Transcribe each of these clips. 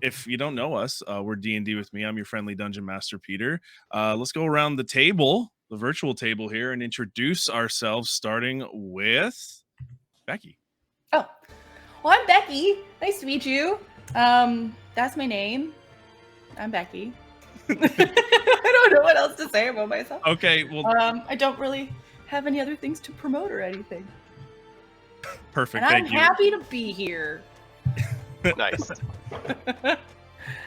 if you don't know us, we're D&D with me. I'm your friendly Dungeon Master, Peter. Let's go around the table, the virtual table here, and introduce ourselves, starting with Becky. Oh, well, I'm Becky. Nice to meet you. That's my name. I'm Becky. I don't know what else to say about myself. Okay, well, I don't really have any other things to promote or anything. perfect. And I'm Thank you. happy to be here. Nice.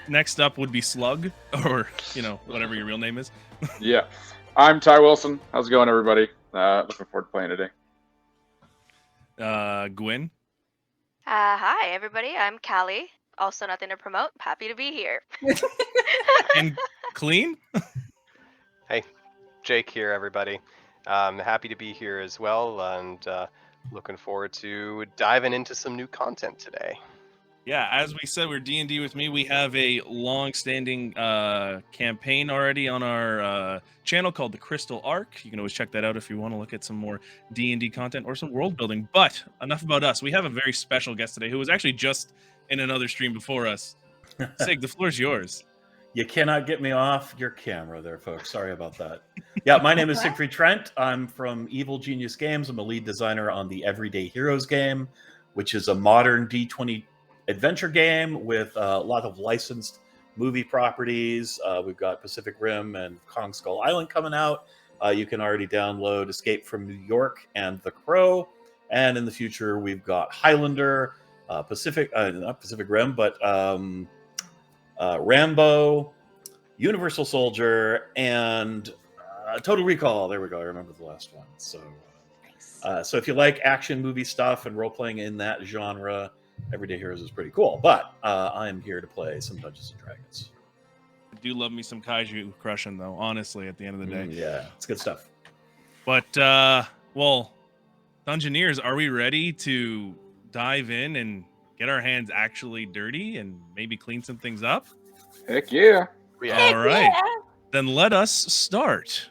Next up would be Slug, or whatever your real name is. Yeah, I'm Ty Wilson. How's it going, everybody? Looking forward to playing today. Gwen. Hi, everybody. I'm Cali. Also, nothing to promote. Happy to be here. And Clean. Hey, Jake here, everybody. Happy to be here as well, and looking forward to diving into some new content today. Yeah, as we said, we're D&D with me. We have a long-standing campaign already on our channel called the Crystal Arc. You can always check that out if you want to look at some more D&D content or some world building. But enough about us. We have a very special guest today who was actually just in another stream before us. Sig, the floor is yours. You cannot get me off your camera there, folks. Sorry about that. Yeah, my name is Sigfried Trent. I'm from Evil Genius Games. I'm a lead designer on the Everyday Heroes game, which is a modern D20 adventure game with a lot of licensed movie properties. We've got Pacific Rim and Kong Skull Island coming out. You can already download Escape from New York and The Crow. And in the future, we've got Highlander, not Pacific Rim, but Rambo, Universal Soldier, and Total Recall. There we go. I remember the last one. So, so if you like action movie stuff and role-playing in that genre, Everyday Heroes is pretty cool. But I am here to play some Dungeons and Dragons. I do love me some kaiju crushing, though, honestly, at the end of the day. Yeah, it's good stuff. But, well, Dungeoneers, are we ready to dive in and get our hands actually dirty and maybe clean some things up? Heck yeah. All right. Then let us start.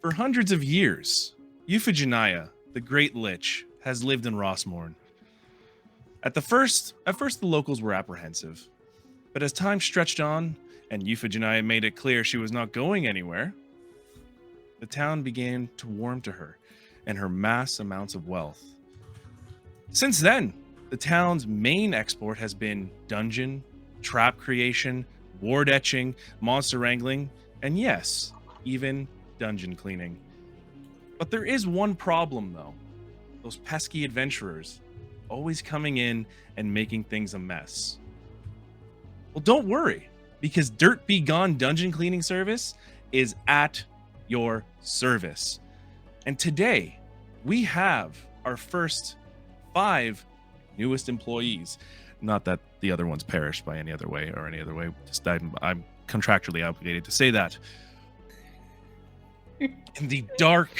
For hundreds of years, Euphigenia, the Great Lich, has lived in Rossmorn. At first, the locals were apprehensive. But as time stretched on, and Euphigenia made it clear she was not going anywhere, the town began to warm to her and her mass amounts of wealth. Since then, the town's main export has been dungeon, trap creation, ward etching, monster wrangling, and yes, even dungeon cleaning. But there is one problem, though. Those pesky adventurers, always coming in and making things a mess. Well, don't worry, because Dirt Be Gone Dungeon Cleaning Service is at your service. And today, we have our first 5 newest employees. Not that the other ones perished by any other way. Just I'm contractually obligated to say that. In the dark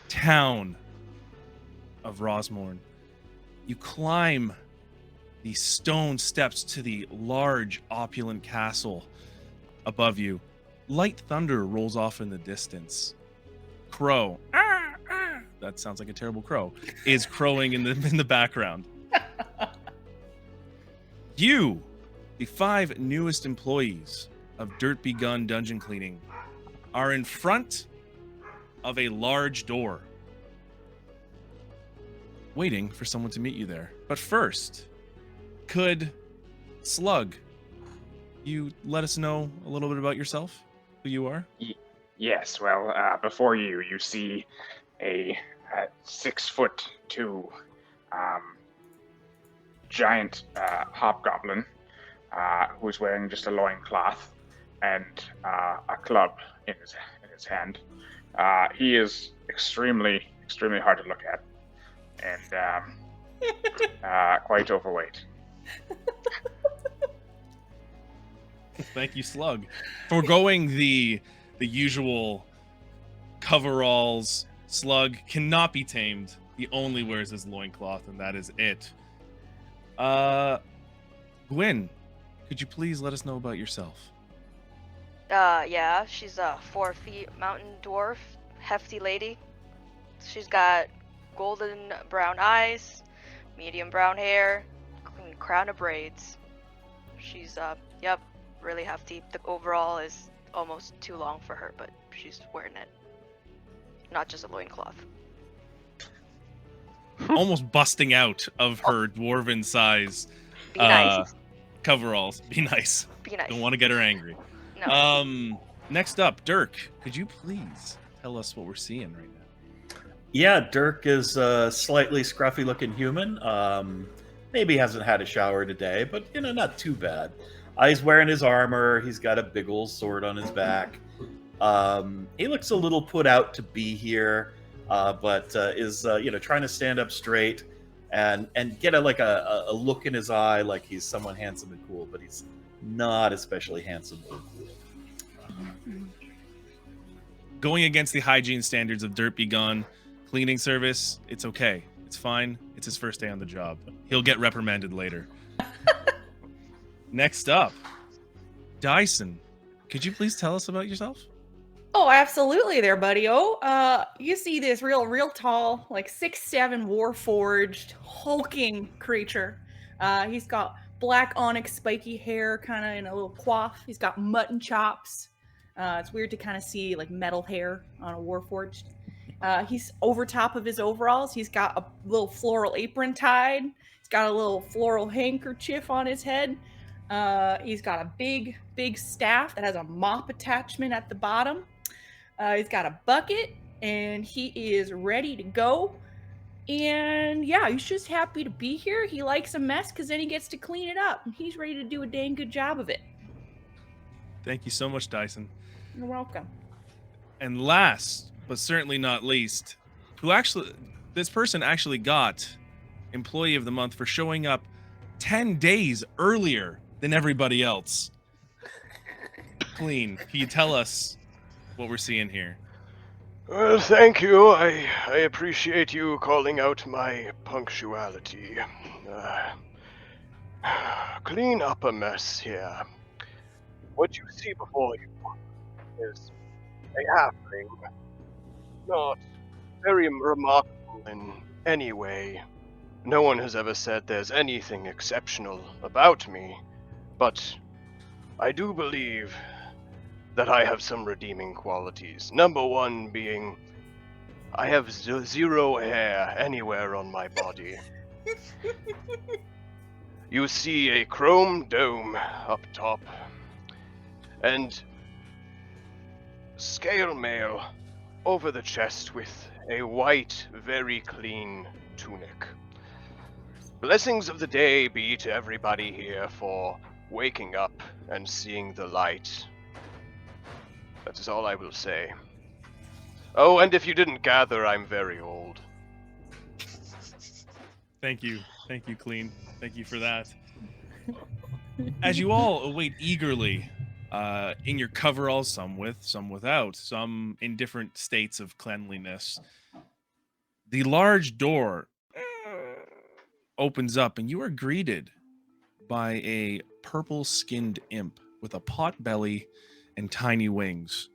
town of Rossmorn, you climb the stone steps to the large, opulent castle above you. Light thunder rolls off in the distance. Crow, that sounds like a terrible crow, is crowing in the background. You, the 5 newest employees of Dirt Begun Dungeon Cleaning, are in front of a large door, waiting for someone to meet you there. But first, could Slug, you let us know a little bit about yourself, who you are? Yes, well, before you see a 6'2" giant hobgoblin who's wearing just a loincloth and a club in his hand. He is extremely hard to look at and quite overweight. Thank you, Slug. Foregoing the usual coveralls, Slug cannot be tamed. He only wears his loincloth, and that is it. Gwen, could you please let us know about yourself? Yeah, she's a 4 feet mountain dwarf, hefty lady. She's got golden brown eyes, medium brown hair, crown of braids. She's yep, really hefty. The overall is almost too long for her, but she's wearing it. Not just a loincloth. Almost busting out of her dwarven size Be nice. coveralls. Be nice. Be nice. Don't want to get her angry. No. Next up, Dirk. Could you please tell us what we're seeing right now? Yeah, Dirk is a slightly scruffy-looking human. Maybe hasn't had a shower today, but not too bad. He's wearing his armor. He's got a big old sword on his back. He looks a little put out to be here, but is trying to stand up straight and get a look in his eye like he's someone handsome and cool, but he's not especially handsome or cool. Going against the hygiene standards of Dirt Be Gone cleaning service, it's okay. It's fine. It's his first day on the job. He'll get reprimanded later. Next up, Dyson. Could you please tell us about yourself? Oh, absolutely there, buddy. Oh, you see this real tall, like 6'7", war-forged, hulking creature. He's got black onyx spiky hair, kind of in a little coif. He's got mutton chops. It's weird to kind of see like metal hair on a warforged. He's over top of his overalls. He's got a little floral apron tied. He's got a little floral handkerchief on his head. He's got a big staff that has a mop attachment at the bottom. He's got a bucket, and he is ready to go. And yeah, he's just happy to be here. He likes a mess because then he gets to clean it up. And he's ready to do a dang good job of it. Thank you so much, Dyson. You're welcome. And last, but certainly not least, this person actually got Employee of the Month for showing up 10 days earlier than everybody else. Clean. Can you tell us what we're seeing here? Well, thank you. I appreciate you calling out my punctuality. Clean up a mess here. What you see before you is a halfling. Not very remarkable in any way. No one has ever said there's anything exceptional about me, but I do believe that I have some redeeming qualities. Number one being, I have zero hair anywhere on my body. You see a chrome dome up top, and scale mail over the chest with a white, very clean tunic. Blessings of the day be to everybody here for waking up and seeing the light. That is all I will say. Oh, and if you didn't gather, I'm very old. Thank you, Clean. Thank you for that. As you all await eagerly, in your coveralls, some with, some without, some in different states of cleanliness, the large door opens up, and you are greeted by a purple-skinned imp with a pot belly and tiny wings.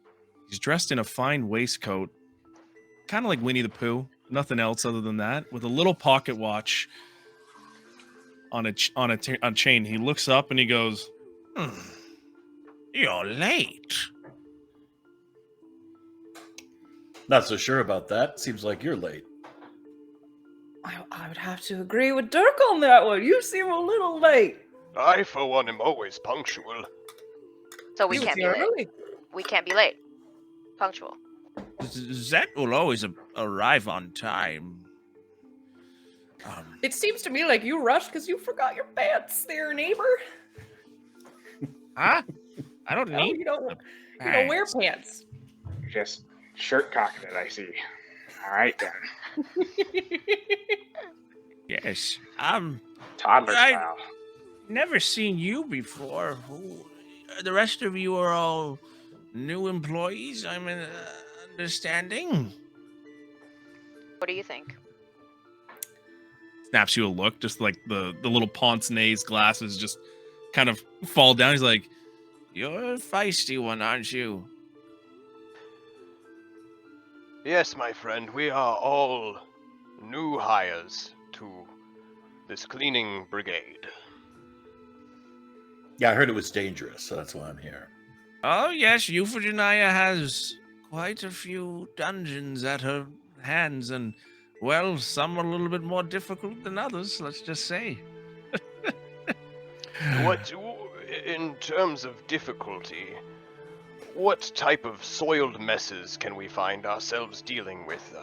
He's dressed in a fine waistcoat, kind of like Winnie the Pooh, nothing else other than that, with a little pocket watch on a chain. He looks up and he goes, "You're late." Not so sure about that. Seems like you're late. I would have to agree with Dirk on that one. You seem a little late. I, for one, am always punctual. So we can't be late. Early. We can't be late. Punctual. Zet will always arrive on time. It seems to me like you rushed because you forgot your pants there, neighbor. Huh? I don't No, need. you don't wear pants. You're just shirt cocking it, I see. All right, then. Yes. Toddler I- style. Never seen you before. The rest of you are all new employees, I'm understanding. What do you think? Snaps you a look, just like the little pince-nez glasses just kind of fall down. He's like, "You're a feisty one, aren't you?" Yes, my friend, we are all new hires to this cleaning brigade. Yeah, I heard it was dangerous, so that's why I'm here. Oh, yes, Euphigenia has quite a few dungeons at her hands, and, well, some are a little bit more difficult than others, let's just say. What, in terms of difficulty, what type of soiled messes can we find ourselves dealing with?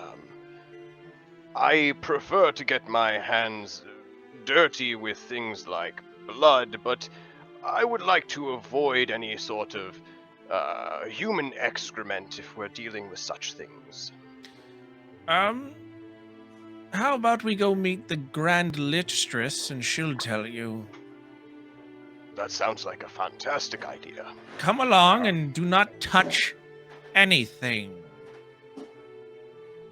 I prefer to get my hands dirty with things like blood, but I would like to avoid any sort of human excrement if we're dealing with such things. How about we go meet the Grand Lichstress and she'll tell you. That sounds like a fantastic idea. Come along and do not touch anything.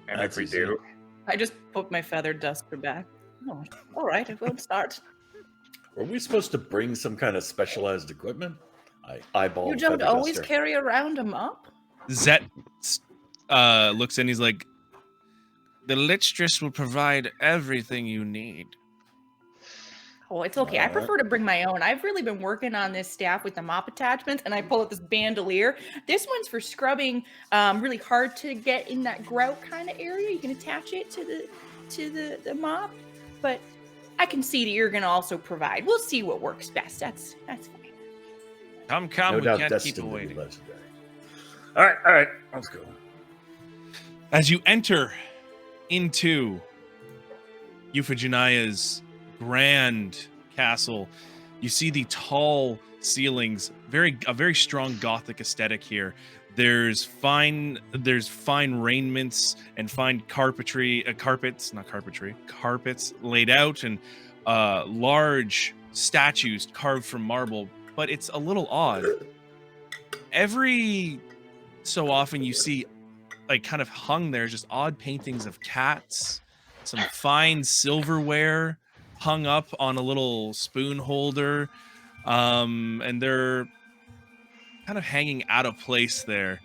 And That's if we easy. do, I just put my feathered duster back. Oh, all right, I won't start. Were we supposed to bring some kind of specialized equipment? I eyeball. You don't feather always duster. carry around a mop? Zet looks in, he's like, the Lichstress will provide everything you need. Oh, it's okay. I Alright. prefer to bring my own. I've really been working on this staff with the mop attachments, and I pull out this bandolier. This one's for scrubbing really hard to get in that grout kind of area. You can attach it to the mop, but I can see that you're going to also provide. We'll see what works best. That's fine. Come, No we doubt can't destined keep to be waiting. legendary. All right, let's go. As you enter into Euphigenia's grand castle, you see the tall ceilings, a very strong Gothic aesthetic here. There's fine raiments and fine carpets laid out, and large statues carved from marble. But it's a little odd. Every so often you see, like, kind of hung there, just odd paintings of cats, some fine silverware hung up on a little spoon holder, and they're kind of hanging out of place there.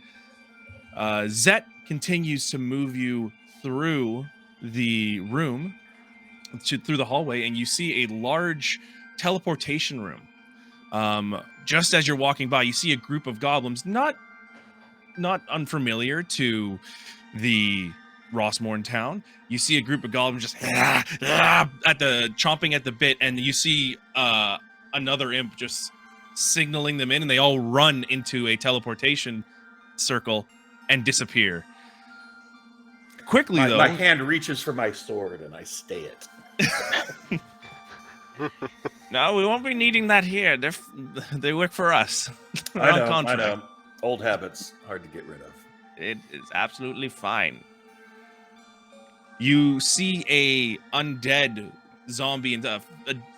Zet continues to move you through the room, through the hallway, and you see a large teleportation room. Just as you're walking by, you see a group of goblins, not unfamiliar to the Rossmorn town. You see a group of goblins just chomping at the bit, and you see another imp just signaling them in, and they all run into a teleportation circle and disappear. Quickly, though, My hand reaches for my sword and I stay it. no, we won't be needing that here. They work for us. I On contract. know. Old habits, hard to get rid of. It is absolutely fine. You see a undead zombie in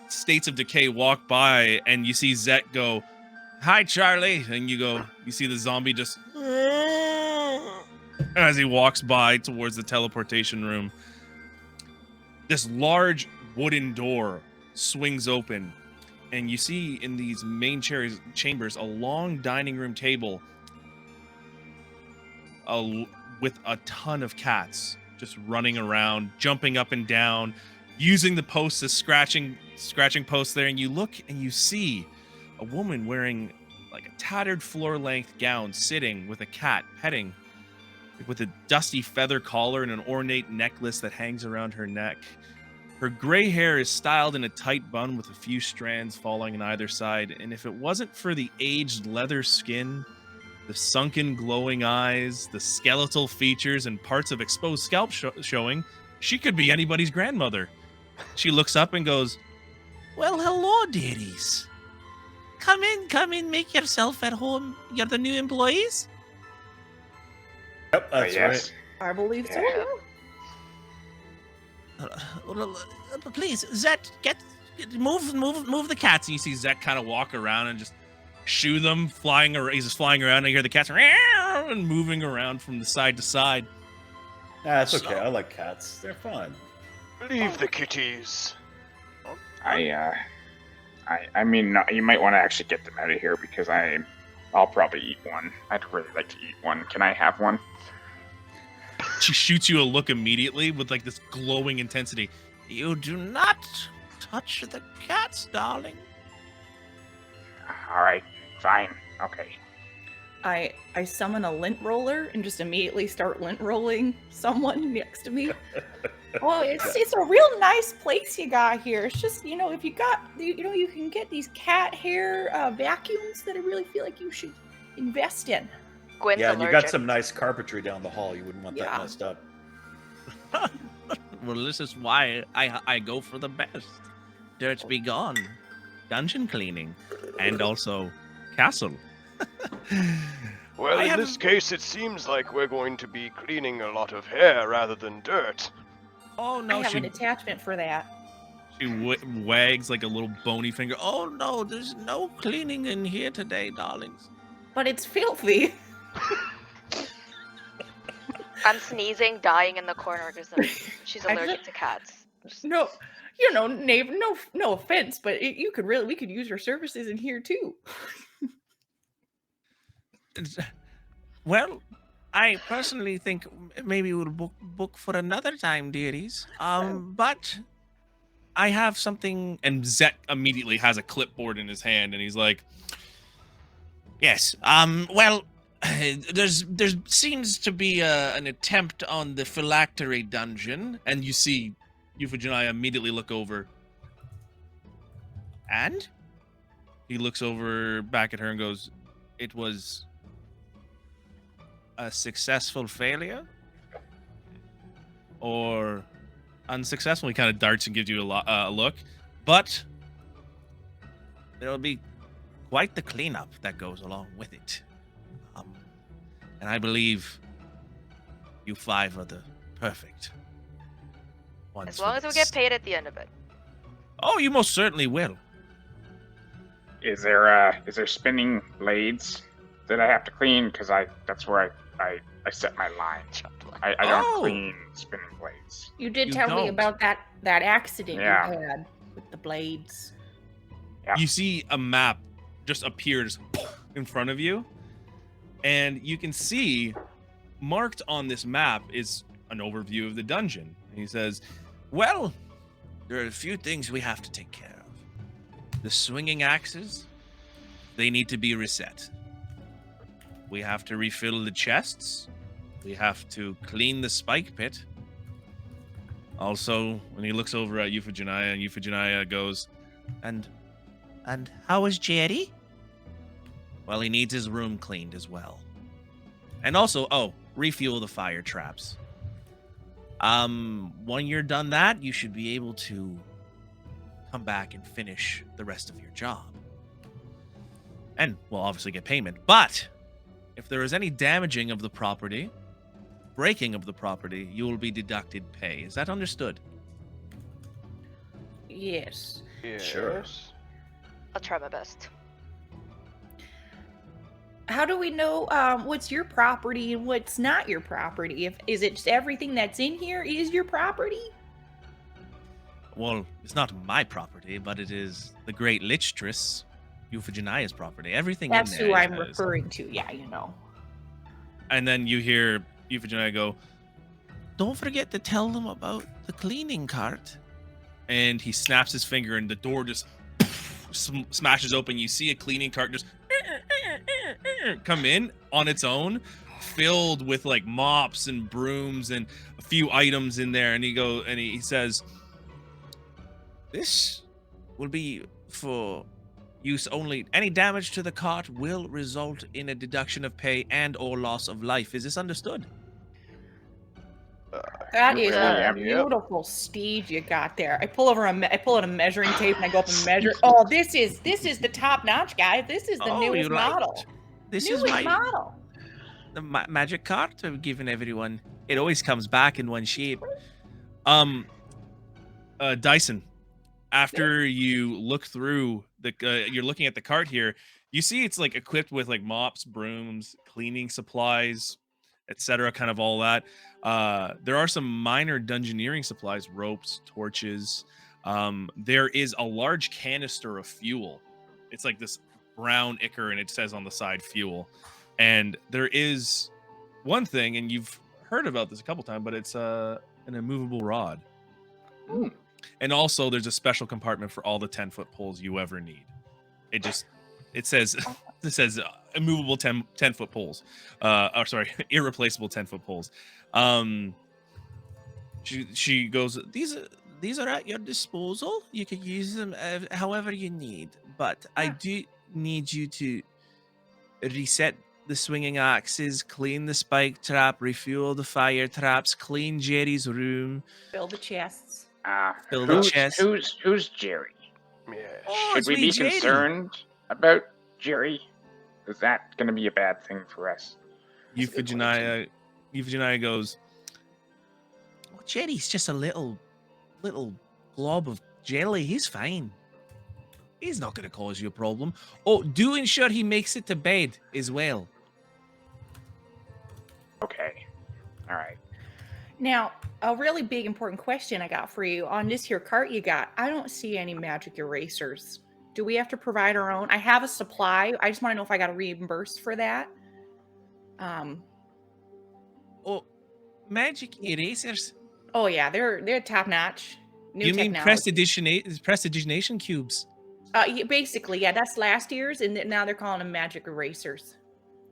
states of decay walk by, and you see Zet go, "Hi, Charlie," and you see the zombie just as he walks by towards the teleportation room. This large wooden door swings open, and you see in these main chambers a long dining room table with a ton of cats just running around, jumping up and down, using the posts as scratching posts there. And you look and you see a woman wearing like a tattered floor-length gown, sitting with a cat, petting, with a dusty feather collar and an ornate necklace that hangs around her neck. Her gray hair is styled in a tight bun with a few strands falling on either side, and if it wasn't for the aged leather skin, the sunken glowing eyes, the skeletal features, and parts of exposed scalp showing, she could be anybody's grandmother. She looks up and goes, "Well, hello, dearies. Come in, make yourself at home. You're the new employees?" Yep, that's yes. I believe so. Yeah. Please, Zet, move the cats. And you see Zet kind of walk around and just shoo them, he's just flying around, and you hear the cats and moving around from the side to side. That's okay. I like cats. They're fun. Leave the kitties. I mean, you might want to actually get them out of here because I'll probably eat one. I'd really like to eat one. Can I have one? She shoots you a look immediately with like this glowing intensity. "You do not touch the cats, darling." All right, fine, okay. I summon a lint roller and just immediately start lint rolling someone next to me. Well, it's a real nice place you got here. It's just, if you got, you can get these cat hair vacuums that I really feel like you should invest in. Gwen's Yeah, and you allergic. got some nice carpentry down the hall. You wouldn't want that messed up. Well, this is why I go for the best. Dirt be gone. Dungeon cleaning. And also castle. Well, in this case, it seems like we're going to be cleaning a lot of hair rather than dirt. Oh, no, I have an attachment for that. She wags like a little bony finger. Oh, no, there's no cleaning in here today, darlings. But it's filthy. I'm sneezing, dying in the corner because she's allergic to cats. No, neighbor, no offense, but we could use your services in here too. Well, I personally think maybe we'll book for another time, dearies. But I have something, and Zet immediately has a clipboard in his hand, and he's like, "Yes. Well, there seems to be an attempt on the phylactery dungeon," and you see Euphigenia immediately look over. And he looks over back at her and goes, "It was a successful failure or unsuccessful?" He kind of darts and gives you a look, but there'll be quite the cleanup that goes along with it. And I believe you 5 are the perfect ones. As long as we get paid at the end of it. Oh, you most certainly will. Is there spinning blades that I have to clean? Because that's where I set my line. I don't clean spinning blades. You did tell me about that accident you had with the blades. Yeah. You see a map just appears in front of you, and you can see marked on this map is an overview of the dungeon. And he says, "Well, there are a few things we have to take care of. The swinging axes, they need to be reset. We have to refill the chests. We have to clean the spike pit. Also," when he looks over at Euphigenia, and Euphigenia goes, And how is Jerry? Well, he needs his room cleaned as well. And also, refuel the fire traps. When you're done that, you should be able to come back and finish the rest of your job. And we'll obviously get payment. But if there is any damaging of the property, breaking of the property, you will be deducted pay. Is that understood? Yes. Sure. I'll try my best. How do we know what's your property and what's not your property? Is it just everything that's in here is your property? Well, it's not my property, but it is the Great Lichtress, Euphigenia's property. Everything That's in there who I'm is- referring to. Yeah, And then you hear Euphigenia go, "Don't forget to tell them about the cleaning cart." And he snaps his finger, and the door just smashes open. You see a cleaning cart just come in on its own, filled with like mops and brooms and a few items in there. And he says, "This will be for use only. Any damage to the cart will result in a deduction of pay and or loss of life. Is this understood?" That is Yeah. a beautiful steed you got there. I pull out a measuring tape and I go up and measure. Oh, this is the top notch, guy. This is the newest model. This Newest is my model. the magic cart I've given everyone. It always comes back in one shape. Dyson, after you look through you're looking at the cart here, you see it's like equipped with like mops, brooms, cleaning supplies, etc., kind of all that. There are some minor dungeoneering supplies, ropes, torches. There is a large canister of fuel. It's like this brown ichor, and it says on the side fuel. And there is one thing, and you've heard about this a couple times, but it's an immovable rod. And also there's a special compartment for all the 10-foot poles you ever need. It just it says immovable 10-foot poles. Or sorry, irreplaceable 10-foot poles. She goes, these are at your disposal. You can use them however you need, but I do need you to reset the swinging axes, clean the spike trap, refuel the fire traps, clean Jerry's room, Fill the chests. fill the chest. Who's Jerry? Yes. Oh, Should it's we me, be Jerry. concerned about Jerry? Is that going to be a bad thing for us? Euphigenia goes, well, Jerry's just a little glob of jelly. He's fine. He's not going to cause you a problem. Oh, do ensure he makes it to bed as well. Okay. All right. Now, a really big important question I got for you. On this here cart you got, I don't see any magic erasers. Do we have to provide our own? I have a supply. I just want to know if I got reimbursed for that. Oh, magic erasers? Oh yeah, they're top notch. New You mean technology. prestidigination cubes? Yeah, basically, yeah, that's last year's, and now they're calling them magic erasers.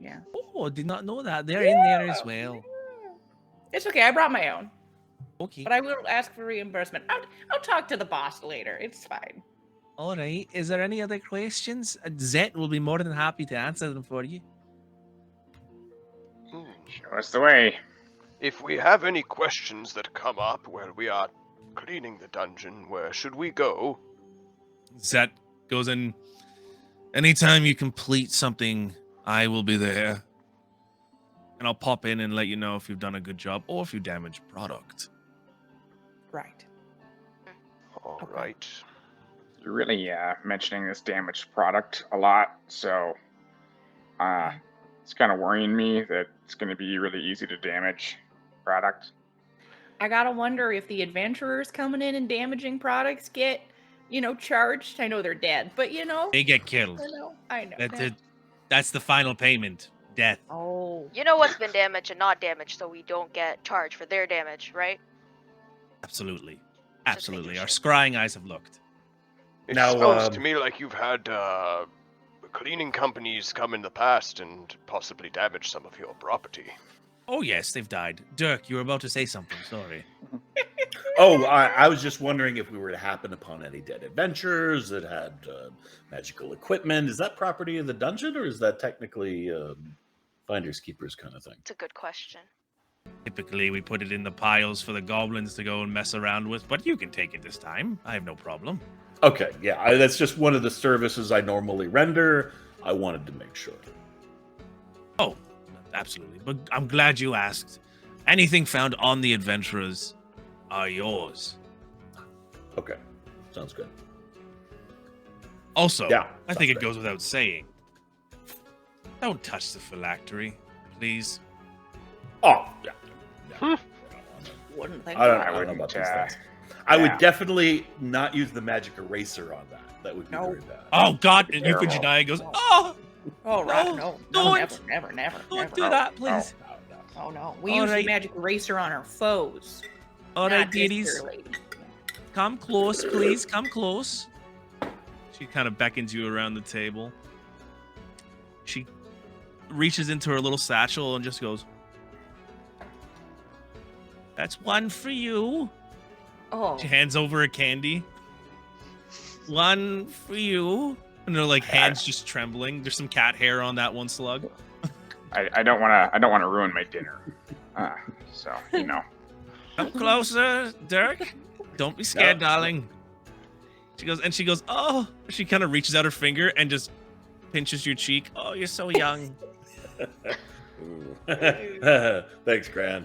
Yeah. Oh, did not know that. They're in there as well. It's okay. I brought my own, Okay. but I will ask for reimbursement. I'll talk to the boss later. It's fine. All right. Is there any other questions? Zet will be more than happy to answer them for you. Show us the way. If we have any questions that come up where we are cleaning the dungeon, where should we go? Zet goes in. Anytime you complete something, I will be there. And I'll pop in and let you know if you've done a good job or if you damage product. Right. All Okay. right. You're really mentioning this damaged product a lot, so it's kind of worrying me that it's going to be really easy to damage product. I gotta wonder if the adventurers coming in and damaging products get, charged. I know they're dead, but They get killed. I know. That's the final payment. Death. Oh. You know what's been damaged and not damaged, so we don't get charged for their damage, right? Absolutely. Just Absolutely. making Our sure. scrying eyes have looked. It Now, sounds to me like you've had cleaning companies come in the past and possibly damage some of your property. Oh, yes, they've died. Dirk, you were about to say something. Sorry. Oh, I was just wondering if we were to happen upon any dead adventurers that had magical equipment. Is that property of the dungeon, or is that technically finders keepers kind of thing? It's a good question. Typically, we put it in the piles for the goblins to go and mess around with, but you can take it this time. I have no problem. Okay, yeah, that's just one of the services I normally render. I wanted to make sure. Oh, absolutely. But I'm glad you asked. Anything found on the adventurers are yours. Okay, sounds good. Also, Yeah, I think it sounds goes without saying. Don't touch the phylactery, please. Oh, yeah. Wouldn't think I don't about know it. about these wouldn't, things. I would yeah. definitely not use the magic eraser on that. That would be No. very bad. Oh, God. And Terrible. Euphigenia goes, oh, Oh, right. No, No, don't. never. don't do No, that, no. please. Oh, no. We All use right. the magic eraser on our foes. All right, not this dearies. here lady. Come close, please. Come close. She kind of beckons you around the table. She reaches into her little satchel and just goes, that's one for you. Oh. She hands over a candy. One for you. And her like hands just trembling. There's some cat hair on that one slug. I don't want to ruin my dinner. So Come closer, Dirk. Don't be scared, darling. She goes, oh. She kind of reaches out her finger and just pinches your cheek. Oh, you're so young. Thanks, Gran.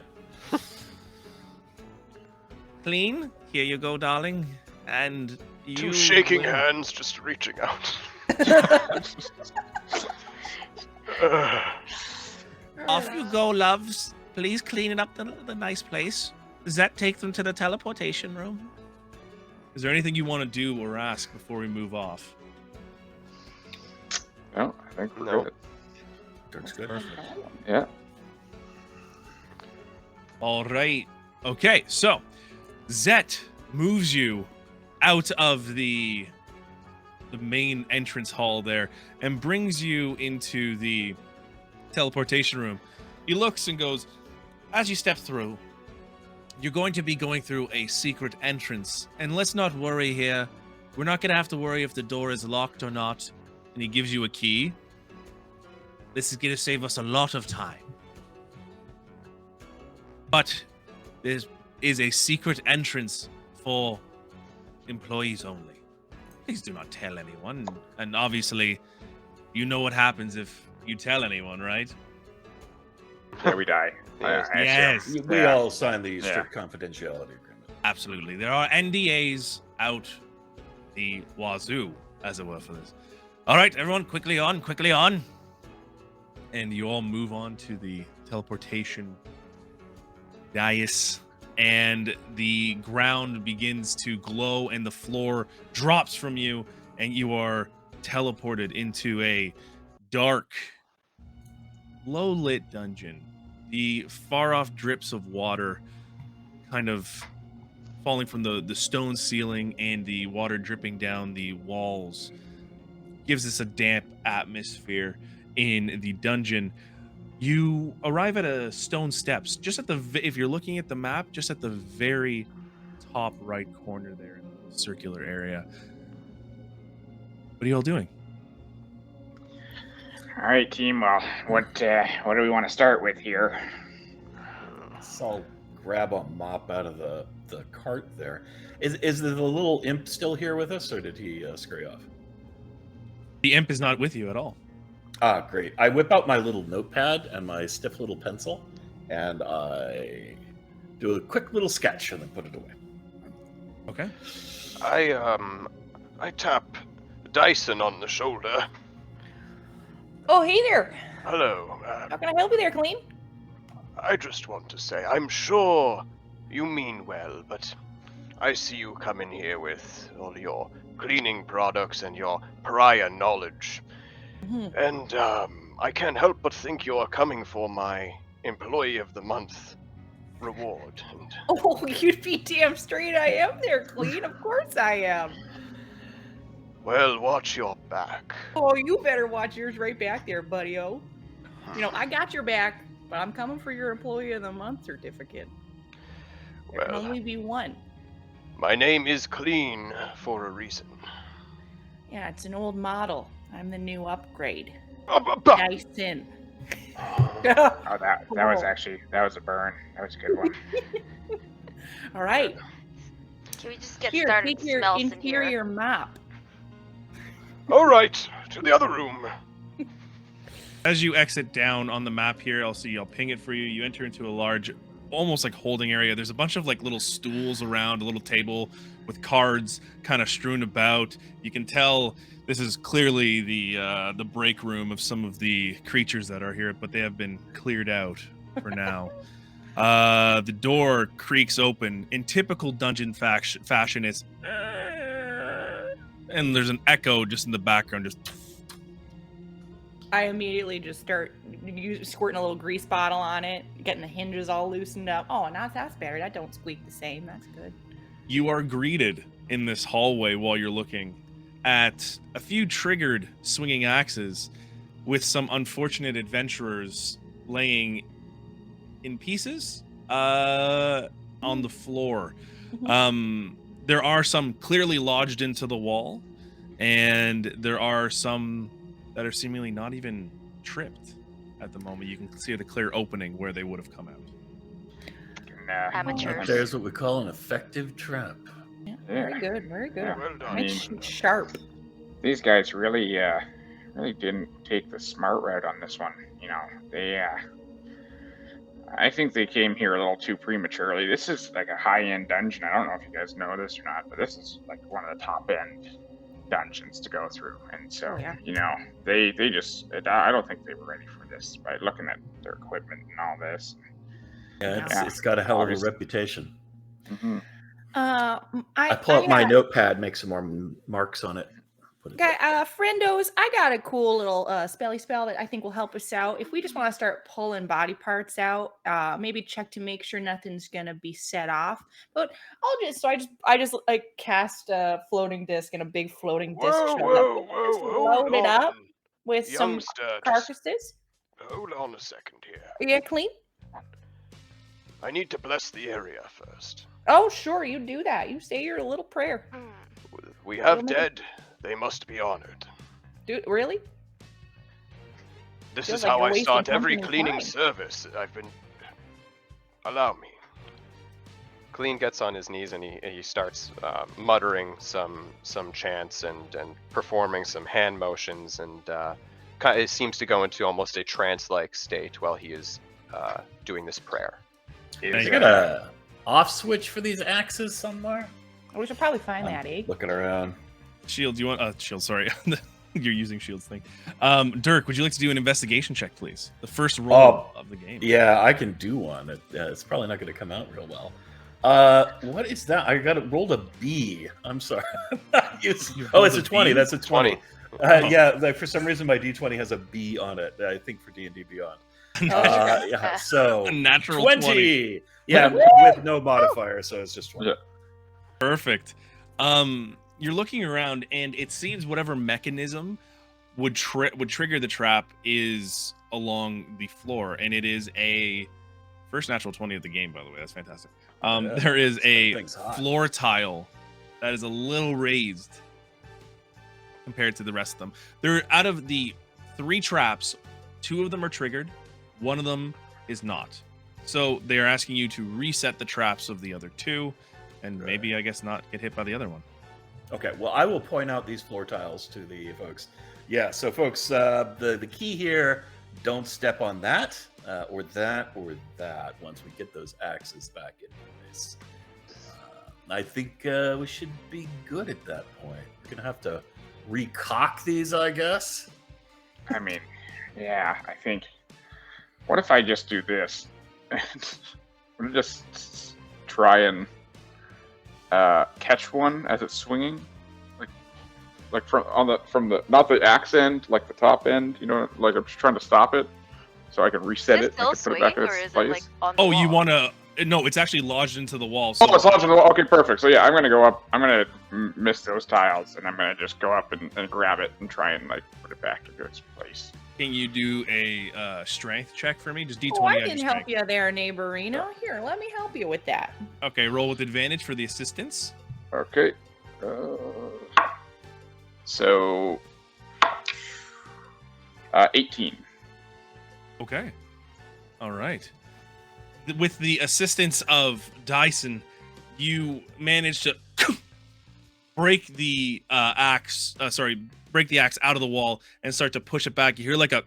Clean. Here you go, darling. And you. Two shaking will- hands, just reaching out. Off you go, loves. Please clean it up the nice place. Does that take them to the teleportation room? Is there anything you want to do or ask before we move off? no, I think we're No. good. Dirk's good. Yeah. All right. Okay, so Zet moves you out of the main entrance hall there and brings you into the teleportation room. He looks and goes, as you step through, you're going to be going through a secret entrance. And let's not worry here. We're not going to have to worry if the door is locked or not. And he gives you a key. This is going to save us a lot of time. But there is a secret entrance for employees only. Please do not tell anyone. And obviously, you know what happens if you tell anyone, right? Yeah, we die. Yes. We all signed the strict confidentiality agreement. Absolutely. There are NDAs out the wazoo, as it were, for this. All right, everyone, quickly on. And you all move on to the teleportation dais. And the ground begins to glow and the floor drops from you and you are teleported into a dark, low-lit dungeon. The far-off drips of water kind of falling from the stone ceiling and the water dripping down the walls gives us a damp atmosphere in the dungeon. You arrive at a stone steps, just at if you're looking at the map, just at the very top right corner there in the circular area. What are you all doing? All right, team. Well, what do we want to start with here? So I'll grab a mop out of the cart there. Is the little imp still here with us, or did he scurry off? The imp is not with you at all. Ah, great. I whip out my little notepad and my stiff little pencil, and I do a quick little sketch and then put it away. Okay. I tap Dyson on the shoulder. Oh, hey there. Hello. How can I help you there, Clean? I just want to say, I'm sure you mean well, but I see you come in here with all your cleaning products and your pariah knowledge. Mm-hmm. And I can't help but think you're coming for my Employee of the Month reward. And Oh, you'd be damn straight I am there, Clean. Of course I am. well, watch your back. Oh, you better watch yours right back there, buddy-o. You know, I got your back, but I'm coming for your Employee of the Month certificate. There can Well, only be one. my name is Clean for a reason. Yeah, it's an old model. I'm the new upgrade. Bah! Dyson. Oh, that was a burn. That was a good one. All right. Can we just get Here, started take with your smells in here? interior mop. All right, to the other room. As you exit down on the map here, I'll ping it for you. You enter into a large, almost like holding area. There's a bunch of like little stools around, a little table with cards kind of strewn about. You can tell this is clearly the break room of some of the creatures that are here, but they have been cleared out for now. The door creaks open in typical dungeon fashion. It's and there's an echo just in the background. Just I immediately just start squirting a little grease bottle on it, getting the hinges all loosened up. Oh, now that's better. That don't squeak the same. That's good. you are greeted in this hallway while you're looking at a few triggered swinging axes with some unfortunate adventurers laying in pieces on the floor. There are some clearly lodged into the wall, and there are some that are seemingly not even tripped at the moment. You can see the clear opening where they would have come out. Amateurs. There's what we call an effective trap. Yeah, very good, very good. Yeah. Well done. Nice and sharp. These guys really didn't take the smart route on this one. You know, they I think they came here a little too prematurely. This is like a high-end dungeon. I don't know if you guys know this or not, but this is like one of the top-end dungeons to go through. And so, you know, they just, I don't think they were ready for this by looking at their equipment and all this. Yeah, it's got a hell of a reputation. Mm-hmm. I pull out my notepad, make some more marks on it. Put it Okay, there. friendos, I got a cool little spelly spell that I think will help us out. If we just want to start pulling body parts out, maybe check to make sure nothing's gonna be set off. But I just like cast a floating disc, and a big floating disc Whoa, shows up. whoa, Just whoa, load hold it up on. with some Youngster, just carcasses. hold on a second here. Yeah, clean. I need to bless the area first. Oh, sure, you do that. You say your little prayer. We have Little dead. They must be honored. Dude, really? This Feels is like how you're I wasting start every company cleaning time. service I've been. Allow me. Clean gets on his knees and he starts muttering some chants and performing some hand motions, and it seems to go into almost a trance-like state while he is doing this prayer. Is there a off switch for these axes somewhere? We should probably find that, eh? Looking around. Shield, you want shield? Sorry, you're using shields thing. Dirk, would you like to do an investigation check, please? The first roll of the game. Yeah, I can do one. It's probably not going to come out real well. What is that? I got it rolled a B. I'm sorry. Oh, it's a 20. B? That's a 20. Yeah, like for some reason my D20 has a B on it. I think for D&D Beyond. Yeah, so A natural 20. Yeah, with no modifier, so it's just 20. Yeah. Perfect. You're looking around, and it seems whatever mechanism would trigger the trap is along the floor, and it is a first natural 20 of the game, by the way. That's fantastic. Yeah, there is a thing's hot. floor tile that is a little raised compared to the rest of them. They're out of the 3 traps, 2 of them are triggered, 1 of them is not. So they are asking you to reset the traps of the other 2, and maybe, I guess, not get hit by the other one. Okay, well, I will point out these floor tiles to the folks. Yeah, so folks, the key here, don't step on that, or that, or that, once we get those axes back in place. I think we should be good at that point. We're going to have to recock these, I guess. I mean, yeah, I think. What if I just do this? And just try and catch one as it's swinging, like from the not the axe end, like the top end. You know, like I'm just trying to stop it, so I can reset Is it. it I can still put it back in swinging, or its is place. it like on the Oh, you wall? want to... No, it's actually lodged into the wall. So Oh, it's lodged in the wall. Okay, perfect. So yeah, I'm gonna go up. I'm gonna miss those tiles, and I'm gonna just go up and grab it and try and like put it back into its place. Can you do a strength check for me? Just D20. Oh, I on can your help strength. you there, neighborino. Here, let me help you with that. Okay, roll with advantage for the assistance. Okay. So 18. Okay. All right. With the assistance of Dyson, you manage to break the axe. Break the axe out of the wall and start to push it back. You hear like a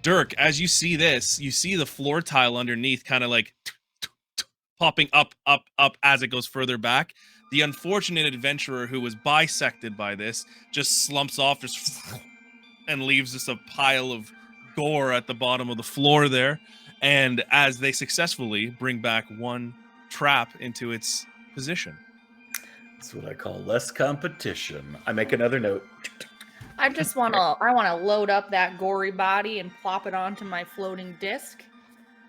Dirk. As you see this, you see the floor tile underneath, kind of like popping up as it goes further back. The unfortunate adventurer who was bisected by this just slumps off, and leaves just a pile of gore at the bottom of the floor there. And as they successfully bring back one trap into its position. That's what I call less competition. I make another note. I want to load up that gory body and plop it onto my floating disc.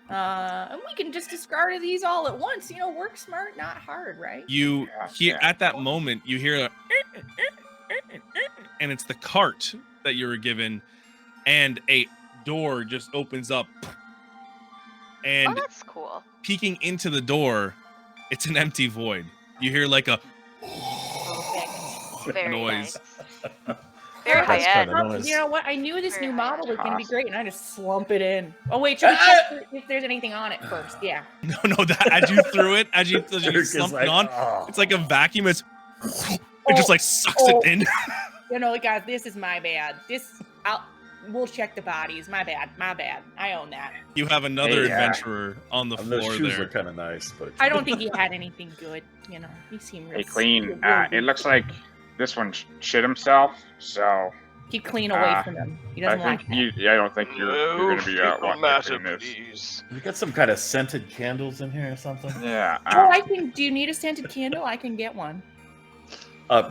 And we can just discard these all at once. You know, work smart, not hard, right? You hear at that moment, you hear a and it's the cart that you were given, and a door just opens up. And Oh, that's cool. peeking into the door, it's an empty void. You hear like a Very noise. nice. Very high That's end. kinda nice. You know what? I knew this Very new high model was going to be cost. great, and I just slump it in. Oh wait, should we check if there's anything on it first? Yeah. No, that as you threw it, as you Dirk is slumped like, it on, "Oh." it's like a vacuum. It just like sucks it in. You know, guys, this is my bad. We'll check the bodies. My bad. I own that. You have another Hey, adventurer on the And those floor shoes there. are kind of nice, but I don't think he had anything good. You know, he seemed Hey, really Clean. It looks like this one shit himself. So keep clean away from him. He doesn't I like think that. I don't think you're No going to be fecal wanting to matter, clean this. please. you got some kind of scented candles in here or something. Yeah. Oh, I can. Do you need a scented candle? I can get one.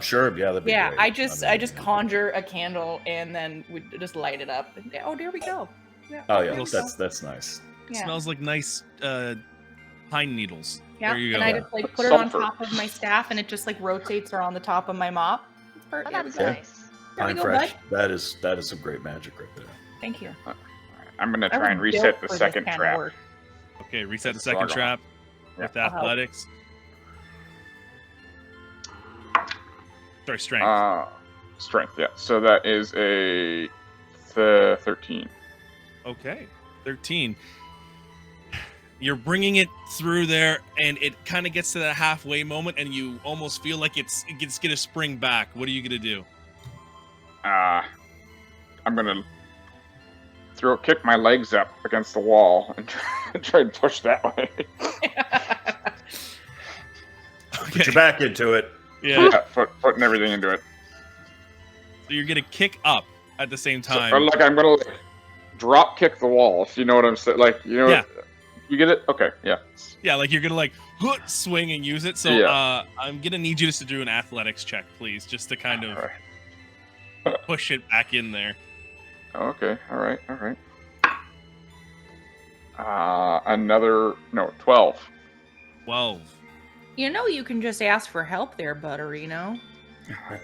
Sure. Yeah, that'd be Yeah, great. I just conjure a candle and then we just light it up. And, oh, there we go. Yeah, Oh there yeah, we go. that's nice. Yeah. Smells like nice pine needles. Yeah, There you go. and I just like put it on Sulfur. top of my staff, and it just like rotates around the top of my mop. It's Oh, perfect. There we that's go. nice. There we Pine go, fresh. bud. That is some great magic right there. Thank you. I'm gonna I try and was reset built the for this second kind of trap. work. Okay, reset the It's second log on. trap Yeah. with I'll help. athletics. Sorry, strength. Strength, yeah. So that is a 13. Okay, 13. You're bringing it through there, and it kind of gets to that halfway moment, and you almost feel like it's gonna spring back. What are you gonna do? I'm gonna kick my legs up against the wall and try and push that way. Put your back into it. Yeah. Putting everything into it. So you're gonna kick up at the same So, time. I'm gonna drop kick the wall. If you know what I'm saying, Yeah. You get it? Okay, yeah. Yeah, like you're gonna swing and use it. So Yeah. I'm gonna need you just to do an athletics check, please, just to kind of Alright. push it back in there. Okay, all right. 12. 12. You know, you can just ask for help there, Butterino.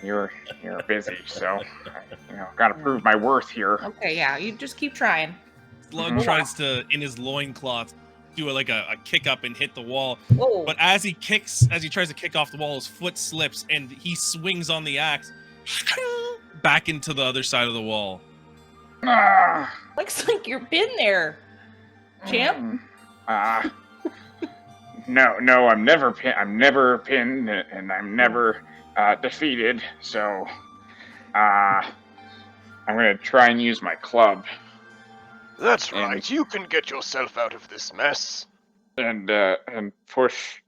You're busy, so gotta prove my worth here. Okay, yeah, you just keep trying. Slug Mhm. tries to, in his loincloth, do a kick up and hit the wall. Whoa. But as he tries to kick off the wall, his foot slips and he swings on the axe back into the other side of the wall. Ah, Looks like you've been there, champ. No, I'm never pinned, and I'm never defeated. So, I'm gonna try and use my club That's And- right. You can get yourself out of this mess. and push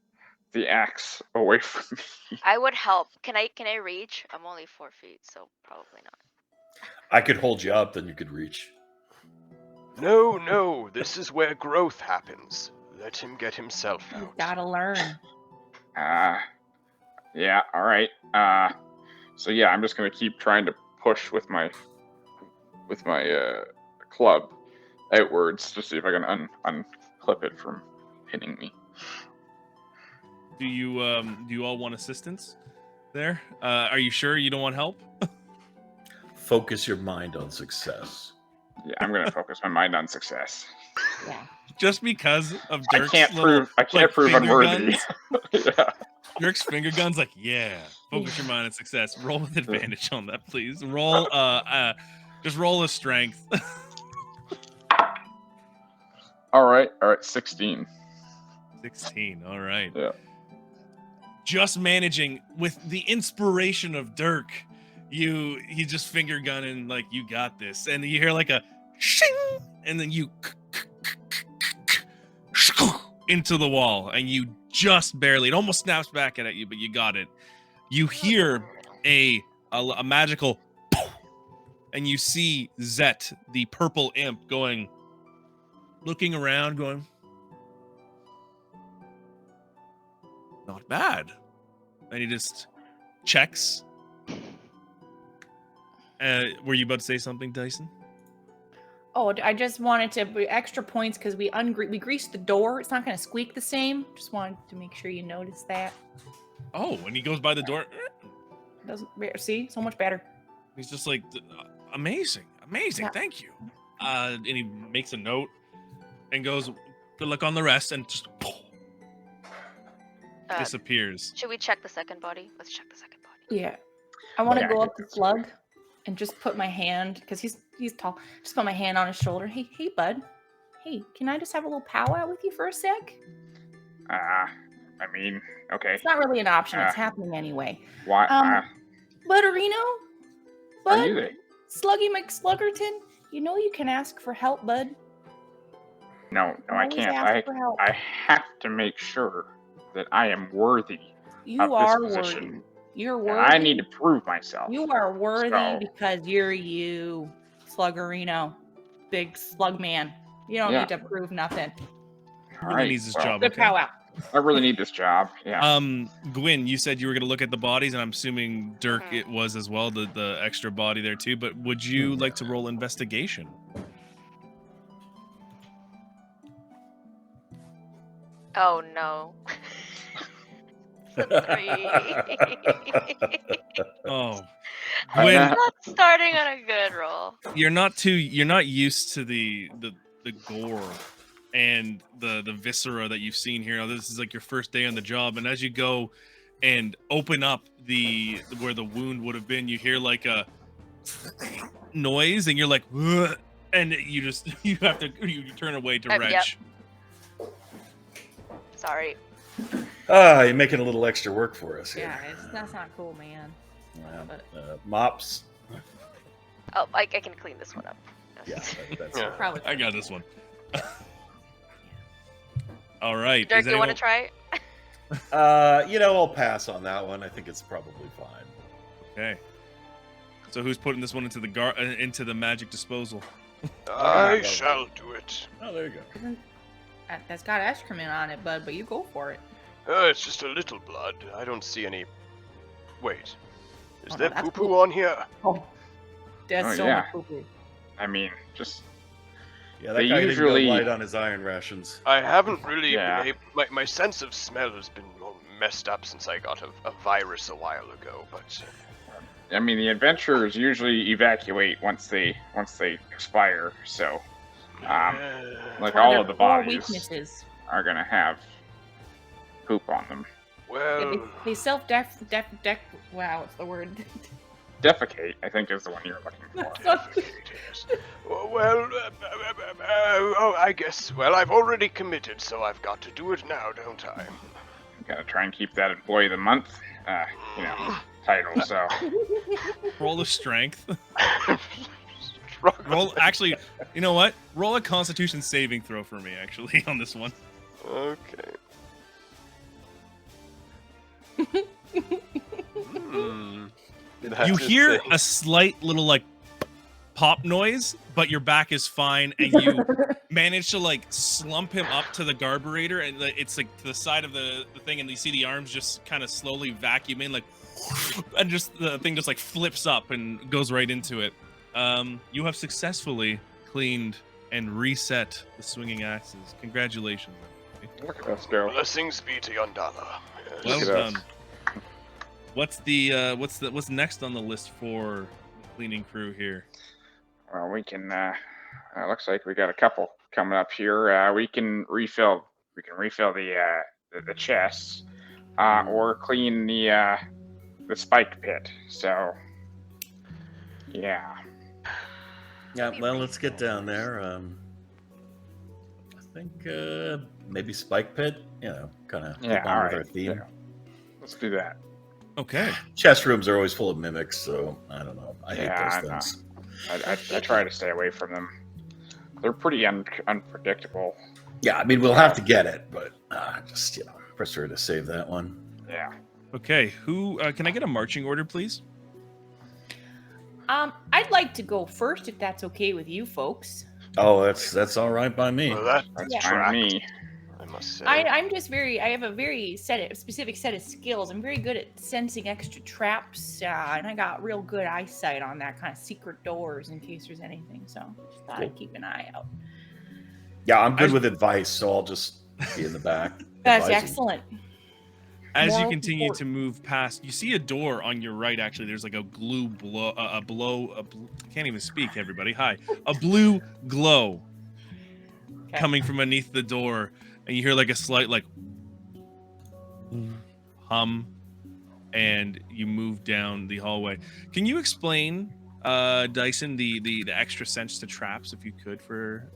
the axe away from me. I would help. Can I reach? I'm only 4 feet, so probably not. I could hold you up, then you could reach. No. This is where growth happens. Let him get himself You out. gotta learn. Yeah. All right. So yeah, I'm just gonna keep trying to push with my club outwards to see if I can unclip it from hitting me. Do you all want assistance there? Are you sure you don't want help? Focus your mind on success. Yeah, I'm gonna focus my mind on success. Yeah. Just because of I Dirk's can't little, prove finger unworthy. guns? Yeah. Dirk's finger guns, focus your mind on success. Roll with advantage on that, please. Roll, just roll a strength. All right, 16. 16. All right. Yeah. Just managing with the inspiration of Dirk. You just finger gunning like you got this, and you hear like a shing, and then you into the wall, and you just barely. It almost snaps back at you, but you got it. You hear a magical, and you see Zet, the purple imp, looking around, going, not bad. And he just checks. Were you about to say something, Dyson? Oh, I just wanted to be extra points because we greased the door. It's not going to squeak the same. Just wanted to make sure you noticed that. Oh, when he goes by the door, Doesn't see so much better. he's just like, amazing, Yeah. thank you. And he makes a note and goes, good luck on the rest, and just disappears. Should we check the second body? Let's check the second body. Yeah. I want to Yeah, go I up to think that's Slug and just put my hand because he's tall. Just put my hand on his shoulder. Hey, bud. Hey, can I just have a little powwow with you for a sec? I mean, okay. It's not really an option. It's happening anyway. Why? Butterino? Are Bud? you there? Sluggy McSluggerton? You know you can ask for help, bud. No, I Always can't. ask for help. I have to make sure that I am worthy You of are this worthy. position. You're And worthy. I need to prove myself. You are worthy So- because you're you, Sluggerino. Big slug man. You don't Yeah. need to prove nothing. All Really right, needs his well, job. Good Okay. powwow. I really need this job. Yeah. Gwyn, you said you were going to look at the bodies, and I'm assuming Dirk Mhm. it was as well, the extra body there too. But would you like to roll investigation? Oh no. It's a 3. Oh, I'm Gwyn, not- Not starting on a good roll. you're not used to the gore and the viscera that you've seen here. Now, this is like your first day on the job, and as you go and open up where the wound would have been, you hear like a noise, and you're like, "Ugh," and you turn away to Yep. retch. Sorry. You're making a little extra work for us here. Yeah, that's not cool, man. Mops. Oh, I can clean this one up. Yeah, that's Yeah. Probably. I got this one. All right. Dirk, Is you want to anyone- try? I'll pass on that one. I think it's probably fine. Okay. So who's putting this one into the magic disposal? I shall do it. Oh, there you go. That's got excrement on it, bud, but you go for it. It's just a little blood. I don't see any. Wait. Is Oh, there that's poo-poo on here? Oh, that's Oh, so yeah. much poo-poo. I mean, just Yeah, that They guy usually- didn't go light on his iron rations. I haven't really Yeah. been my sense of smell has been all messed up since I got a virus a while ago, but I mean, the adventurers usually evacuate once they expire. So, like One all their of the core bodies weaknesses. are gonna have poop on them. well, They wow, what's the word? Defecate, I think, is the one you're looking for. well, I guess. Well, I've already committed, so I've got to do it now, don't I? Gotta try and keep that employee of the month, title. So, Roll a strength. Struggle. Roll. Actually, you know what? Roll a Constitution saving throw for me. Actually, on this one. Okay. You hear a slight little like pop noise, but your back is fine, and you manage to like slump him up to the carburetor, and it's like to the side of the thing, and you see the arms just kind of slowly vacuum in, like, and just the thing just like flips up and goes right into it. You have successfully cleaned and reset the swinging axes. Congratulations. look at us go. Blessings be to Yondala. Yes. Well Look at us. done. What's next on the list for the cleaning crew here? Well, we can. Looks like we got a couple coming up here. We can refill. The chests, or clean the spike pit. So, yeah. Yeah, well, let's get down there. I think maybe Spike Pit, kind of Yeah, on all with our right. theme. Yeah. Let's do that. Okay. Chest rooms are always full of mimics, so I don't know. I hate Yeah, I those know. things. I try to stay away from them. They're pretty unpredictable. Yeah, I mean, we'll have to get it, but just, prefer to save that one. Yeah. Okay. Who can I get a marching order, please? I'd like to go first if that's okay with you folks. Oh, that's all right by me. Well, that's That's Yeah. fine with me. I must say. I'm just I have a very specific set of skills. I'm very good at sensing extra traps, and I got real good eyesight on that kind of secret doors in case there's anything. So just thought I'd keep an eye out. Yeah, I'm good with advice, so I'll just be in the back. That's advising. excellent. As you Moral continue support. to move past, you see a door on your right. Actually, there's like a can't even speak. Everybody, hi. A blue glow Okay. coming from underneath the door, and you hear like a slight like hum, and you move down the hallway. Can you explain, Dyson, the extra sense to traps, if you could, for?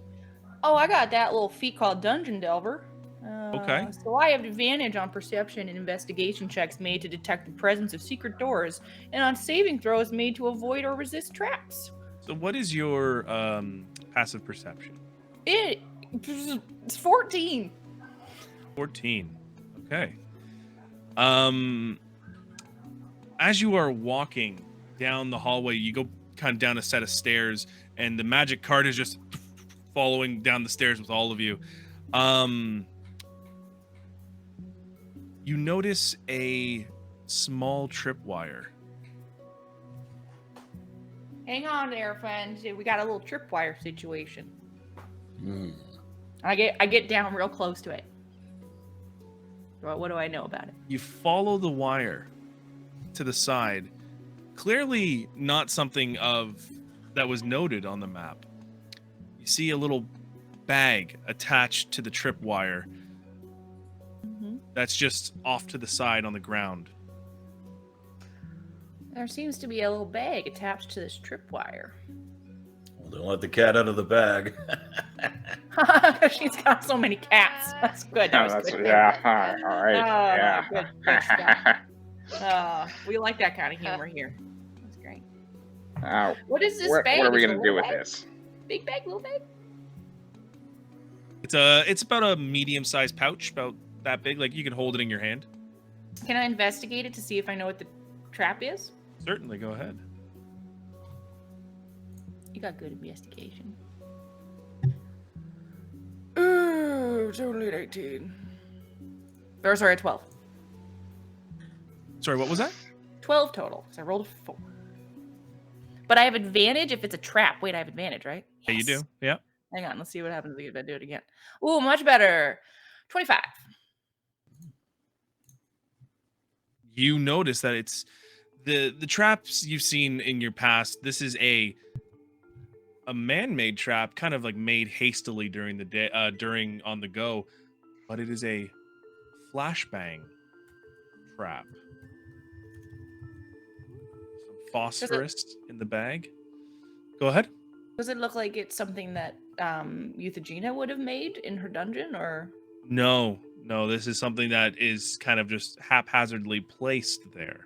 Oh, I got that little feat called Dungeon Delver. Okay. So I have advantage on perception and investigation checks made to detect the presence of secret doors, and on saving throws made to avoid or resist traps. So, what is your passive perception? It's 14. 14. Okay. As you are walking down the hallway, you go kind of down a set of stairs, and the magic cart is just following down the stairs with all of you. You notice a small tripwire. Hang on there, friends. We got a little tripwire situation. Hmm. I get down real close to it. What do I know about it? You follow the wire to the side. Clearly not something that was noted on the map. You see a little bag attached to the tripwire that's just off to the side on the ground. There seems to be a little bag attached to this tripwire. Well, don't let the cat out of the bag. She's got so many cats. That's good. That was good. Yeah. All right. Oh, Yeah. good stuff. We like that kind of humor here. That's great. What is this bag? What are we Is it gonna a do little with bag? this? Big bag, little bag? It's about a medium-sized pouch, about that big. Like you can hold it in your hand. Can I investigate it to see if I know what the trap is? Certainly, go ahead. You got good investigation. Ooh, totally 18. Or sorry, 12. Sorry, what was that? 12 total. So I rolled a 4. But I have advantage if it's a trap. Wait, I have advantage, right? Yeah, you do. Yeah. Hang on, let's see what happens if I do it again. Ooh, much better. 25. You notice that it's the traps you've seen in your past. This is a man-made trap, kind of like made hastily during the day, during on the go, but it is a flashbang trap. Some phosphorus in the bag. Go ahead. Does it look like it's something that Euthygena would have made in her dungeon, or? No, this is something that is kind of just haphazardly placed there.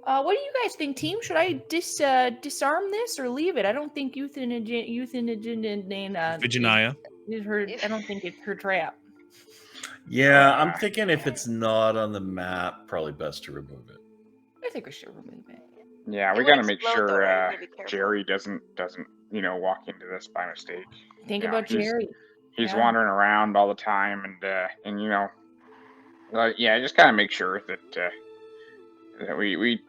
What do you guys think, team? Should I disarm this or leave it? I don't think Euthygenia is her. I don't think it's her trap. Yeah, I'm thinking if it's not on the map, probably best to remove it. I think we should remove it. Yeah, It we would gotta make explode, sure though, right? You gotta be careful. Jerry doesn't walk into this by mistake. Think Yeah, about Jerry. He's Yeah. wandering around all the time, and just gotta make sure that we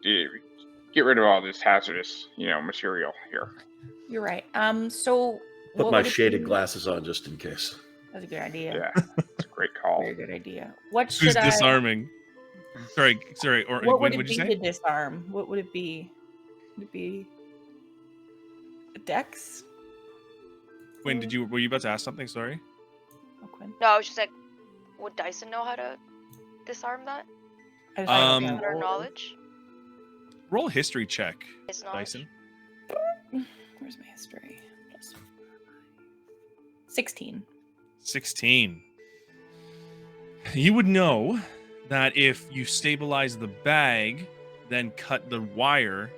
get rid of all this hazardous material here. You're right. So Put what my would it shaded be? glasses on just in case. That's a good idea. Yeah, it's a great call. Very good idea. What Who's should I? disarming? Sorry. Or What would what'd it you be say? to disarm? What would it be? Would it be a dex? Quinn, were you about to ask something? Sorry. Oh, Quinn. No, I was just like, would Dyson know how to disarm that? I just Um, don't With her know. knowledge? Roll a history check, His knowledge? Dyson. Where's my history? Plus 16. 16. You would know that if you stabilize the bag, then cut the wire,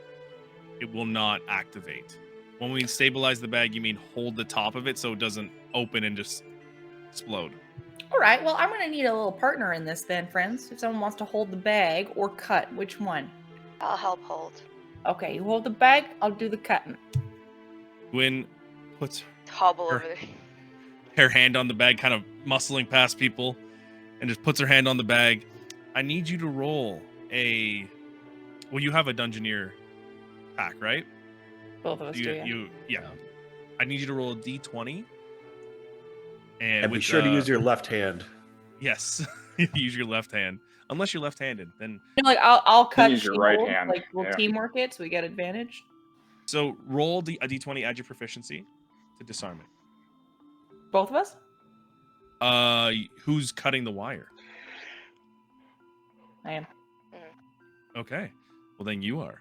it will not activate. When we stabilize the bag, you mean hold the top of it so it doesn't open and just explode. All right. Well, I'm gonna need a little partner in this then, friends. If someone wants to hold the bag or cut, which one? I'll help hold. Okay, you hold the bag. I'll do the cutting. Gwyn puts Hobble Her- over there. her hand on the bag, kind of muscling past people, and just puts her hand on the bag. I need you to roll a. Well, you have a Dungeoneer pack, right? Both of us do. Yeah. I need you to roll a d20. And be with, sure to use your left hand. Yes, use your left hand. Unless you're left-handed, then Like I'll cut. Use your she right holds, hand, Like we'll yeah. teamwork it, so we get advantage. so roll a d20, add your proficiency to disarm it. Both of us. Who's cutting the wire? I am. Okay, well then you are.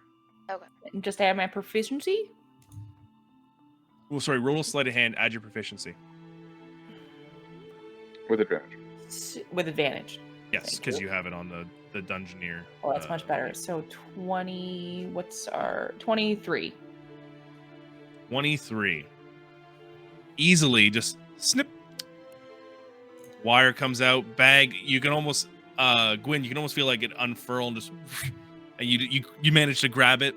And just add my proficiency. Well, sorry, roll a sleight of hand, add your proficiency. With advantage. With advantage. Yes, Thank because you. you have it on the Dungeoneer. Oh, that's much better. So 20. What's our 23? 23. Easily, just snip. Wire comes out. Bag. You can almost, Gwyn. You can almost feel like it unfurl and just, and you manage to grab it,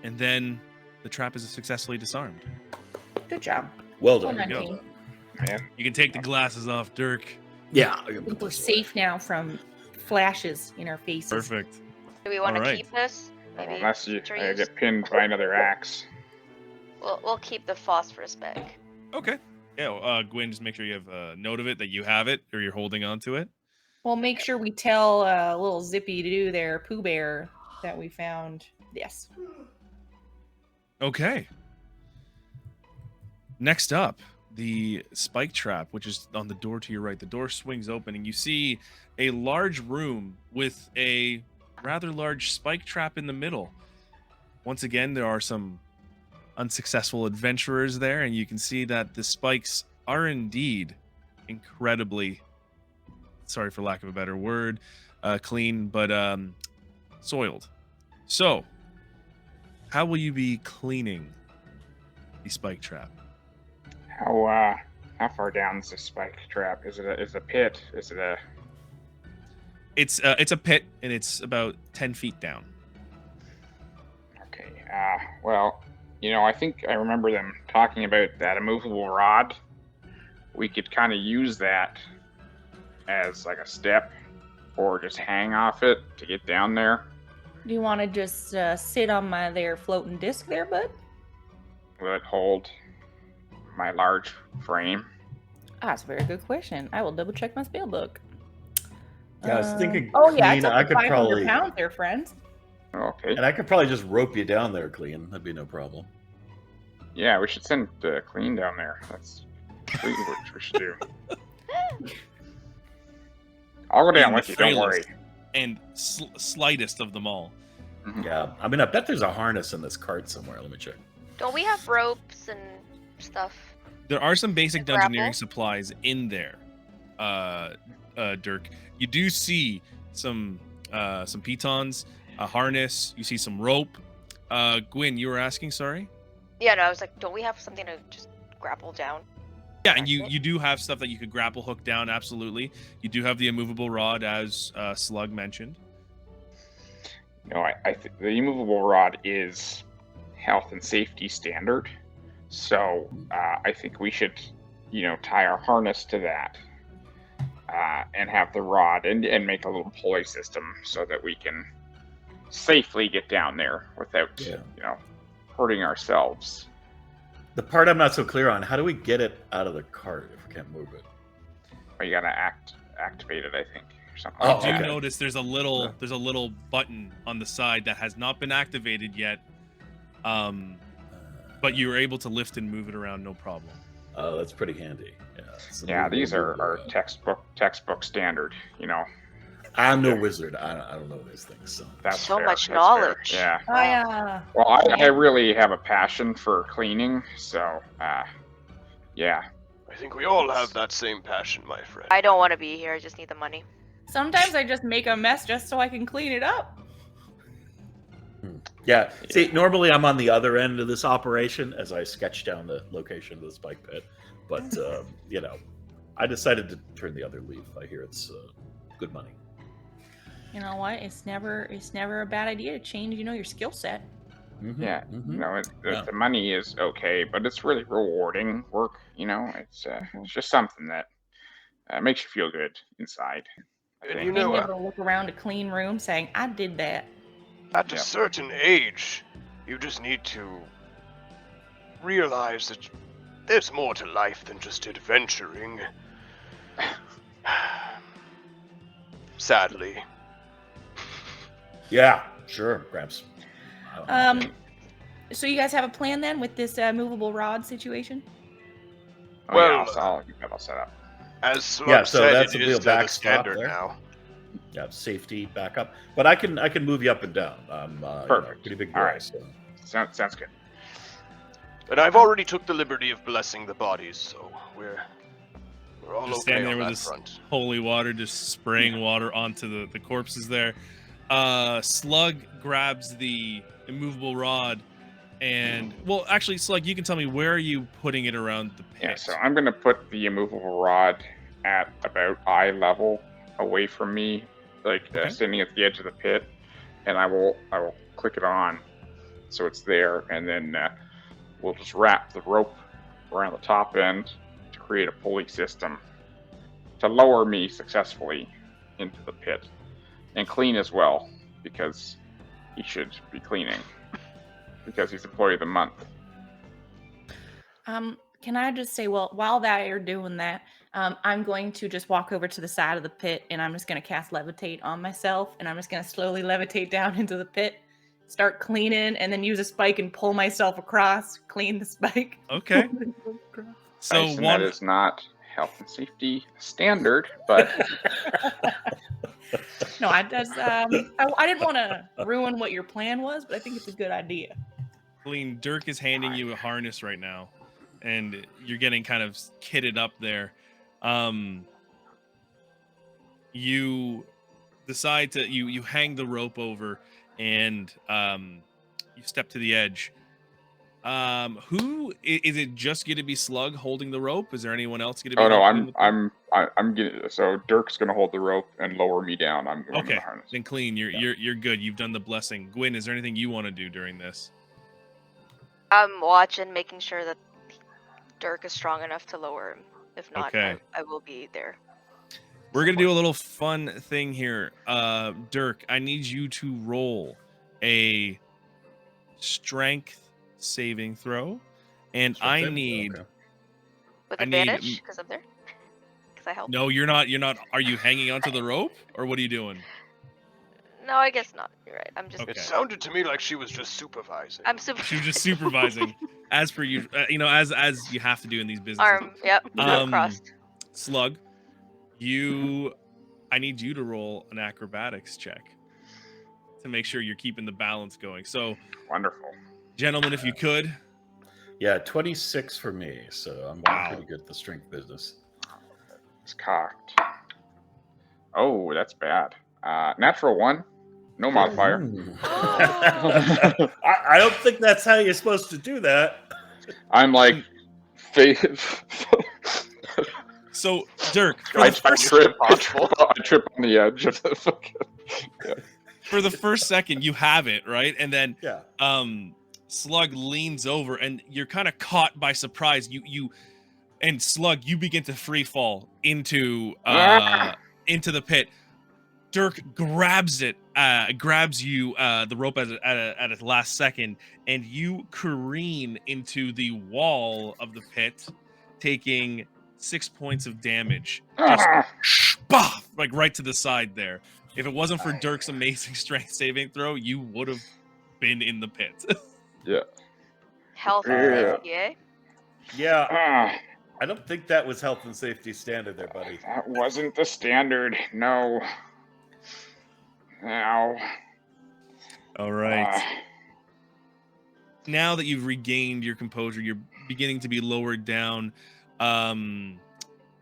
and then the trap is successfully disarmed. Good job. Well done. Well done. Well done. Man, You can take the glasses off, Dirk. Yeah. I think we're safe now from flashes in our faces. Perfect. Do we want to Alright. keep this? Maybe Unless you future use? get pinned by another axe. We'll keep the phosphorus bag. Okay. Yeah, Gwen, just make sure you have a note of it, that you have it, or you're holding on to it. We'll make sure we tell little Zippy to do their Pooh Bear that we found. Yes. Okay. Next up, the spike trap, which is on the door to your right. The door swings open, and you see a large room with a rather large spike trap in the middle. Once again, there are some unsuccessful adventurers there, and you can see that the spikes are indeed incredibly, sorry for lack of a better word, clean, but soiled. So, how will you be cleaning the spike trap? How far down is the spike trap? Is it a pit? Is it a... It's a pit, and it's about 10 feet down. Okay. Well, I think I remember them talking about that immovable rod. We could kind of use that as like a step, or just hang off it to get down there. Do you want to just sit on their floating disc there, bud? Will it hold my large frame? That's a very good question. I will double check my spell book. Yeah, I was thinking, Oh yeah, Clean, it's up I to could 500 probably, pounds there, friends. Okay. and I could probably just rope you down there, Clean. That'd be no problem. Yeah, we should send Clean down there. That's completely what we should do. I'll go down Being with the you. Don't worry. frailest and slightest of them all. Mhm. Yeah, I mean, I bet there's a harness in this cart somewhere. Let me check. Don't we have ropes and stuff? There are some basic Grapple? dungeoneering supplies in there, Dirk. You do see some pitons, a harness. You see some rope. Gwen, you were asking, sorry? Yeah, no, I was like, don't we have something to just grapple down? Yeah, and you do have stuff that you could grapple hook down, absolutely. You do have the immovable rod, as Slug mentioned. No, I think the immovable rod is health and safety standard. So I think we should, tie our harness to that and have the rod and make a little pulley system so that we can safely get down there without, hurting ourselves. The part I'm not so clear on, how do we get it out of the cart if we can't move it? Or you gotta activate it, I think, or something. Oh, like You that. do notice there's a little button on the side that has not been activated yet, but you were able to lift and move it around, no problem. Oh, that's pretty handy. Yeah, Yeah, these are textbook standard. I'm no wizard. I don't know these things. So That's So fair, much that's knowledge. fair. Yeah. Oh yeah. Well, I really have a passion for cleaning, so yeah. I think we all have that same passion, my friend. I don't want to be here. I just need the money. Sometimes I just make a mess just so I can clean it up. yeah. See, normally I'm on the other end of this operation as I sketch down the location of the spike pit, but I decided to turn the other leaf. I hear it's good money. You know what? It's never a bad idea to change, your skill set. Mm-hmm. Yeah, Yeah. the money is okay, but it's really rewarding work. It's just something that makes you feel good inside. I And think. you Being know, able to look around a clean room saying, I did that. at a Yeah. certain age, you just need to realize that there's more to life than just adventuring. Sadly. Yeah, sure, Gramps. So you guys have a plan then with this movable rod situation? Oh, Well, yeah, I'll get that all set up. As Slug Yeah, so said, that's it a is real the backstop standard there. now. Yeah, safety backup, but I can move you up and down. I'm Perfect. pretty big All guy. right. So. Sounds good. And I've already took the liberty of blessing the bodies, so we're all Just okay standing there on with that this front. holy water, just spraying water onto the corpses there. Slug grabs the immovable rod, and actually, Slug, you can tell me, where are you putting it around the pit? Yeah, so I'm gonna put the immovable rod at about eye level away from me, like Okay. standing at the edge of the pit, and I will click it on so it's there, and then we'll just wrap the rope around the top end to create a pulley system, to lower me successfully into the pit, and clean as well, because he should be cleaning, because he's employee of the month. Can I just say, well, while that you're doing that, I'm going to just walk over to the side of the pit, and I'm just going to cast levitate on myself, and I'm just going to slowly levitate down into the pit, start cleaning, and then use a spike and pull myself across, clean the spike. Okay. So Nice, and that is not health and safety standard, but No, I didn't want to ruin what your plan was, but I think it's a good idea. Clean, Dirk is handing you a harness right now, and you're getting kind of kitted up there. You decide to you hang the rope over, and you step to the edge. Who is it? Just going to be Slug holding the rope? Is there anyone else going to be? Oh no, I'm getting. So Dirk's gonna hold the rope and lower me down. I'm going to the harness. Then Clean, you're good. You've done the blessing. Gwyn, is there anything you want to do during this? I'm watching, making sure that Dirk is strong enough to lower him. If not, Okay. I will be there. We're gonna do a little fun thing here. Dirk, I need you to roll a strength saving throw, and I need. Okay. With I need- advantage, because I'm there. Because I help. No, you're not. You're not. Are you hanging onto the rope, or what are you doing? No, I guess not. You're right. I'm just. Okay. It sounded to me like she was just supervising. I'm super. She was just supervising, as per you. As you have to do in these businesses. Arm. Yep. Arm crossed. Slug, I need you to roll an acrobatics check to make sure you're keeping the balance going. So, Wonderful. gentlemen, if you could. Yeah, 26 for me, so I'm pretty good at the strength business. It's cocked. Oh, that's bad. Natural 1, no modifier. I don't think that's how you're supposed to do that. I'm like, So, Dirk, I trip on the edge of the fucking. Yeah. for the first second, you have it right, and then Yeah. Slug leans over, and you're kind of caught by surprise. You and Slug, you begin to free fall into the pit. Dirk grabs you the rope at its last second, and you careen into the wall of the pit, taking 6 points of damage. Just like right to the side there. If it wasn't for Dirk's amazing strength saving throw, you would have been in the pit. Yeah. Health and safety, eh? Yeah, I don't think that was health and safety standard there, buddy. That wasn't the standard. No. Now. All right. Now that you've regained your composure, you're beginning to be lowered down.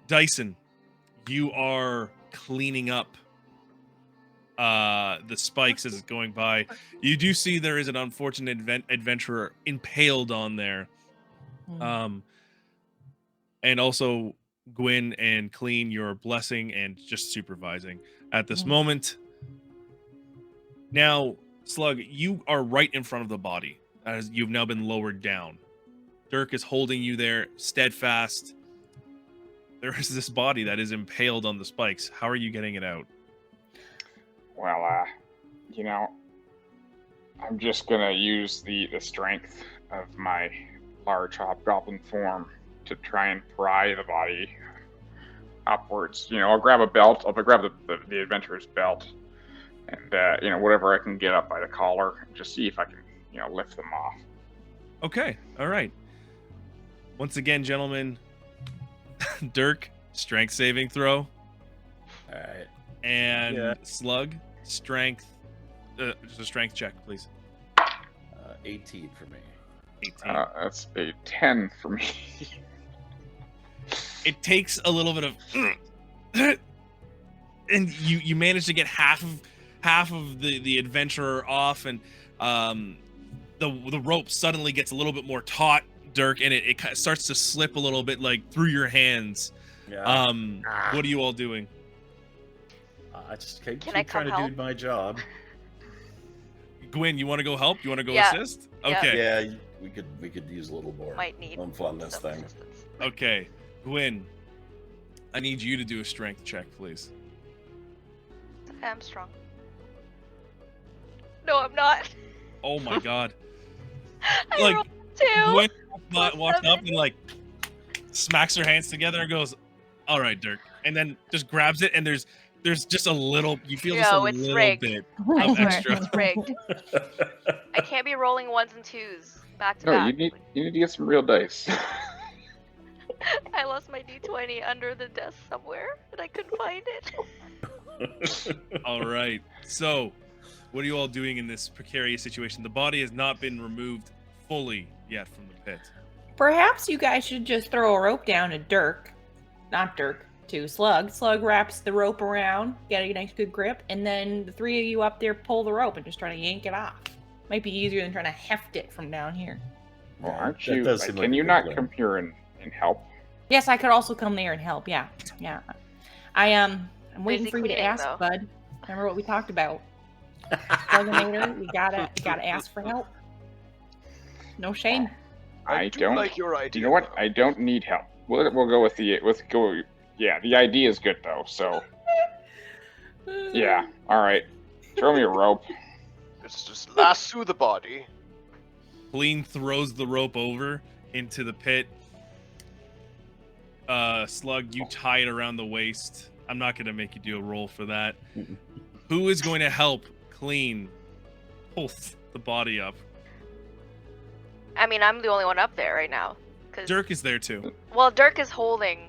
Dyson, you are cleaning up the spikes as it's going by. You do see there is an unfortunate adventurer impaled on there. And also Gwyn and Clean, you're blessing and just supervising at this moment. Now, Slug, you are right in front of the body as you've now been lowered down. Dirk is holding you there, steadfast. There is this body that is impaled on the spikes. How are you getting it out? Well, I'm just gonna use the strength of my large hobgoblin form to try and pry the body upwards. I'll grab a belt. I'll grab the adventurer's belt, and whatever I can get up by the collar, and just see if I can, lift them off. Okay, all right. Once again, gentlemen, Dirk, strength saving throw. All right. And Slug, strength. Just a strength check, please. 18 for me. 18. That's a 10 for me. It takes a little bit of, and you manage to get half of the adventurer off, and the rope suddenly gets a little bit more taut, Dirk, and it kind of starts to slip a little bit like through your hands. Yeah. What are you all doing? I just keep Can I trying come to do my job. Gwyn, you want to go help? You want to go Yeah. assist? Yeah. Okay. Yeah, we could use a little more Might need fun this some thing. assistance. Okay. Gwyn, I need you to do a strength check, please. I'm strong. No, I'm not. Oh my god. I Like, rolled 2. Gwen plus walks up 7. and like smacks her hands together and goes, "All right, Dirk," and then just grabs it, and there's just a little. You feel just a It's little rigged. bit I of swear, extra. it's rigged. I can't be rolling 1s and 2s back to No, back. you need to get some real dice. I lost my D20 under the desk somewhere, and I couldn't find it. All right. So, what are you all doing in this precarious situation? The body has not been removed fully yet from the pit. Perhaps you guys should just throw a rope down to Dirk. Not Dirk, to Slug. Slug wraps the rope around, get a nice good grip, and then the 3 of you up there pull the rope and just try to yank it off. Might be easier than trying to heft it from down here. Well, aren't That you? does seem Can like a you good not plan. come here and help? Yes, I could also come there and help. Yeah. I'm waiting Busy for you to cleaning, ask, though. bud. Remember what we talked about? Sluginator, you gotta ask for help. No shame. I do don't. like your idea. You know what? though. I don't need help. We'll go with the Yeah, the idea is good though. So yeah, all right. Throw me a rope. Let's just lasso the body. Clean throws the rope over into the pit. Slug, you tie it around the waist. I'm not going to make you do a roll for that. Who is going to help Clean pull the body up? I mean, I'm the only one up there right now. Dirk is there too. Well, Dirk is holding.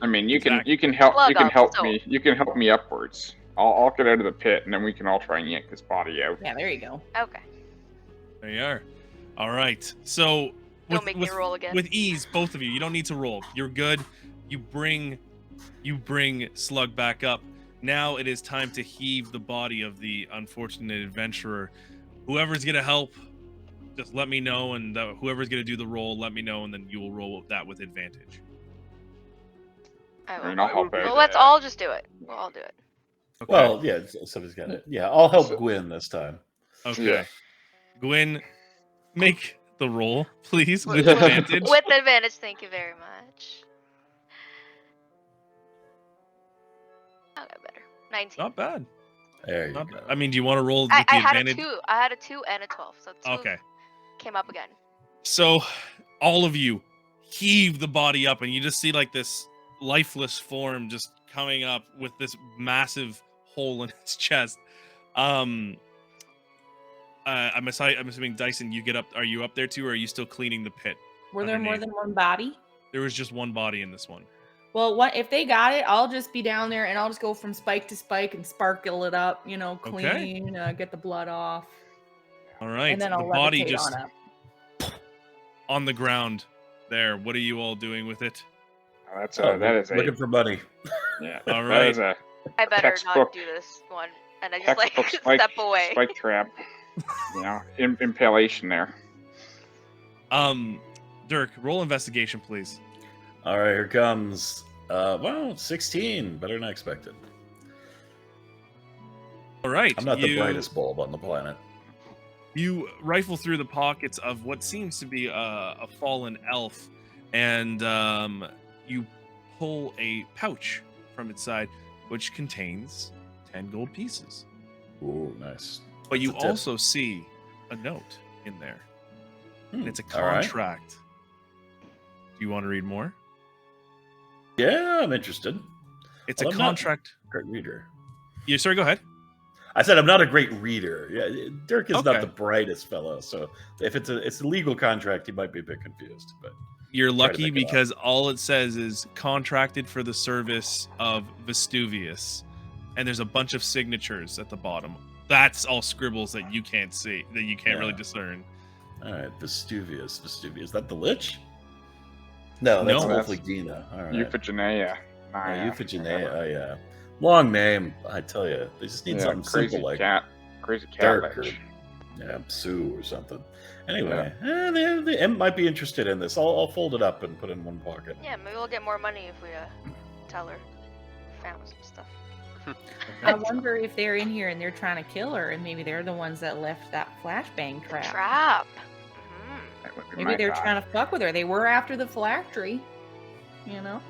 I mean, you can Exactly. help Slug up, so- me. You can help me upwards. I'll get out of the pit, and then we can all try and yank this body out. Yeah, there you go. Okay. There you are. All right. So Don't make me roll again. with ease, both of you. You don't need to roll. You're good. You bring Slug back up. Now it is time to heave the body of the unfortunate adventurer. Whoever's gonna help, just let me know, and whoever's gonna do the roll, let me know, and then you will roll that with advantage. I I will. mean, I'll help Well, out. let's all just do it. We'll all do it. Okay. Well, yeah, somebody's got it. Yeah, I'll help Gwyn this time. Okay. Yeah. Gwen, make the roll, please, with advantage. With advantage, thank you very much. I got better. 19. Not bad. There you Not go. bad. I mean, do you want to roll with I the had advantage? a 2. I had a 2 and a 12, so 2 Okay. came up again. So, all of you heave the body up, and you just see like this lifeless form just coming up with this massive hole in its chest. I'm assuming Dyson, you get up. Are you up there too, or are you still cleaning the pit? Were there more Underneath. than one body? There was just one body in this one. Well, what if they got it? I'll just be down there and I'll just go from spike to spike and sparkle it up, Okay. clean, get the blood off, All right. and then I'll the body levitate just on up. on the ground there. What are you all doing with it? That's Oh, that is looking a for money. yeah. All That right. is a I better Textbook. not do this one. And I just textbook step away. spike trap. Impalation there. Dirk, roll investigation, please. All right, here comes. 16. Better than I expected. All right. I'm not the brightest bulb on the planet. You rifle through the pockets of what seems to be a fallen elf, and you pull a pouch from its side, which contains 10 gold pieces. Ooh, nice. But you That's a tip. also see a note in there, and it's a all right. contract. Do you want to read more? Yeah, I'm interested. It's Well, a I'm not contract. a great reader. Yeah, sorry, go ahead. I said I'm not a great reader. Yeah, Dirk is Okay. not the brightest fellow, so if it's a legal contract, he might be a bit confused. But You're Try to lucky pick it up. because all it says is contracted for the service of Vestuvius, and there's a bunch of signatures at the bottom. That's all scribbles that you can't see, that you can't really Yeah. discern. all right, Vestuvius. Is that the Lich? No, that's No. Wolfigina. All right. Euphigenia. Euphigenia. Oh, yeah. Long name, I tell you. They just need something crazy simple like cat. Crazy cat. Dirk or Lich. Sue or something. Anyway, the imp might be interested in this. I'll fold it up and put it in one pocket. Yeah, maybe we'll get more money if we tell her. Found some stuff. I wonder if they're in here and they're trying to kill her, and maybe they're the ones that left that flashbang trap. Trap. That would be Maybe my they're thought. trying to fuck with her. They were after the phylactery, you know.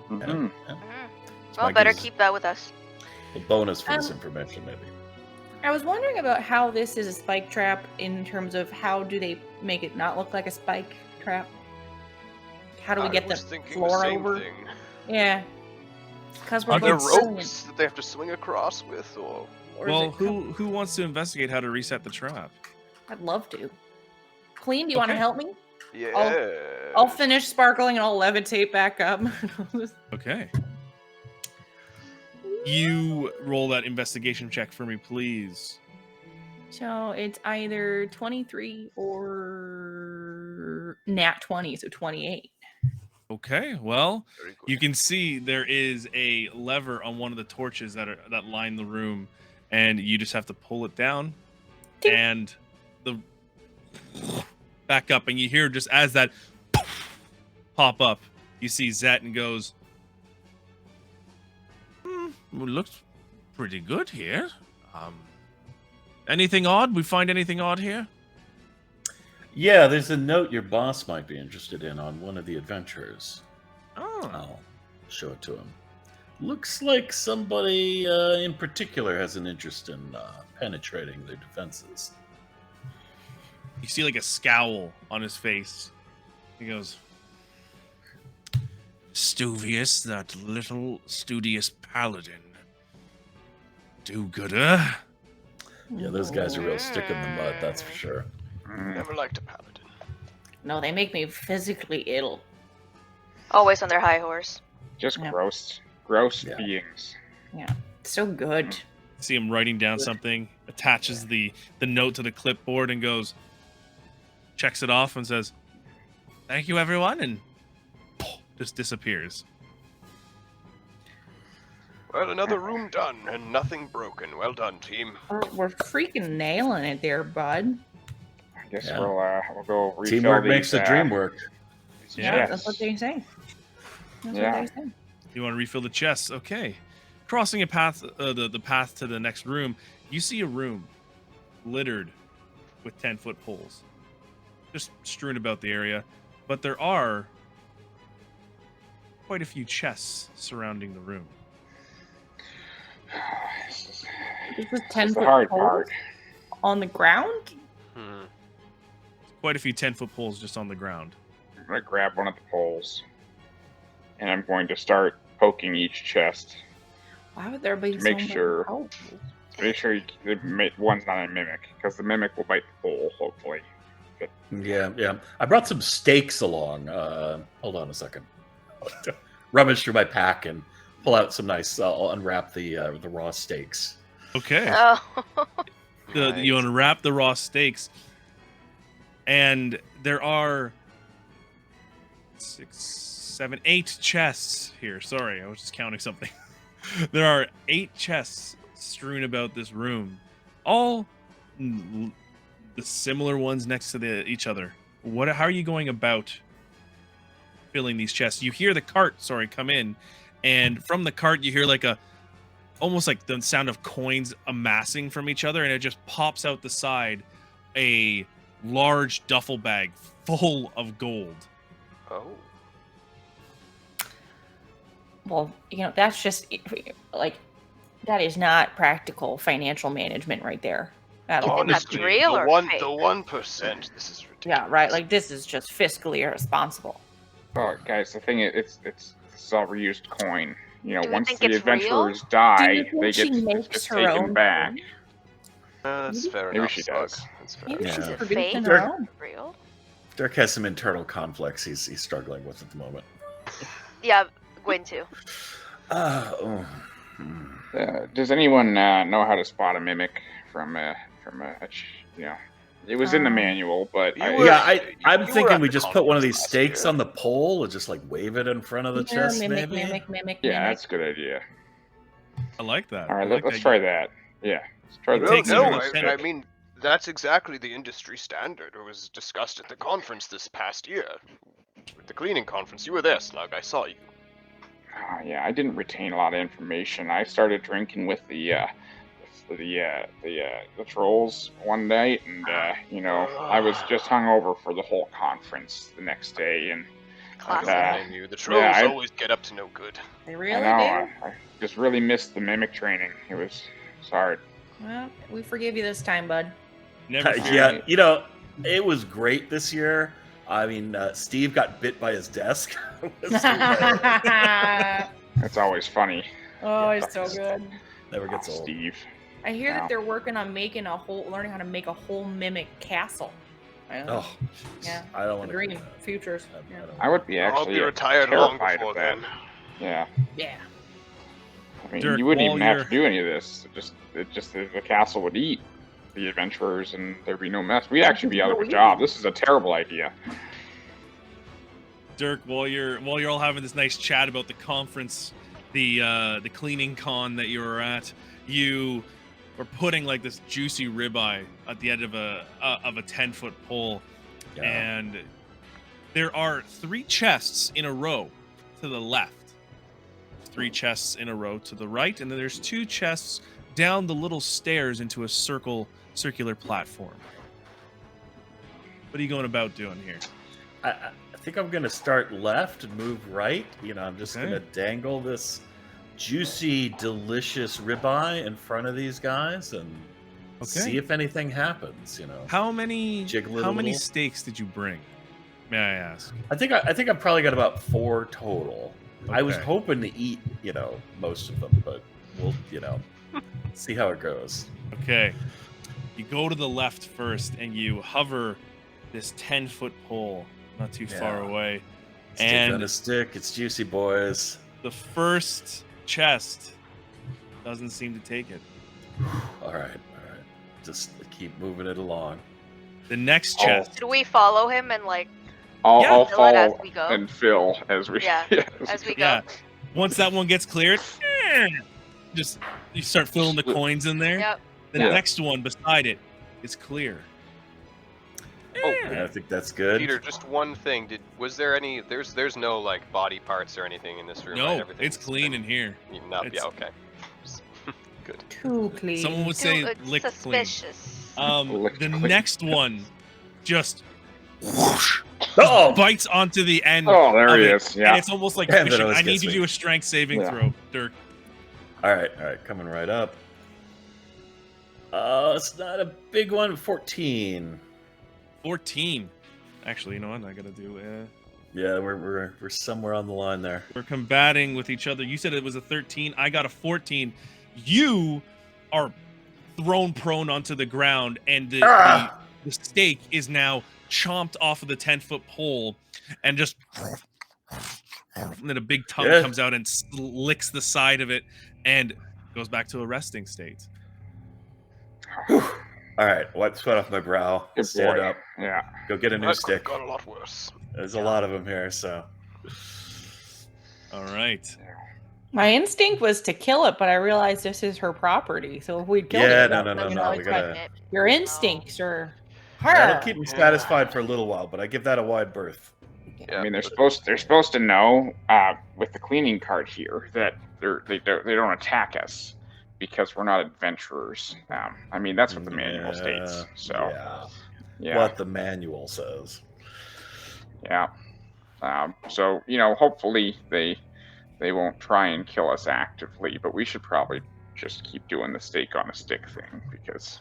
Mhm. Yeah. Well, better keep that with us. A bonus for this information, maybe. I was wondering about how this is a spike trap in terms of how do they make it not look like a spike trap? How do we get the floor over? Thing. Yeah. Because we're Are there both ropes that they have to swing across with, or Well, who wants to investigate how to reset the trap? I'd love to. Clean, do you want to help me? yeah? I'll finish sparkling and I'll levitate back up. Okay. You roll that investigation check for me, please. So it's either 23 or nat 20, so 28. Okay, well, you can see there is a lever on one of the torches that line the room, and you just have to pull it down, and the back up, and you hear just as that pop up, you see Zet and goes, looks pretty good here. Anything odd? We find anything odd here? Yeah, there's a note your boss might be interested in on one of the adventures. Oh. I'll show it to him. Looks like somebody in particular has an interest in penetrating their defenses. You see like a scowl on his face. He goes, Stuvius, that little studious paladin. Do-gooder. Yeah, those guys are real stick in the mud, that's for sure. Never liked a paladin. No, they make me physically ill. Always on their high horse. Just Yeah. gross beings. Yeah, so good. See him writing down something, attaches the note to the clipboard and goes, checks it off and says, thank you, everyone, and just disappears. Well, another room done and nothing broken. Well done, team. We're freaking nailing it there, bud. I guess we'll go refill Teamwork these, makes the dream work. Yeah, that's what they say. That's Yeah. what they say. You want to refill the chests? Okay. Crossing a path, the path to the next room, you see a room littered with 10-foot poles, just strewn about the area. But there are quite a few chests surrounding the room. This is That's 10 the foot hard poles part. on the ground? Quite a few 10-foot poles just on the ground. I'm going to grab one of the poles, and I'm going to start poking each chest. Why would there be To so make many sure- poles? Make sure one's not a mimic, because the mimic will bite the pole, hopefully. Yeah. I brought some steaks along. Hold on a second. Rummage through my pack and pull out some nice. I'll unwrap the raw steaks. Okay. Oh. You unwrap the raw steaks, and there are 6, 7, 8 chests here. Sorry, I was just counting something. There are 8 chests strewn about this room, all the similar ones next to each other. How are you going about filling these chests? You hear the cart, come in, and from the cart you hear like almost like the sound of coins amassing from each other, and it just pops out the side a large duffel bag full of gold. Oh. Well, that's just like that is not practical financial management right there. At all. Honestly, That's real or fake? the 1%. This is ridiculous. Yeah, right. Like this is just fiscally irresponsible. Oh, guys, the thing is, it's all reused coin. we Once think the it's adventurers Do die, you think they she get makes her taken own back. food? That's fair Maybe enough. she Slug. does. That's fair. Maybe Yeah. she's Is it producing fake her or own. real? Dirk has some internal conflicts he's struggling with at the moment. Yeah, Gwen too. Does anyone know how to spot a mimic from it was in the manual, but You I- were- Yeah, I'm you were thinking at we the just put one of these conference last stakes year. on the pole and just like wave it in front of the chest, mimic, maybe? mimic. yeah, that's a good idea. I like that. All right, I like let's that. try that. Yeah, let's try It that. takes No, a minute. I mean, that's exactly the industry standard. It was discussed at the conference this past year. With the cleaning conference. You were there, Slug. I saw you. Oh, yeah, I didn't retain a lot of information. I started drinking with the trolls one night, and I was just hungover for the whole conference the next day, and Classic. don't blame you. The trolls I- always get up to no good. They I really know. do. I just really missed the mimic training. It was hard. Well, we forgive you this time, bud. Never fear. Yeah, you know, it was great this year. I mean, Steve got bit by his desk. It was hilarious. It's always funny. Oh, it's so good. Never gets Oh, old. Steve. I hear Wow. that they're working on learning how to make a whole mimic castle. Oh, Yeah. I don't want to. Dream futures. Yeah. I would be I'll actually be retired long terrified before of that. then. Yeah. Yeah. I mean, Dirk, you wouldn't while even have you're- to do any of this. The castle would eat the adventurers, and there'd be no mess. We'd actually be out of a job. This is a terrible idea. Dirk, while you're all having this nice chat about the conference, the cleaning con that you were at, you were putting like this juicy ribeye at the end of a 10-foot pole, Yeah. and there are 3 chests in a row to the left, 3 chests in a row to the right, and then there's 2 chests down the little stairs into a circular platform. What are you going about doing here? I think I'm gonna start left and move right. You know, I'm just Okay. gonna dangle this juicy, delicious ribeye in front of these guys and see if anything happens. You know, How many Jiggle it how a many little. steaks did you bring? May I ask? I think I've probably got about 4 total. I was Okay. hoping to eat, you know, most of them, but we'll, you know, see how it goes. Okay. You go to the left first and you hover this 10-foot pole not too far Yeah. away. Stick And on a stick. It's juicy, boys. the first chest doesn't seem to take it. All right. Just keep moving it along. The next Oh. chest. Do we follow him and like Yeah. I'll fill it as fall we go? and fill as we. Yeah, yes. as we go? Yeah. Once that one gets cleared, just you start filling the coins in there. Yep. The Yeah. next one beside it is clear. I think that's good. Peter, just one thing. Was there any? There's no like body parts or anything in this room. right? No, Everything's it's clean been in here. eaten up. It's- Yeah. Okay. Good. Too clean. Someone would say It's lick clean. suspicious. Lick The clean. next one just Oh, bites onto the end. Oh, there of he it, is. Yeah. And it's almost like Yeah, that fishing. always I need gets you to me. do a strength saving Yeah. throw, Dirk. all right, coming right up. It's not a big one. 14. 14. Actually, you know what? I gotta do. Yeah, we're somewhere on the line there. We're combating with each other. You said it was a 13. I got a 14. You are thrown prone onto the ground, and the steak is now chomped off of the 10-foot pole, and just. And then a big tongue Yeah. comes out and licks the side of it, and goes back to a resting state. All right, wipe sweat off my brow. Good Stand boy. up. Yeah. Go get a new That stick. got a lot worse. There's a lot of them here, so. All right. My instinct was to kill it, but I realized this is her property. So if we'd killed Yeah, it, no. you know, We it's gotta. like your instincts are That'll her. keep me satisfied for a little while, but I give that a wide berth. Yeah, I mean, they're but- supposed to know with the cleaning card here that they don't attack us because we're not adventurers. I mean, that's what the manual states. So yeah. What the manual says. Yeah. So hopefully they won't try and kill us actively, but we should probably just keep doing the steak on a stick thing because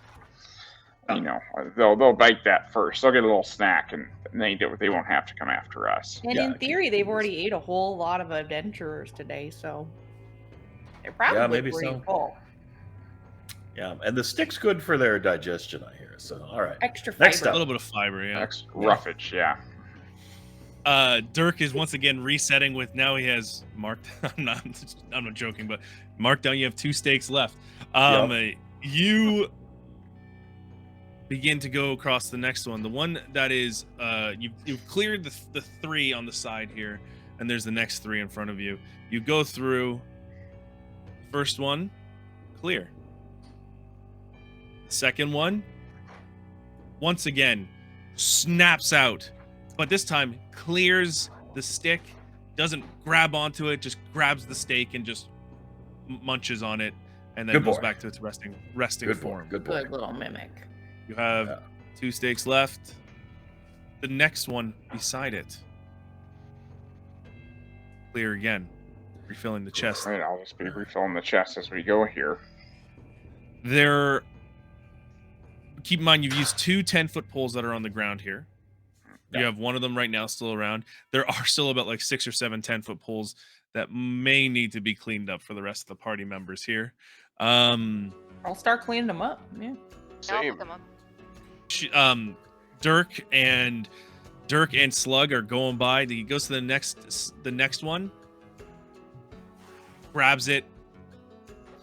they'll bite that first. They'll get a little snack and they won't have to come after us. And Yeah, in theory, they've already ate a whole lot of adventurers today, so they're probably maybe pretty so. full. Yeah, and the stick's good for their digestion, I hear. So, all right. Extra Next fiber. A little bit of fiber, yeah. Next roughage, yeah. Dirk is once again resetting with now he has marked. I'm not joking, but marked down. You have 2 steaks left. You begin to go across the next one. The one that is you've cleared the 3 on the side here, and there's the next 3 in front of you. You go through. First one, clear. Second one, once again, snaps out, but this time clears the stick, doesn't grab onto it, just grabs the steak and just munches on it, and then Good goes boy. back to its resting Good form. boy. Good boy. Good little mimic. You have Yeah. 2 steaks left. The next one beside it clear again, refilling the chest. Right, I'll just be refilling the chest as we go here. Keep in mind, you've used 2 10-foot poles that are on the ground here. You Yeah. have one of them right now still around. There are still about like 6 or 7 10-foot poles that may need to be cleaned up for the rest of the party members here. I'll start cleaning them up. Yeah. I'll Same. pick them up. Dirk and Slug are going by. He goes to the next one, grabs it,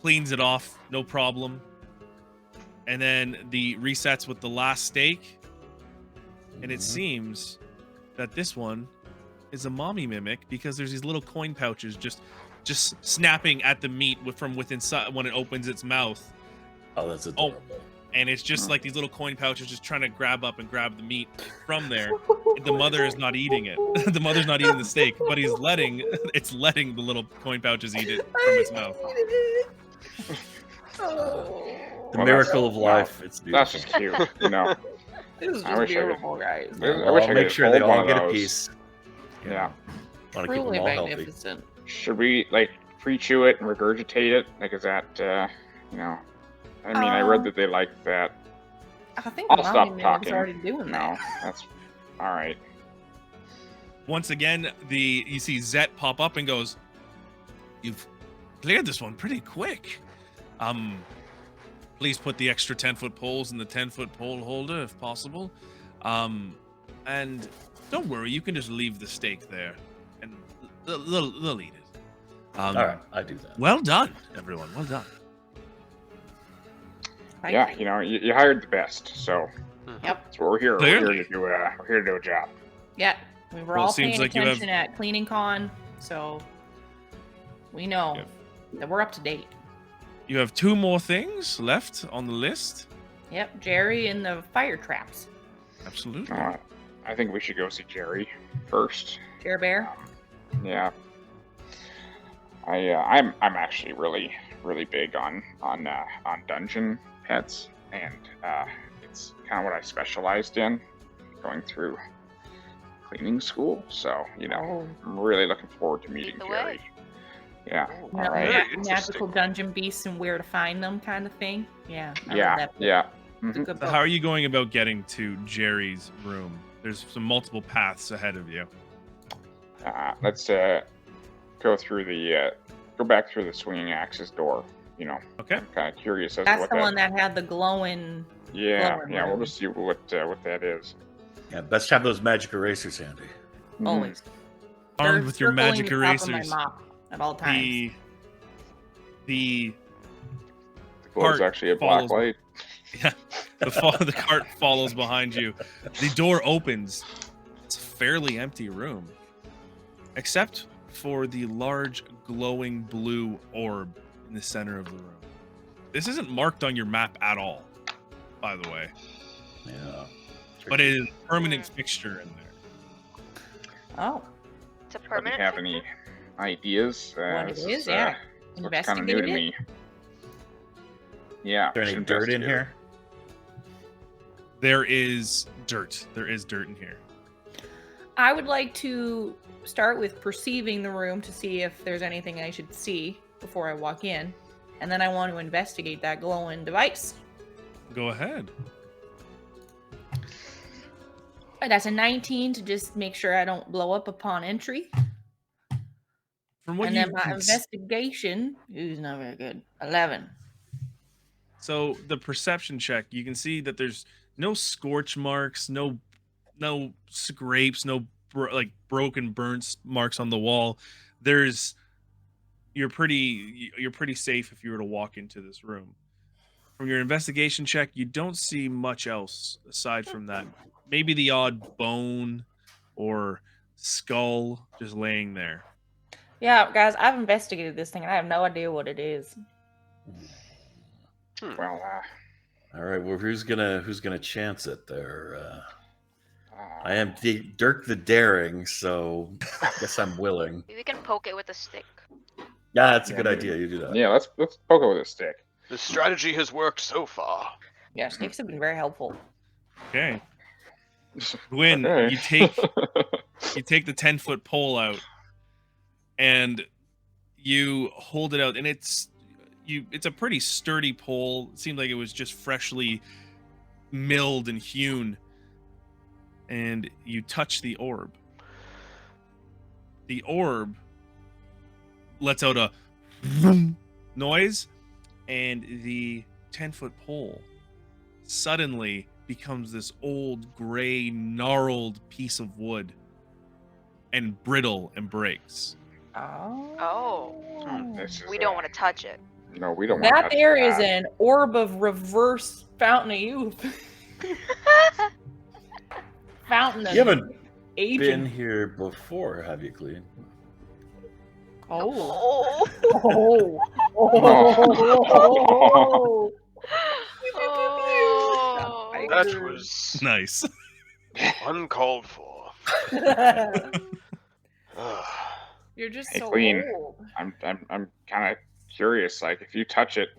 cleans it off, no problem. And then the resets with the last steak. And it seems that this one is a mommy mimic because there's these little coin pouches just snapping at the meat from within when it opens its mouth. Oh, that's adorable. And it's just like these little coin pouches just trying to grab the meat from there. The mother is not eating it. The mother's not eating the steak, but it's letting the little coin pouches eat it from its mouth. The miracle of life. It's beautiful. That's just cute, you know. This is I just wish I could- beautiful, guys. I wish I I'll make could sure they hold one all of get a those. piece. Yeah. Want to keep Truly them all healthy. magnificent. Should we like pre-chew it and regurgitate it? Like, is that you know? I mean, I read that they like that. I think I'll the stop mommy talking. is already doing No, that. that's all right. Once again, you see Zet pop up and goes, "You've cleared this one pretty quick. Please put the extra 10-foot poles in the 10-foot pole holder if possible. And don't worry, you can just leave the steak there, and they'll eat it." All right, I do that. Well done, everyone. Well done. Thank Yeah, you. you know, you hired the best, so Yep. that's what we're here. Clearly. We're here to do a job. Yeah. We were Well, it all seems paying like you have- attention at Cleaning Con, so we know Yeah. that we're up to date. You have 2 more things left on the list. Yep, Jerry and the fire traps. Absolutely. I think we should go see Jerry first. Jerry Bear. Yeah. I'm actually really big on dungeon pets, and it's kind of what I specialized in going through cleaning school. So you know, I'm really looking forward to meeting the Jerry. way. Yeah. You All know, right. Very interesting. magical dungeon beasts and where to find them kind of thing. Yeah. I love Yeah. that book. Yeah. It's a Mhm. good So book. how are you going about getting to Jerry's room? There's some multiple paths ahead of you. Let's go back through the swinging axis door. You know, Okay. I'm kind of curious as to That's what the that. one that had the glowing. Yeah. glowing Yeah. We'll room. just see what that is. Yeah, best have those magic erasers handy. Mhm. Always. Armed They're with your circling magic the top of my erasers. mop at all times. The The glow's Cart actually a black follows- light. the cart follows behind you. The door opens. It's a fairly empty room, except for the large glowing blue orb in the center of the room. This isn't marked on your map at all, by the way, Yeah. but it is a permanent fixture in there. Oh, It's a Anybody permanent. have any ideas? What it This is, yeah. looks kind of new to Investigate me. Yeah. Is there any should dirt in investigate. here? There is dirt. There is dirt in here. I would like to start with perceiving the room to see if there's anything I should see before I walk in. And then I want to investigate that glowing device. Go ahead. That's a 19 to just make sure I don't blow up upon entry. From what And you then my can s- investigation is not very good. 11. So the perception check, you can see that there's no scorch marks, no scrapes, no broken burnt marks on the wall. You're pretty safe if you were to walk into this room. From your investigation check, you don't see much else aside from that. Maybe the odd bone or skull just laying there. Yeah, guys, I've investigated this thing and I have no idea what it is. Well, All right. Well, who's gonna chance it there? I am Dirk the Daring, so I guess I'm willing. We can poke it with a stick. Yeah, that's a good idea. You do that. yeah. Let's poke it with a stick. The strategy has worked so far. Yeah, sticks have been very helpful. Okay. Gwyn, Okay. you take the 10-foot pole out, and you hold it out, and it's a pretty sturdy pole. It seemed like it was just freshly milled and hewn. And you touch the orb. The orb lets out a noise, and the 10-foot pole suddenly becomes this old, gray, gnarled piece of wood and brittle and breaks. Oh. This is We don't want to touch it. No, we don't want That to there is an orb of reverse fountain of youth. Fountain of You haven't aging. been here before, have you, Clean? Oh. Oh. Oh. Oh. That was Nice. uncalled for. You're just Hey, so Queen. old. I'm kind of curious. Like, if you touch it,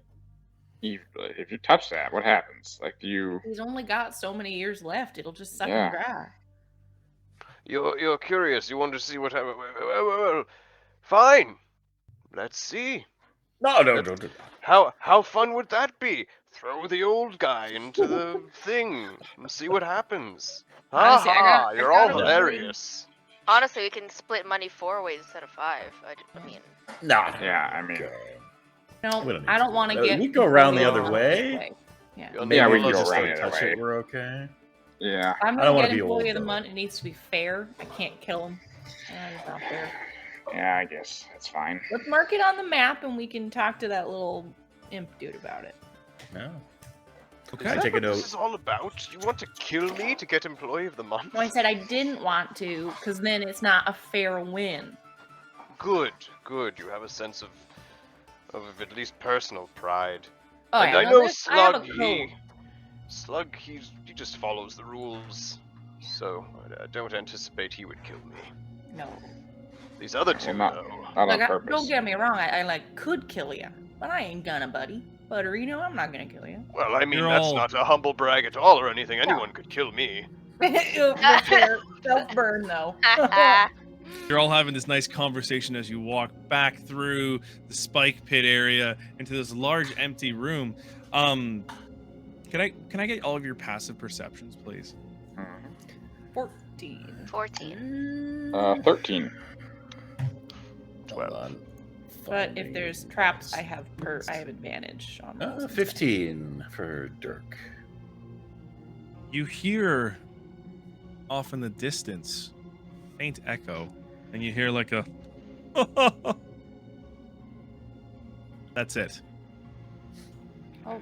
if you touch that, what happens? Like, do you? He's only got so many years left. It'll just suck Yeah. him dry. You're curious. You want to see what happens. Well, fine. Let's see. No, don't do that. How fun would that be? Throw the old guy into the thing and see what happens. Honestly, Ha! You're all got a hilarious. Honestly, we can split money 4 ways instead of 5. I mean, No. Yeah, I mean, No, We don't need I don't to. want to get. We go around the completely other way. Yeah. You'll Yeah, never we can lose go us. around Don't the other touch way. it, we're okay. yeah. I'm I don't gonna wanna get be employee old, of the though. month. It needs to be fair. I can't kill him. It's not fair. Yeah, I guess that's fine. Let's mark it on the map, and we can talk to that little imp dude about it. No. Is Okay. that Take a what this note. is all about? You want to kill me to get employee of the month? No, I said I didn't want to, because then it's not a fair win. Good. You have a sense of at least personal pride. Oh, And yeah, I no, know this- I have a Slug, he just follows the rules. So I don't anticipate he would kill me. No. These other two, Well, though. Not on Like, purpose. don't get me wrong. I like could kill you, but I ain't gonna, buddy. Butterino, I'm not gonna kill you. Well, I mean, You're that's all- not a humble brag at all or anything. Anyone could kill me. Self-burn though. You're all having this nice conversation as you walk back through the spike pit area into this large empty room. Can I get all of your passive perceptions, please? 14. 14. 13. Hold on. But if there's traps, I have advantage on those. 15 for Dirk. You hear off in the distance faint echo, and you hear like a that's it. Oh,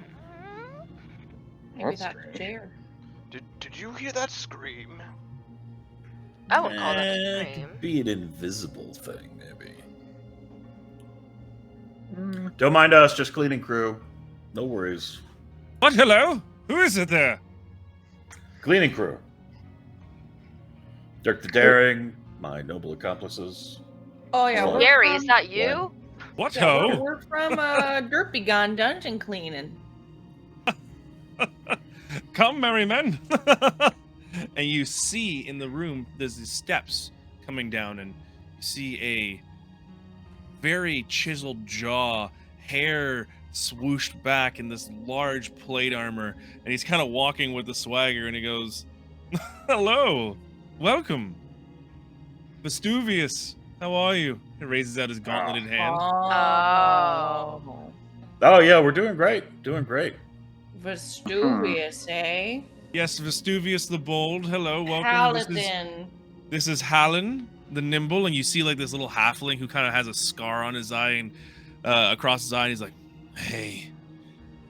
maybe That's that's strange. Jared. Did you hear that scream? I would call that a It scream. could be an invisible thing, maybe. Don't mind us, just cleaning crew. No worries. What? Hello? Who is it there? Cleaning crew. Dirk the Daring, my noble accomplices. Oh yeah, Well, we're Gary, from, is that you? What yeah, ho? we're from Derpy Gun Dungeon Cleaning. Come, merry men. And you see in the room there's these steps coming down, and you see a very chiseled jaw, hair swooshed back in this large plate armor, and he's kind of walking with the swagger, and he goes, hello, welcome, Vestuvius, how are you? He raises out his gauntleted hand. Oh. Oh yeah, we're doing great. Doing great. Vestuvius, eh? Yes, Vestuvius the Bold, hello, welcome. Paladin. This is Hallen the Nimble, and you see like this little halfling who kind of has a scar on his eye and across his eye, and he's like, hey.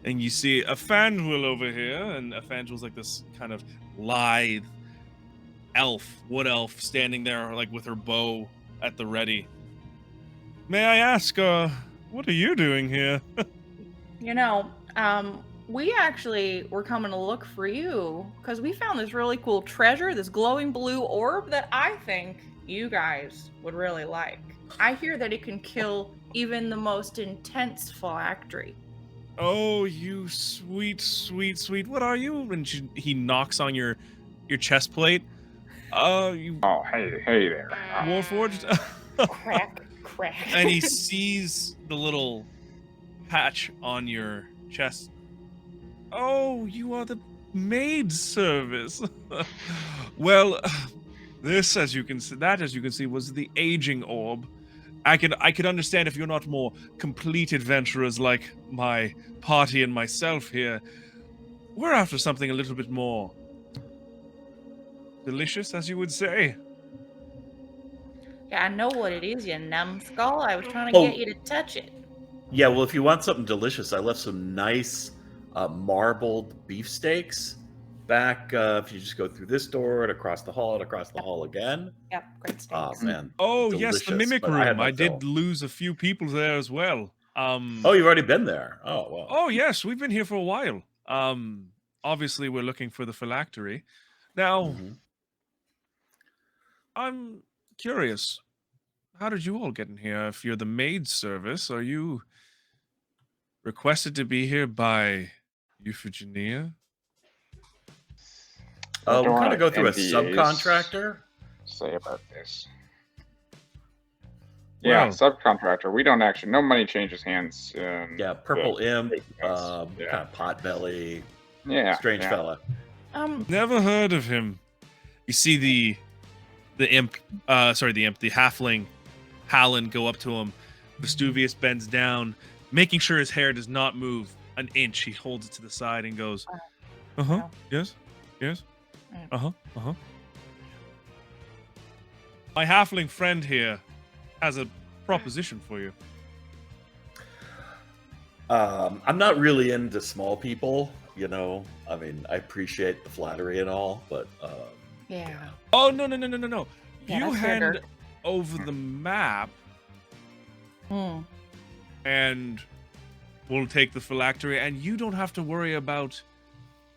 And you see a Fandwil over here, and a Fandwil's like this kind of lithe wood elf, standing there like with her bow at the ready. May I ask, what are you doing here? You know, we actually were coming to look for you because we found this really cool treasure, this glowing blue orb that I think you guys would really like. I hear that it can kill even the most intense phylactery. Oh, you sweet, sweet, sweet. What are you? And he knocks on your chest plate. You Oh, hey there. Warforged? Crack, crack. And he sees the little patch on your chest. Oh, you are the maid service. Well, this, as you can see, was the aging orb. I could understand if you're not more complete adventurers like my party and myself here. We're after something a little bit more delicious, as you would say. Yeah, I know what it is, you numbskull. I was trying to get you to touch it. Yeah, well, if you want something delicious, I left some nice marbled beefsteaks back. If you just go through this door and across the hall and across the hall again. Yep, great steaks. Oh, man. Oh, delicious, yes, the mimic but room. I no did fill. lose a few people there as well. Oh, you've already been there. Oh, well. Oh, yes, we've been here for a while. Obviously, we're looking for the phylactery. Now, I'm curious. How did you all get in here? If you're the maid service, are you requested to be here by Euphigenia? We don't kind have of go through a NDAs. subcontractor. Say about this. Well- Yeah, subcontractor. We don't actually. No money changes hands. Yeah, purple imp, yeah. kind of potbelly, Yeah, strange yeah. fella. Never heard of him. You see the halfling Hallen go up to him. Vestuvius bends down, making sure his hair does not move an inch. He holds it to the side and goes, "Uh-huh, yes, yes, uh-huh, uh-huh. My halfling friend here has a proposition for you." I'm not really into small people, you know. I mean, I appreciate the flattery and all, but Yeah. Oh, no. Yeah, You that's hand better. over the map Hmm. and we'll take the phylactery, and you don't have to worry about.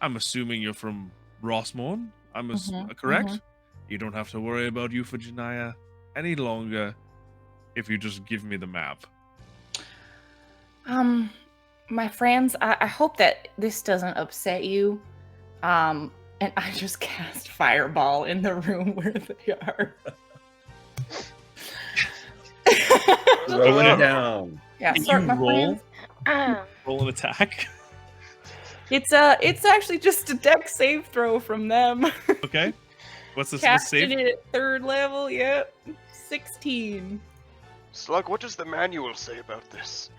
I'm assuming you're from Rossmorn. Correct? You don't have to worry about Euphigenia any longer if you just give me the map. My friends, I hope that this doesn't upset you. And I just cast Fireball in the room where they are. throwing it down. Yeah, Can sorry, you my roll? friends. Roll an attack. It's actually just a deck save throw from them. Okay. What's the Casted save? it at 3rd level, yep. 16. Slug, what does the manual say about this?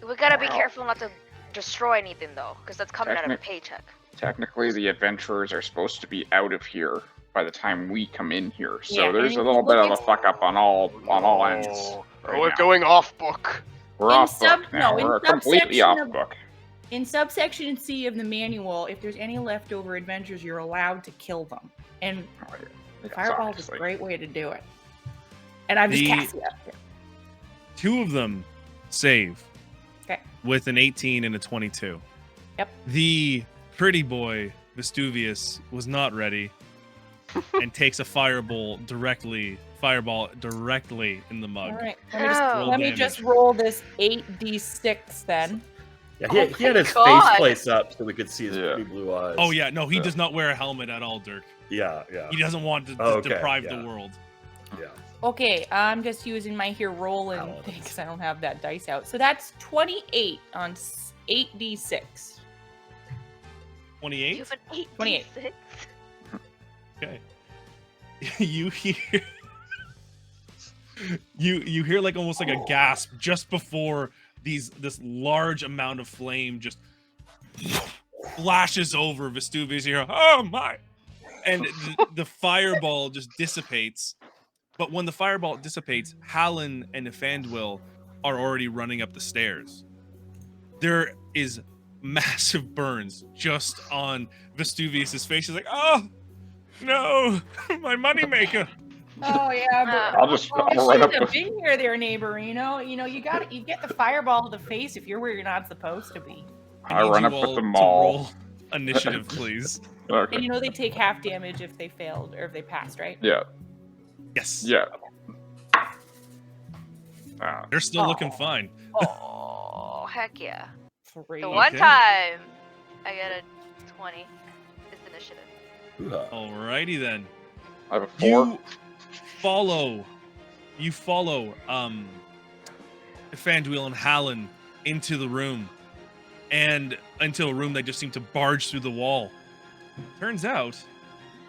We gotta be careful not to destroy anything though, because that's coming out of a paycheck. Technically, the adventurers are supposed to be out of here by the time we come in here, so Yeah, there's and a little bit of a look at- fuck up on all ends. Oh, right we're now. going off book. We're In off book sub- now. no, in We're completely off subsection of- book. In subsection C of the manual, if there's any leftover adventures, you're allowed to kill them. And the Yes, fireball is a obviously. great way to do it. And I've just The- cast it up here. 2 of them save. Okay. With an 18 and a 22. Yep. The pretty boy, Vestuvius, was not ready and takes a fireball directly in the mug. All right. Oh. Let me just roll this 8d6 then. Yeah, he had his God. face place up so we could see his Yeah. pretty blue eyes. Oh yeah, no, he does not wear a helmet at all, Dirk. Yeah. He doesn't want to Oh, okay, deprive yeah. the world. Yeah. Okay, I'm just using my here roll and Paladins. because I don't have that dice out. So that's 28 on 8d6. 28? You've an 8d6. 28. Okay. You hear you hear like almost like a gasp just before this large amount of flame just flashes over Vestuvius. You hear, oh my, and the fireball just dissipates. But when the fireball dissipates, Hallen and Efandwil are already running up the stairs. There is massive burns just on Vestuvius's face. He's like, oh no, my moneymaker. Oh yeah, I'll just I I'll right should up have with. been here, there, neighbor. You get the fireball to the face if you're where you're not supposed to be. I need run you up with all the to mall. roll initiative, please. Okay. And they take half damage if they failed or if they passed, right? Yeah. Yes. Yeah. They're still looking fine. Oh, heck yeah. 3. The one Okay. time I get a 20 is initiative. Hoo-ha. Alrighty then. I have a 4. You follow you follow Fanduil and Hallen into the room, and into a room that just seemed to barge through the wall. Turns out,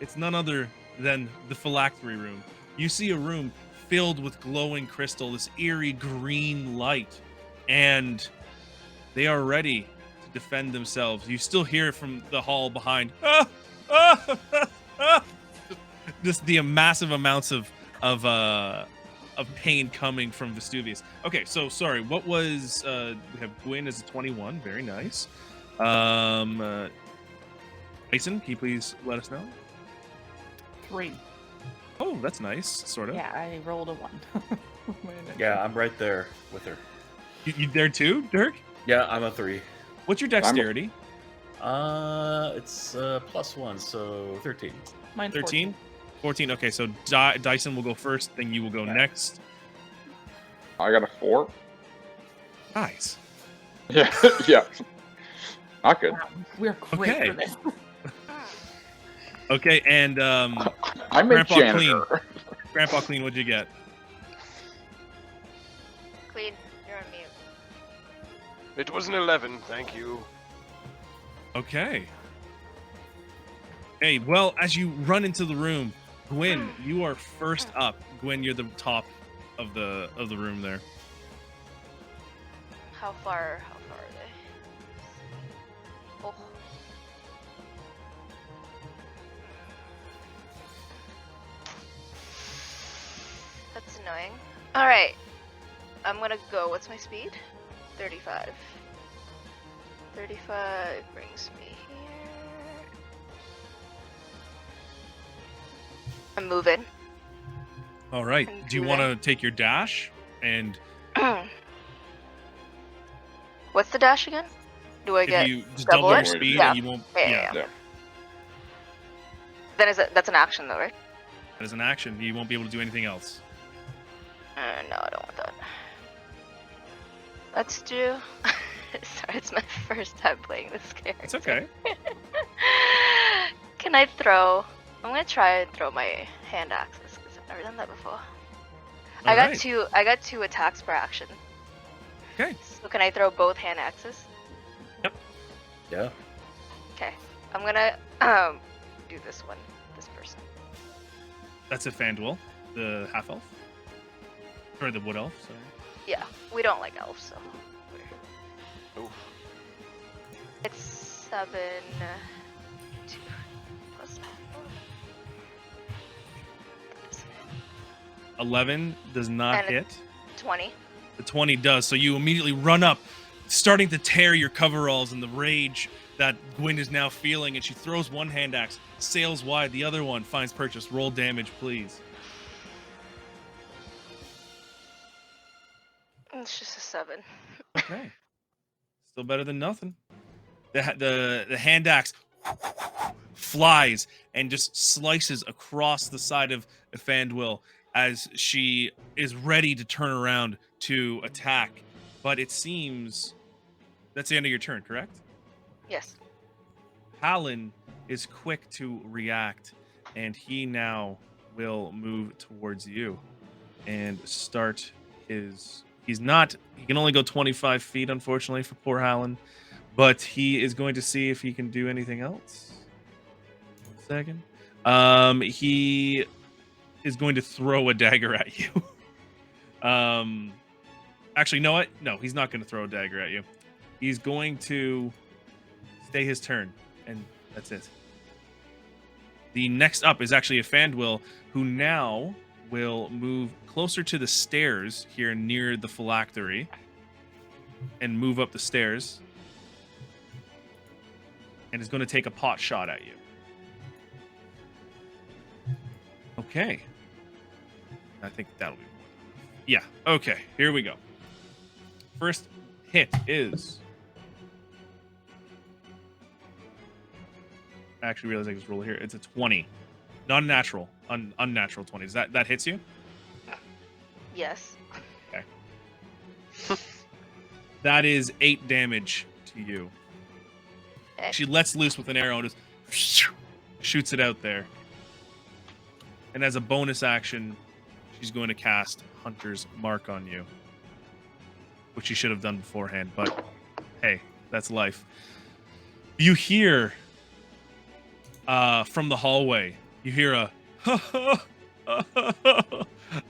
it's none other than the phylactery room. You see a room filled with glowing crystal, this eerie green light, and they are ready to defend themselves. You still hear from the hall behind, just the massive amounts of pain coming from Vestuvius. Okay, so sorry, what was we have Gwyn as a 21, very nice. Mason, can you please let us know? 3. Oh, that's nice, sort of. Yeah, I rolled a 1. Yeah, I'm right there with her. You there too, Dirk? Yeah, I'm a 3. What's your dexterity? It's +1, so 13. Mine's 13? 14. Okay, so Dyson will go first, then you will go next. I got a 4. Nice. Yeah, yeah. Not good. Wow, we're great Okay. for this. Okay, and I'm a Grandpa janitor. Grandpa Clean, what'd you get? Clean, you're on mute. It was an 11, thank you. Okay. Hey, well, as you run into the room, Gwyn, you are first up. Gwyn, you're the top of the room there. How far are they? Oh. That's annoying. Alright. I'm gonna go. What's my speed? 35. 35 brings me here. I'm moving. All right. I'm Do you want to take your dash and What's the dash again? Do I if get you just double double your it? speed Yeah. and you won't Yeah. Yeah. Then that's an action though, right? that is an action. You won't be able to do anything else. No, I don't want that. Let's do. Sorry, it's my first time playing this character. It's okay. Can I throw? I'm gonna try and throw my hand axes because I've never done that before. I got two attacks per action. Okay. So can I throw both hand axes? Yeah. Okay. I'm gonna do this one. This person. That's a Fanduil, the half elf. Or the wood elf, sorry. Yeah, we don't like elves, so. Oof. It's 7, 2 plus 11 does not And hit. 20. The 20 does. So you immediately run up, starting to tear your coveralls in the rage that Gwyn is now feeling, and she throws one hand axe, sails wide, the other one finds purchase. Roll damage, please. It's just a 7. Okay. Still better than nothing. The hand axe flies and just slices across the side of Fanduil as she is ready to turn around to attack. But it seems that's the end of your turn, correct? Yes. Hallen is quick to react, and he now will move towards you and start his... He can only go 25 feet, unfortunately, for poor Hallen, but he is going to see if he can do anything else. 1 second. He is going to throw a dagger at you. Actually, you know what? No, he's not going to throw a dagger at you. He's going to stay his turn, and that's it. The next up is actually a Fanduil, who now will move closer to the stairs here near the phylactery and move up the stairs, and is going to take a pot shot at you. Okay. I think that'll be... Yeah, okay, here we go. First hit is... I actually realized I just rolled here. It's a 20. Not a natural. Unnatural 20. That hits you? Yes. Okay. That is 8 damage to you. Okay. She lets loose with an arrow and just shoots it out there. And as a bonus action, she's going to cast hunter's mark on you, which you should have done beforehand, but hey, that's life. You hear from the hallway, you hear a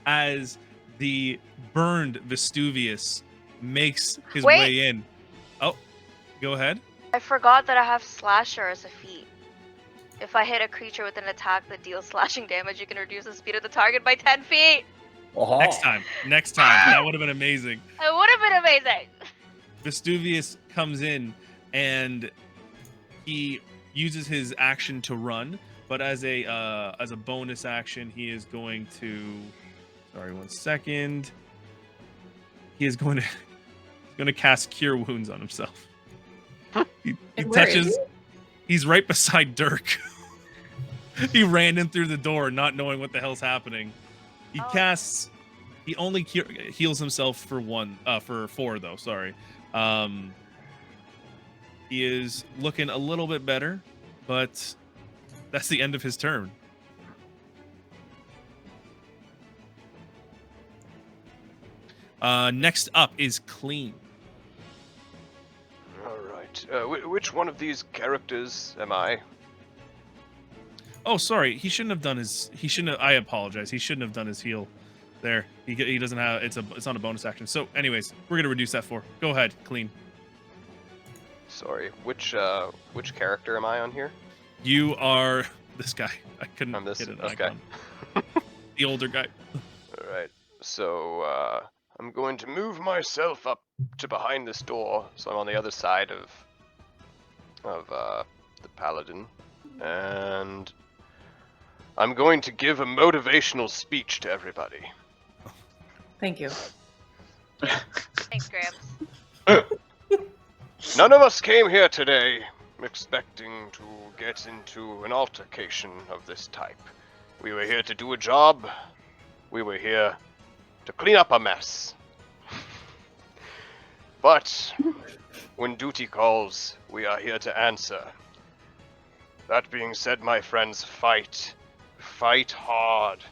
as the burned Vestuvius makes his Wait. way in. Oh, go ahead. I forgot that I have Slasher as a feat. If I hit a creature with an attack that deals slashing damage, you can reduce the speed of the target by 10 feet. Oh. Next time. That would have been amazing. It would have been amazing. Vestuvius comes in and he uses his action to run, but as a bonus action, he is going to. Sorry, 1 second. He is going to cast Cure Wounds on himself. He touches. He's right beside Dirk. He ran in through the door, not knowing what the hell's happening. He casts. He only heals himself for 4 though. Sorry. He is looking a little bit better, but that's the end of his turn. Next up is Clean. All right. Which one of these characters am I? Oh, sorry. He shouldn't have done his. He shouldn't have. I apologize. He shouldn't have done his heal. There. He doesn't have. It's not a bonus action. So, anyways, we're gonna reduce that 4. Go ahead, Clean. Sorry. Which character am I on here? You are this guy. I couldn't I'm this. get an Okay. icon. The older guy. All right. So I'm going to move myself up to behind this door, so I'm on the other side of the paladin, and I'm going to give a motivational speech to everybody. Thank you. Thanks, Gramps. None of us came here today expecting to get into an altercation of this type. We were here to do a job. We were here to clean up a mess. But when duty calls, we are here to answer. That being said, my friends, fight. Fight hard.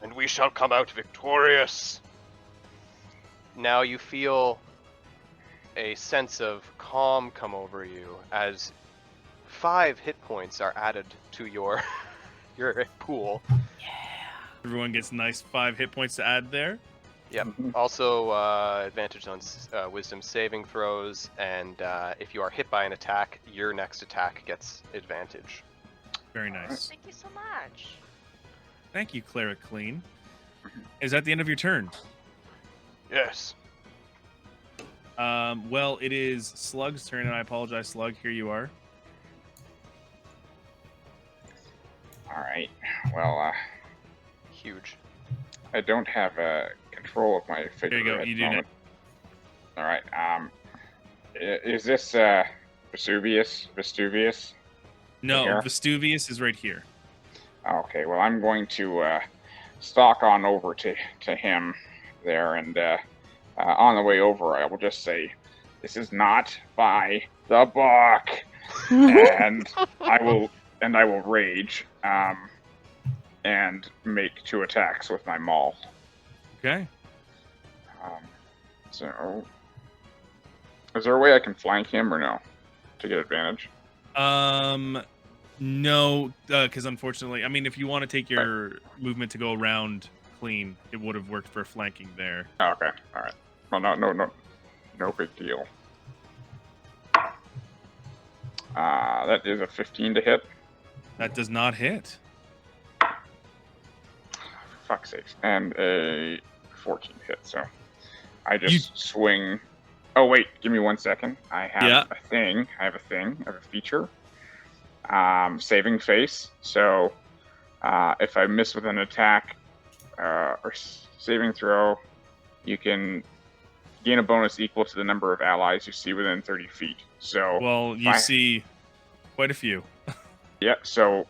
And we shall come out victorious. Now you feel a sense of calm come over you as 5 hit points are added to your pool. Everyone gets nice 5 hit points to add there. Yep. Also, advantage on wisdom saving throws, and if you are hit by an attack, your next attack gets advantage. Very nice. Thank you so much. Thank you, Cleric Clean. Is that the end of your turn? Yes. Well, it is Slug's turn, and I apologize, Slug. Here you are. All right. Well, Huge. I don't have control of my figure. There you go. at You the do moment. All right. Is this Vestuvius? No, Here? Vestuvius is right here. Okay. Well, I'm going to stalk on over to him there, and on the way over, I will just say, "This is not by the book," and I will rage and make 2 attacks with my maul. Okay. So, is there a way I can flank him or no to get advantage? No, because unfortunately, I mean, if you want to take your movement to go around Clean, it would have worked for flanking there. Oh, okay, all right. Well, no big deal. That is a 15 to hit. That does not hit. For fuck's sakes, and a 14 to hit. So I just swing. Oh wait, give me 1 second. I have a thing. I have a feature. Saving face. So if I miss with an attack or saving throw, you can gain a bonus equal to the number of allies you see within 30 feet. So well, you see quite a few. Yeah. So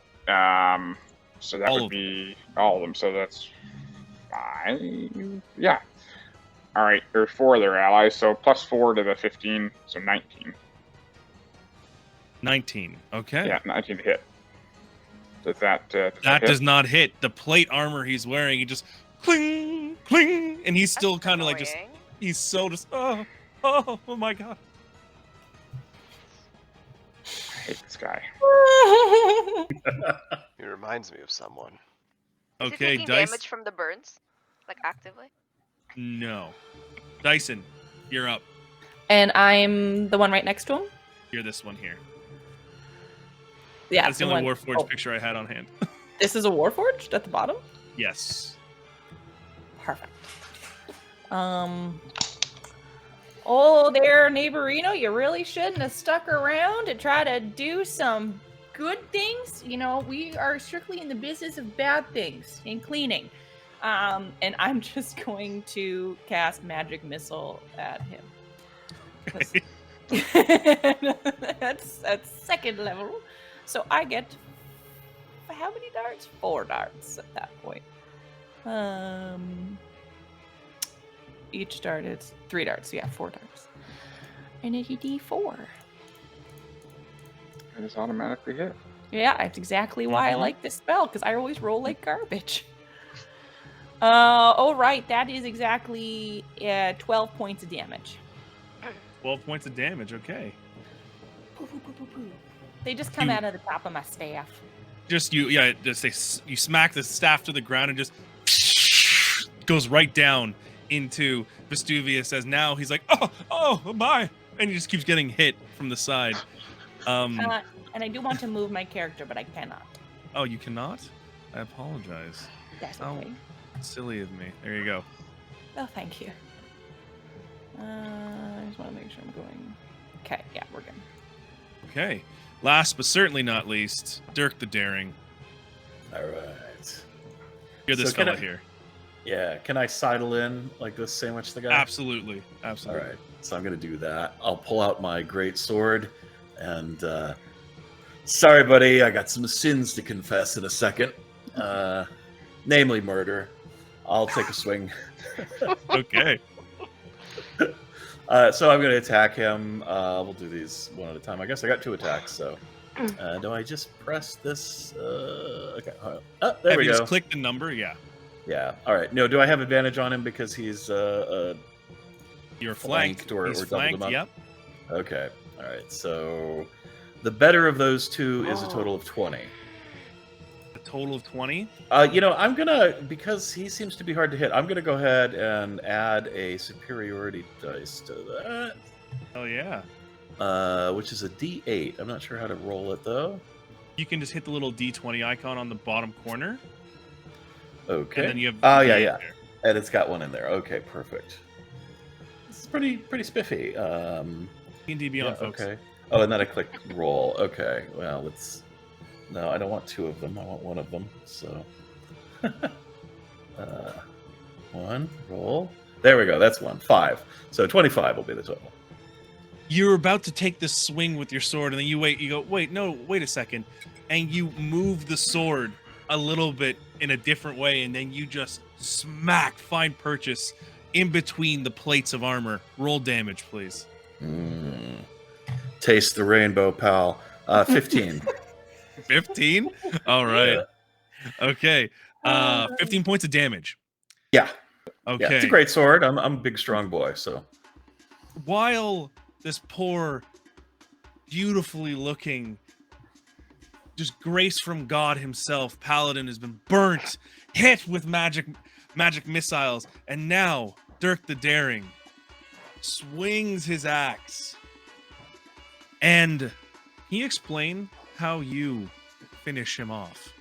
so that All would of be all of them. So that's 5. Yeah. All right. There's 4 other allies. So plus 4 to the 15. So 19. 19. Okay. Yeah, 19 to hit. Does that? That does not hit. The plate armor he's wearing, he just cling, cling, and he's still That's kind of like just, annoying. he's so just, oh my god. I hate this guy. He reminds me of someone. Is he Okay, taking Dice. damage from the burns? Like actively? No. Dyson, you're up. And I'm the one right next to him? You're this one here. Yeah. That's the only one. Warforged Oh, picture I had on hand. this is a Warforged at the bottom? Yes. Perfect. Oh, there, neighborino, you really shouldn't have stuck around to try to do some good things. You know, we are strictly in the business of bad things and cleaning. And I'm just going to cast Magic Missile at him. That's second level. So I get how many darts? 4 darts at that point. Each dart is 3 darts. So yeah, 4 darts. And a D4. I just automatically hit. Yeah, that's exactly why I like this spell, because I always roll like garbage. Oh, right. That is exactly 12 points of damage. 12 points of damage, okay. Poo, poo, poo, poo, poo. They just come out of the top of my staff. Just you smack the staff to the ground and just goes right down into Vestuvius as now he's like, oh my, and he just keeps getting hit from the side. And I do want to move my character, but I cannot. Oh, you cannot? I apologize. That's Oh. okay. Silly of me. There you go. Oh, thank you. I just want to make sure I'm going. Okay, yeah, we're good. Okay. Last but certainly not least, Dirk the Daring. All right. You're this So can fella I- here. Yeah, can I sidle in like this, sandwich the guy? Absolutely. All Absolutely. right, so I'm gonna do that. I'll pull out my great sword, and sorry, buddy, I got some sins to confess in a second, namely murder. I'll take a swing. Okay. So I'm gonna attack him. We'll do these one at a time. I guess I got 2 attacks. So do I just press this? Okay. Oh, there Have we you go. just clicked the number? Yeah. Yeah. All right. No, do I have advantage on him because he's You're flanked. or He's doubled flanked. him up? Yep. Okay. All right. So the better of those 2 is a total of 20. A total of 20. I'm gonna, because he seems to be hard to hit, I'm gonna go ahead and add a superiority dice to that, Oh yeah. which is a D8. I'm not sure how to roll it though. You can just hit the little D20 icon on the bottom corner. Okay. And then you have. Oh yeah, D8 yeah. there. And it's got one in there. Okay, perfect. This is pretty spiffy. D&D Beyond, folks. Okay. Oh, and then I click roll. Okay. Well, let's. No, I don't want 2 of them. I want 1 of them. So. 1 roll. There we go. That's 1. 5. So 25 will be the total. You're about to take this swing with your sword, and then you wait. You go, wait a second, and you move the sword a little bit in a different way, and then you just smack Fine Purchase in between the plates of armor. Roll damage, please. Taste the rainbow, pal. 15. 15. All right. Yeah. Okay. 15 points of damage. Yeah. Okay. Yeah, it's a great sword. I'm a big, strong boy, so. While this poor, beautifully looking, just grace from God himself, paladin has been burnt, hit with magic missiles, and now Dirk the Daring swings his axe. And can you explain how you finish him off?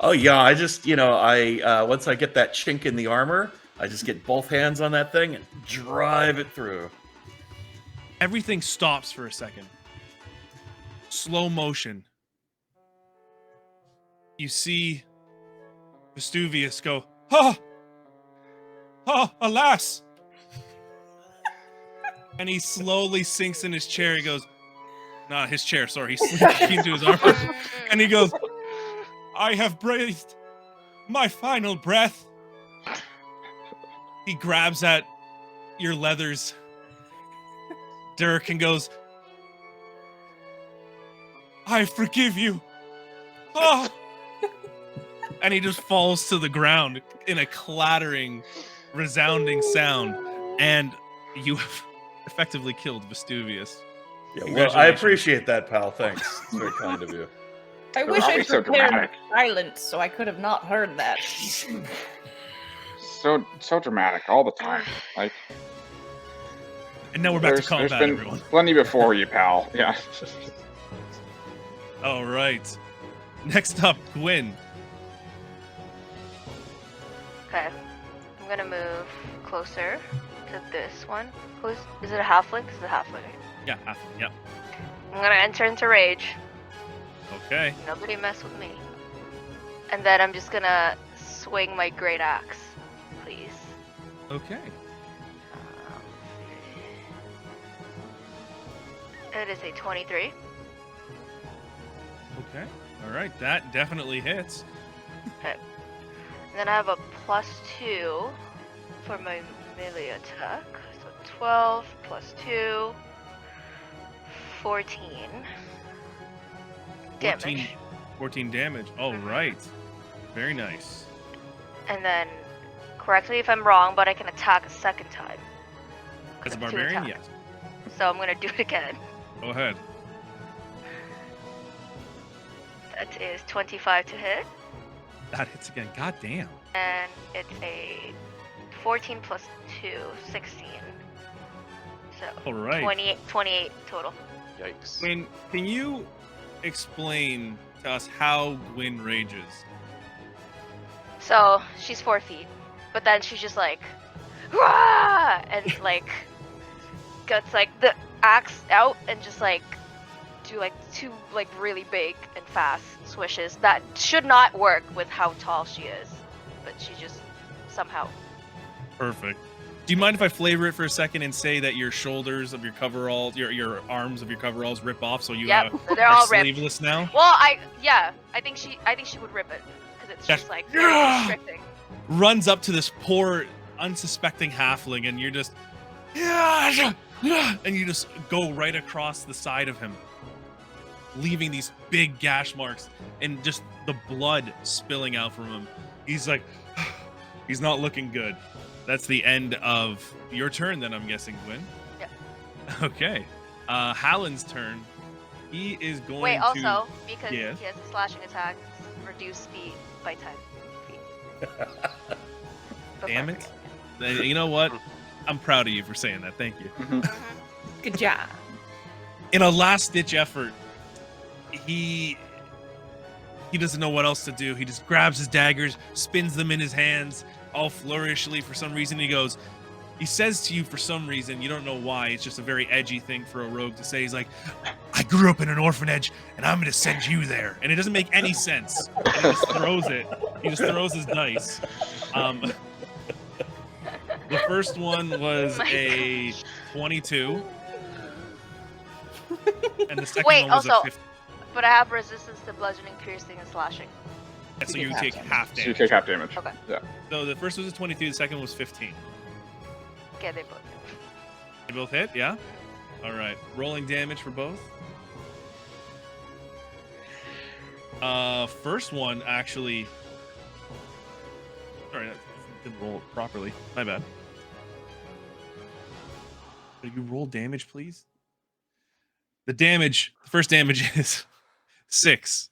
Oh yeah, I just, I once I get that chink in the armor, I just get both hands on that thing and drive it through. Everything stops for a second. Slow motion. You see Vestuvius go, alas! And he slowly sinks in his chair. He goes, not his chair, sorry. He sinks into his armor. And he goes, I have breathed my final breath. He grabs at your leathers, Dirk, and goes, I forgive you. Oh. and he just falls to the ground in a clattering, resounding sound, and you have effectively killed Vestuvius. Yeah, well, I appreciate that, pal. Thanks. It's very kind of you. I wish I so prepared dramatic. silence so I could have not heard that. So dramatic all the time. Like, And now we're back to there's combat, been everyone. plenty before you, pal. Yeah. All right. Next up, Gwyn. Okay. I'm gonna move closer to this one. Is it a halfling? It's a halfling. Yeah, yeah. I'm gonna enter into rage. Okay. Nobody mess with me. And then I'm just gonna swing my great axe, please. Okay. It is a 23. Okay. All right. That definitely hits. Okay. And then I have a +2 for my melee attack. So 12 +2, 14 damage. 14 damage. All right. Very nice. And then, correct me if I'm wrong, but I can attack a second time. As a Two barbarian, attacks. yes. So I'm gonna do it again. Go ahead. That is 25 to hit. That hits again. God damn. And it's a 14 +2, 16. So All right. 28 total. Yikes. I mean, can you explain to us how Gwyn rages? So she's 4 feet, but then she's just like, "Rah!" and like gets like the axe out and just like do like 2 like really big and fast swishes that should not work with how tall she is, but she just somehow. Perfect. Do you mind if I flavor it for a second and say that your shoulders of your coveralls, your arms of your coveralls rip off, so you Yep, are they're all ripped. sleeveless now? Well, I think she would rip it because it's just like very restricting. Runs up to this poor, unsuspecting halfling, and you're just, and you just go right across the side of him, leaving these big gash marks and just the blood spilling out from him. He's like, he's not looking good. That's the end of your turn, then, I'm guessing, Gwyn. Yep. Okay. Hallin's turn. He is going Wait, to... also, because Yes. he has a slashing attack, reduce speed by 10 feet. Damn it. You know what? I'm proud of you for saying that. Thank you. Good job. In a last-ditch effort, he doesn't know what else to do. He just grabs his daggers, spins them in his hands, all flourishly for some reason. He says to you for some reason, you don't know why, it's just a very edgy thing for a rogue to say. He's like, I grew up in an orphanage, and I'm going to send you there. And it doesn't make any sense. And he just throws it. He just throws his dice. The first one was a 22. And the second one was a 15. But I have resistance to bludgeoning, piercing, and slashing. Yeah, so you take half So you damage. take half damage. Okay. Yeah. So the first was a 23, the second was 15. Okay, they both. They both hit, yeah? All right. Rolling damage for both. First one actually... Sorry, that didn't roll it properly. My bad. Could you roll damage, please? The first damage is 6.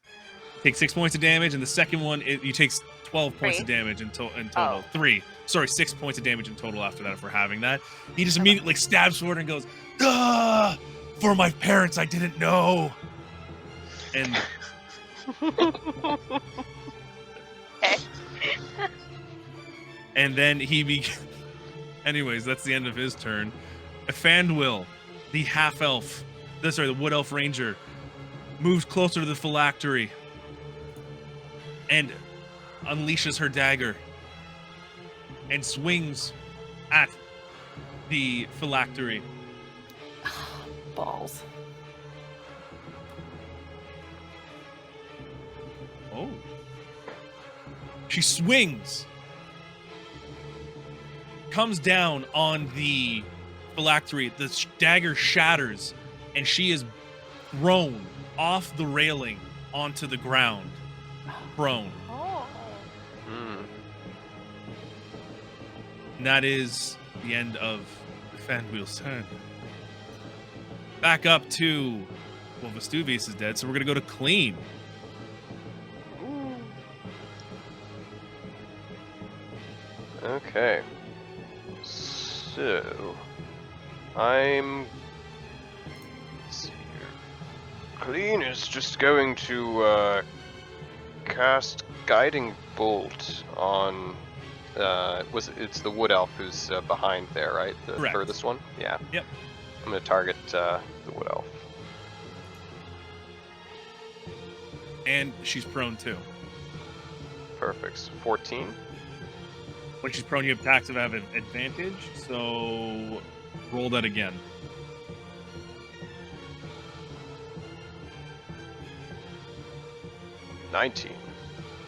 Take 6 points of damage, and the second one, you take 12 points of damage in total. Oh. 3. Sorry, 6 points of damage in total after that if we're having that. He just immediately stabs forward and goes, "Ah, for my parents, I didn't know." And and then anyways, that's the end of his turn. Fandwill, the half-elf, the wood elf ranger, moves closer to the phylactery and unleashes her dagger and swings at the phylactery. Balls. Oh. She swings, comes down on the phylactery. The dagger shatters, and she is thrown off the railing onto the ground, prone. Oh. And that is the end of the fan wheel's turn. Back up to, well, Vestuvius is dead, so we're going to go to Clean. Okay. So, let's see here. Clean is just going to cast Guiding Bolt on. It's the Wood Elf who's behind there, right? The Correct. furthest one? Yeah. Yep. I'm going to target the Wood Elf. And she's prone too. Perfect. 14. When she's prone, you have attacks that have an advantage, so roll that again. 19.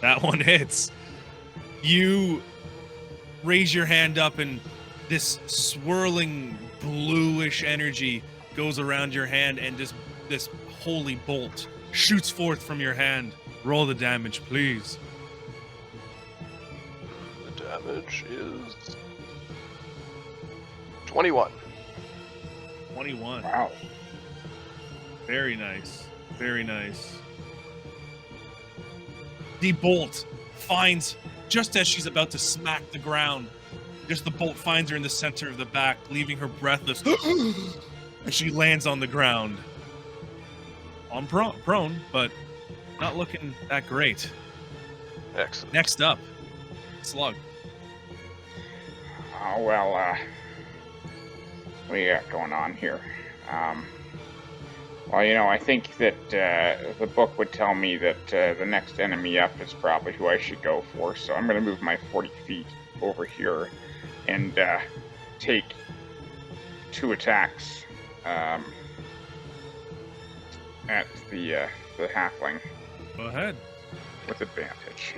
That one hits. You raise your hand up, and this swirling bluish energy goes around your hand, and this holy bolt shoots forth from your hand. Roll the damage, please. The damage is 21. 21. Wow. Very nice. Very nice. The bolt finds, just as she's about to smack the ground, just the bolt finds her in the center of the back, leaving her breathless as she lands on the ground. On prone, but not looking that great. Excellent. Next up, Slug. Oh, well, what do you got going on here? Well, you know, I think that the book would tell me that the next enemy up is probably who I should go for, so I'm going to move my 40 feet over here and take 2 attacks at the halfling. Go ahead. With advantage.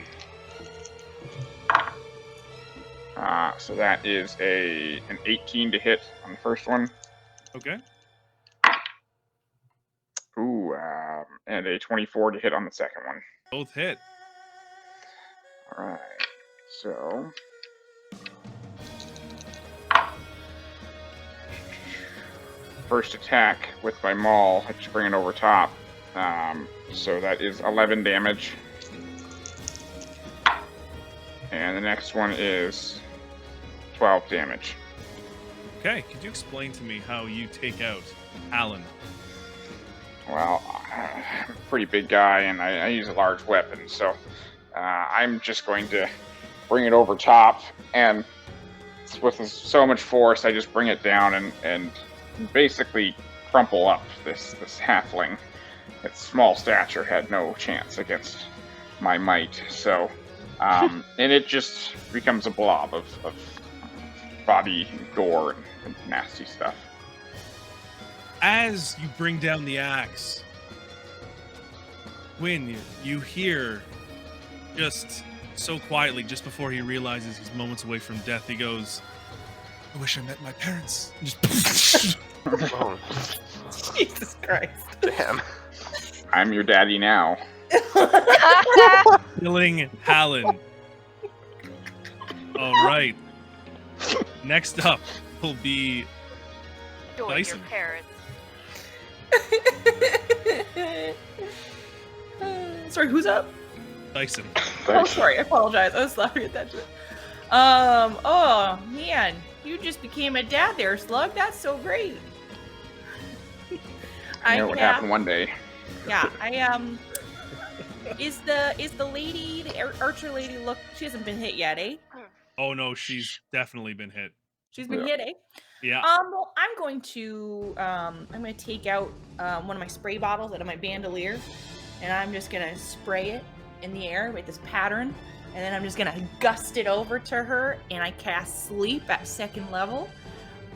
So that is an 18 to hit on the first one. Okay. Ooh, and a 24 to hit on the second one. Both hit. All right, so first attack with my maul, I just bring it over top. So that is 11 damage. And the next one is 12 damage. Okay, could you explain to me how you take out Alan? Well, I'm a pretty big guy, and I use a large weapon, so I'm just going to bring it over top, and with so much force, I just bring it down and basically crumple up this halfling. Its small stature had no chance against my might, so and it just becomes a blob of body and gore and nasty stuff. As you bring down the axe, Gwyn, you hear just so quietly, just before he realizes he's moments away from death, he goes, "I wish I met my parents." And just Oh, Jesus Christ. damn. I'm your daddy now. killing Hallen. All right. Next up will be Join your Dyson. parents. Sorry, who's up? Dyson. Oh, sorry, I apologize. I was laughing at that shit. Oh man, you just became a dad there, Slug. That's so great. You know what happened one day. Yeah, Is the lady, the archer lady, look? She hasn't been hit yet, eh? Oh no, she's definitely been hit. She's been hit, eh? Yeah. Well, I'm going to take out one of my spray bottles out of my bandolier, and I'm just gonna spray it in the air with this pattern, and then I'm just gonna gust it over to her, and I cast Sleep at 2nd level,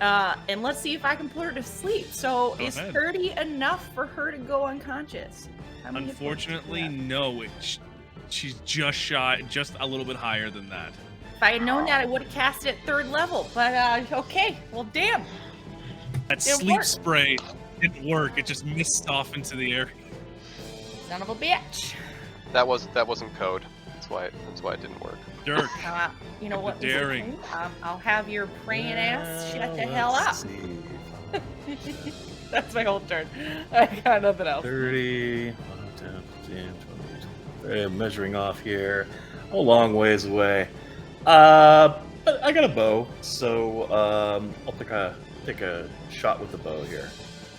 and let's see if I can put her to sleep. So Go is ahead. 30 enough for her to go unconscious? How many hit points does she Unfortunately, have? no. She's just shy, just a little bit higher than that. If I had known that, I would have cast it at 3rd level. But okay, well, damn. That It sleep worked. spray didn't work. It just missed off into the air. Son of a bitch. That wasn't code. That's why it didn't work. Dirk. You know what? Daring. I'll have your praying ass shut the hell up. That's my whole turn. I got nothing else. 30, 10, 15, 20. I'm measuring off here. A long ways away. But I got a bow, so I'll take a shot with the bow here.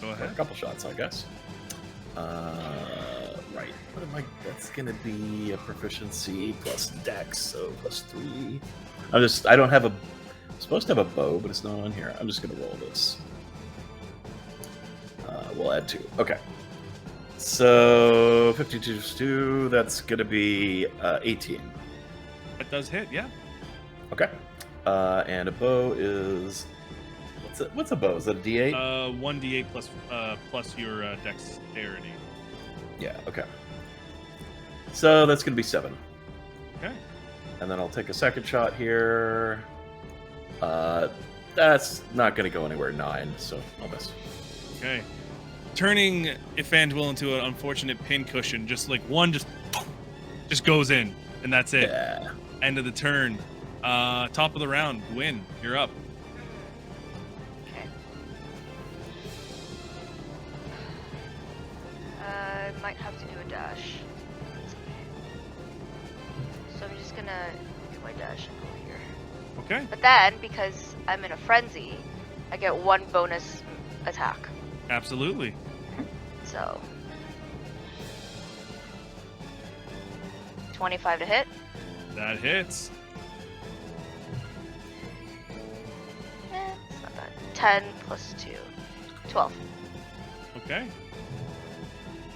Go Or ahead. a couple shots, I guess. Right. What am I? That's gonna be a proficiency plus dex, so +3. I don't have a. I'm supposed to have a bow, but it's not on here. I'm just gonna roll this. We'll add 2. Okay. So 52 plus 2. That's gonna be 18. That does hit, yeah. Okay. And a bow is. What's a bow? Is that a D8? 1d8 plus your dexterity. Yeah. Okay. So that's gonna be 7. Okay. And then I'll take a second shot here. That's not gonna go anywhere. 9. So I'll miss. Okay. Turning Evanduel into an unfortunate pincushion, just like one just goes in, and that's it. Yeah. End of the turn. Top of the round, Gwyn, you're up. Okay. I might have to do a dash. So I'm just gonna do my dash and go here. Okay. But then, because I'm in a frenzy, I get 1 bonus attack. Absolutely. So 25 to hit. That hits. It's not bad. 10 plus 2. 12. Okay.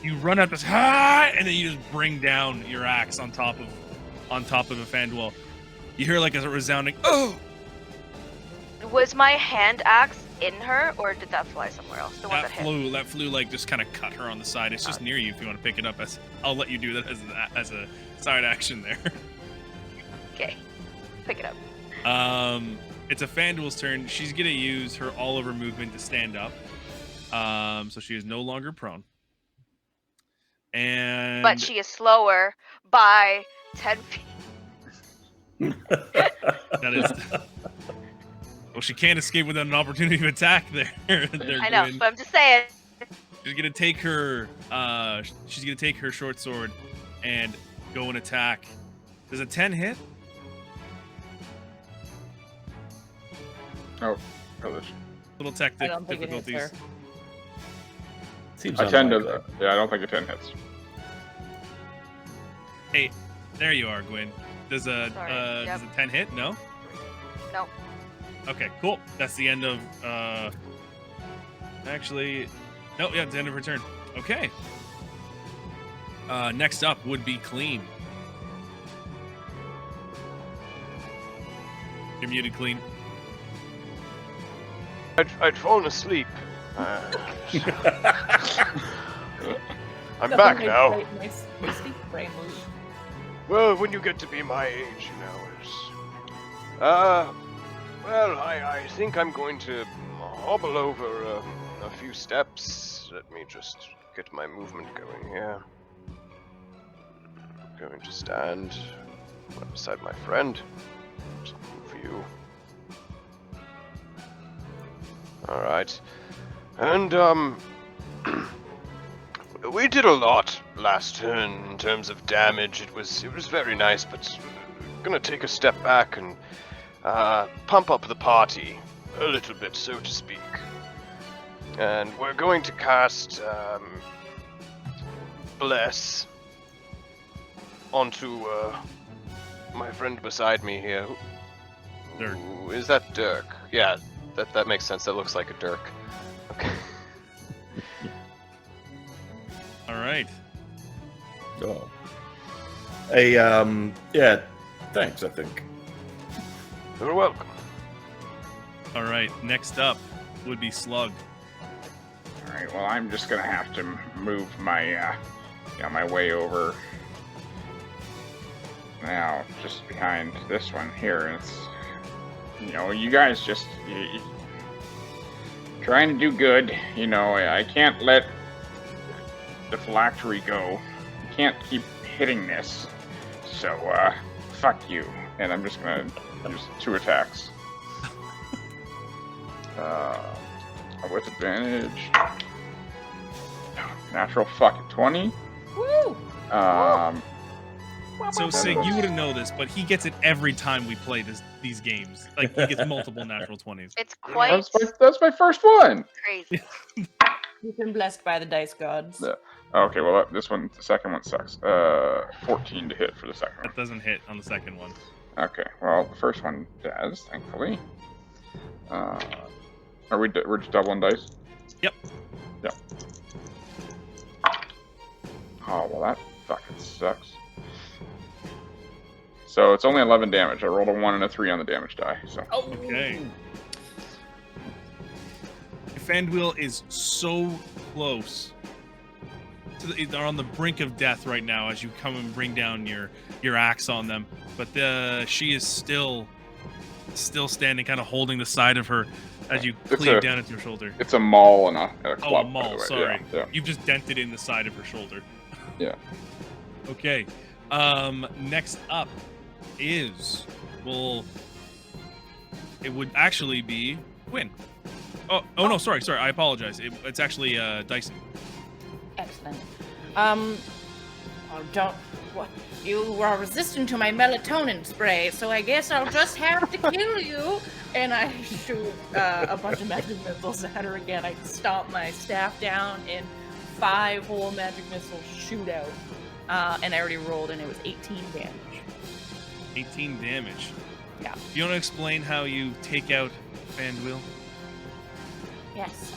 You run up this high, and then you just bring down your axe on top of Evanduel. You hear like a resounding "oh!" Was my hand axe in her, or did that fly somewhere else? The one that hit. That flew like just kind of cut her on the side. It's just near you if you want to pick it up. I'll let you do that as a side action there. Okay, pick it up. It's Evanduel's turn. She's gonna use her all over movement to stand up. So she is no longer prone. And But she is slower by 10 feet. that is. Well, she can't escape without an opportunity to attack there. I know, but I'm just saying. She's gonna take her. She's gonna take her short sword and go and attack. Does a 10 hit? Oh, Little tactic I don't think it hits difficulties. her. Seems I tend unlikely. to. Yeah, I don't think a 10 hits. Hey, there you are, Gwyn. Does a Sorry, does a 10 hit? No. No. Okay, cool. That's the end of. Actually, no. Yeah, it's the end of her turn. Okay. Next up would be Clean. You're muted, Clean. I'd fallen asleep. I'm Nothing back makes now. My sleep brain move. Well, when you get to be my age, you know, it's... well, I think I'm going to hobble over a few steps. Let me just get my movement going here. I'm going to stand right beside my friend. Something for you. Alright. And, we did a lot last turn in terms of damage. It was very nice, but we're gonna take a step back and pump up the party a little bit, so to speak. And we're going to cast Bless onto my friend beside me here. Dirk. Ooh, is that Dirk? Yeah, that makes sense. That looks like a Dirk. Okay. All right. Oh. Hey, yeah, thanks, I think. You're welcome. All right. Next up would be Slug. Alright, well, I'm just gonna have to move my, my way over. Now, just behind this one here. It's, you guys just, trying to do good. I can't let the phylactery go. You can't keep hitting this. So, fuck you. And I'm just gonna use 2 attacks. With advantage. Natural fucking 20. Woo! So, Sig, you wouldn't know this, but he gets it every time we play these games. Like, he gets multiple natural 20s. It's quite That's my first one. crazy. You've been blessed by the dice gods. Yeah. Okay, well, the second one sucks. 14 to hit for the second one. That doesn't hit on the second one. Okay, well, the first one does, thankfully. We're just doubling dice? Yep. Yep. Oh, well, that fucking sucks. So it's only 11 damage. I rolled a 1 and a 3 on the damage die. So. Okay. Fandwheel is so close. They're on the brink of death right now as you come and bring down your axe on them. But she is still standing, kind of holding the side of her as you cleave down into her shoulder. It's a maul and a club. Oh, a maul, sorry. Yeah. You've just dented in the side of her shoulder. Yeah. Okay. Next up is, it would actually be Quinn. Oh no, sorry, I apologize. It's actually Dyson. Excellent. You are resistant to my melatonin spray, so I guess I'll just have to kill you. And I shoot a bunch of magic missiles at her again. I stomp my staff down, and 5 whole magic missiles shoot out. And I already rolled, and it was 18 damage. 18 damage. Yeah. Do you want to explain how you take out Fandwheel? Yes.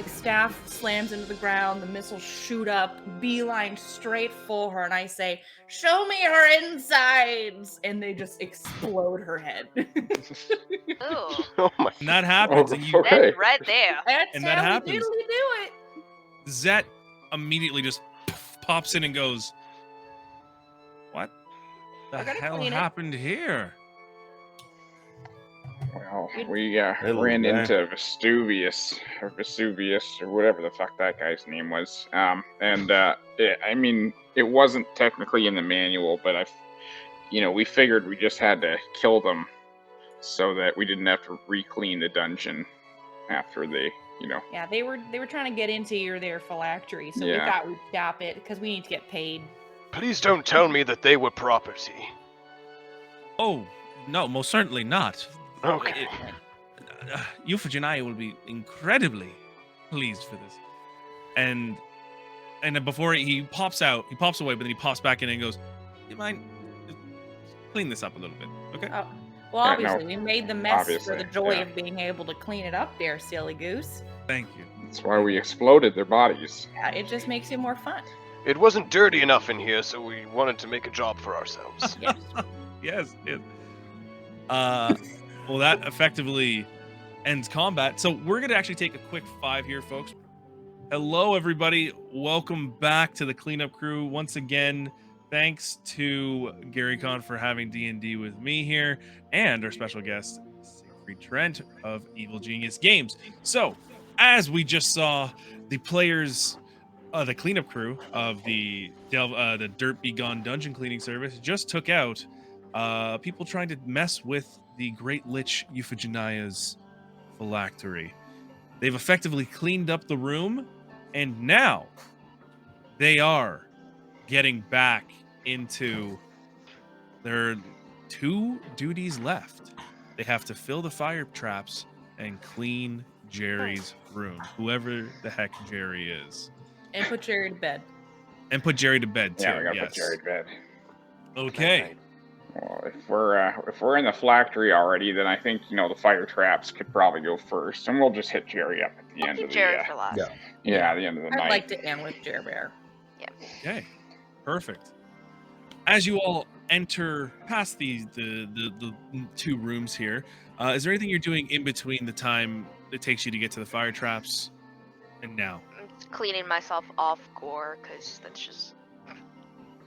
Staff slams into the ground, the missiles shoot up, beeline straight for her, and I say, "Show me her insides!" And they just explode her head. Ooh. Oh my! And that happens, and you Okay. That's right there. That's And that how happens. we diddly do it. Zet immediately just pops in and goes, "What the I gotta hell clean it." happened here?" Well, we Little ran guy. into Vesuvius, or whatever the fuck that guy's name was. I mean, it wasn't technically in the manual, but we figured we just had to kill them so that we didn't have to re-clean the dungeon after they, Yeah, they were trying to get into their phylactery, so we Yeah. thought we'd stop it because we need to get paid. Please don't tell me that they were property. Oh, no, most certainly not. Okay. Euphigenia will be incredibly pleased for this. And before he pops away, but then he pops back in and goes, "You mind just clean this up a little bit, okay?" Well, Yeah, no, obviously, we made the mess for obviously, the joy yeah. of being able to clean it up there, silly goose. Thank you. That's why we exploded their bodies. Yeah, it just makes it more fun. It wasn't dirty enough in here, so we wanted to make a job for ourselves. Yes. Yes. Well, that effectively ends combat. So we're going to actually take a quick 5 here, folks. Hello, everybody. Welcome back to the cleanup crew. Once again, thanks to GaryCon for having D&D with me here, and our special guest, Sigfried Trent of Evil Genius Games. So, as we just saw, the players, the cleanup crew of the Dirt Be Gone dungeon cleaning service just took out people trying to mess with the Great Lich Euphigenia's phylactery. They've effectively cleaned up the room, and now they are getting back into their 2 duties left. They have to fill the fire traps and clean Jerry's room, whoever the heck Jerry is. And put Jerry to bed. And put Jerry to bed, too. Yeah, we gotta yes. put Jerry to bed. Okay. Well, if we're in the phylactery already, then I think the fire traps could probably go first, and we'll just hit Jerry up at the end of the Jerry for last. yeah. the end of the I'd night. like to end with Jerry Bear. Okay. Perfect. As you all enter past the 2 rooms here, is there anything you're doing in between the time it takes you to get to the fire traps and now? I'm cleaning myself off gore because that's just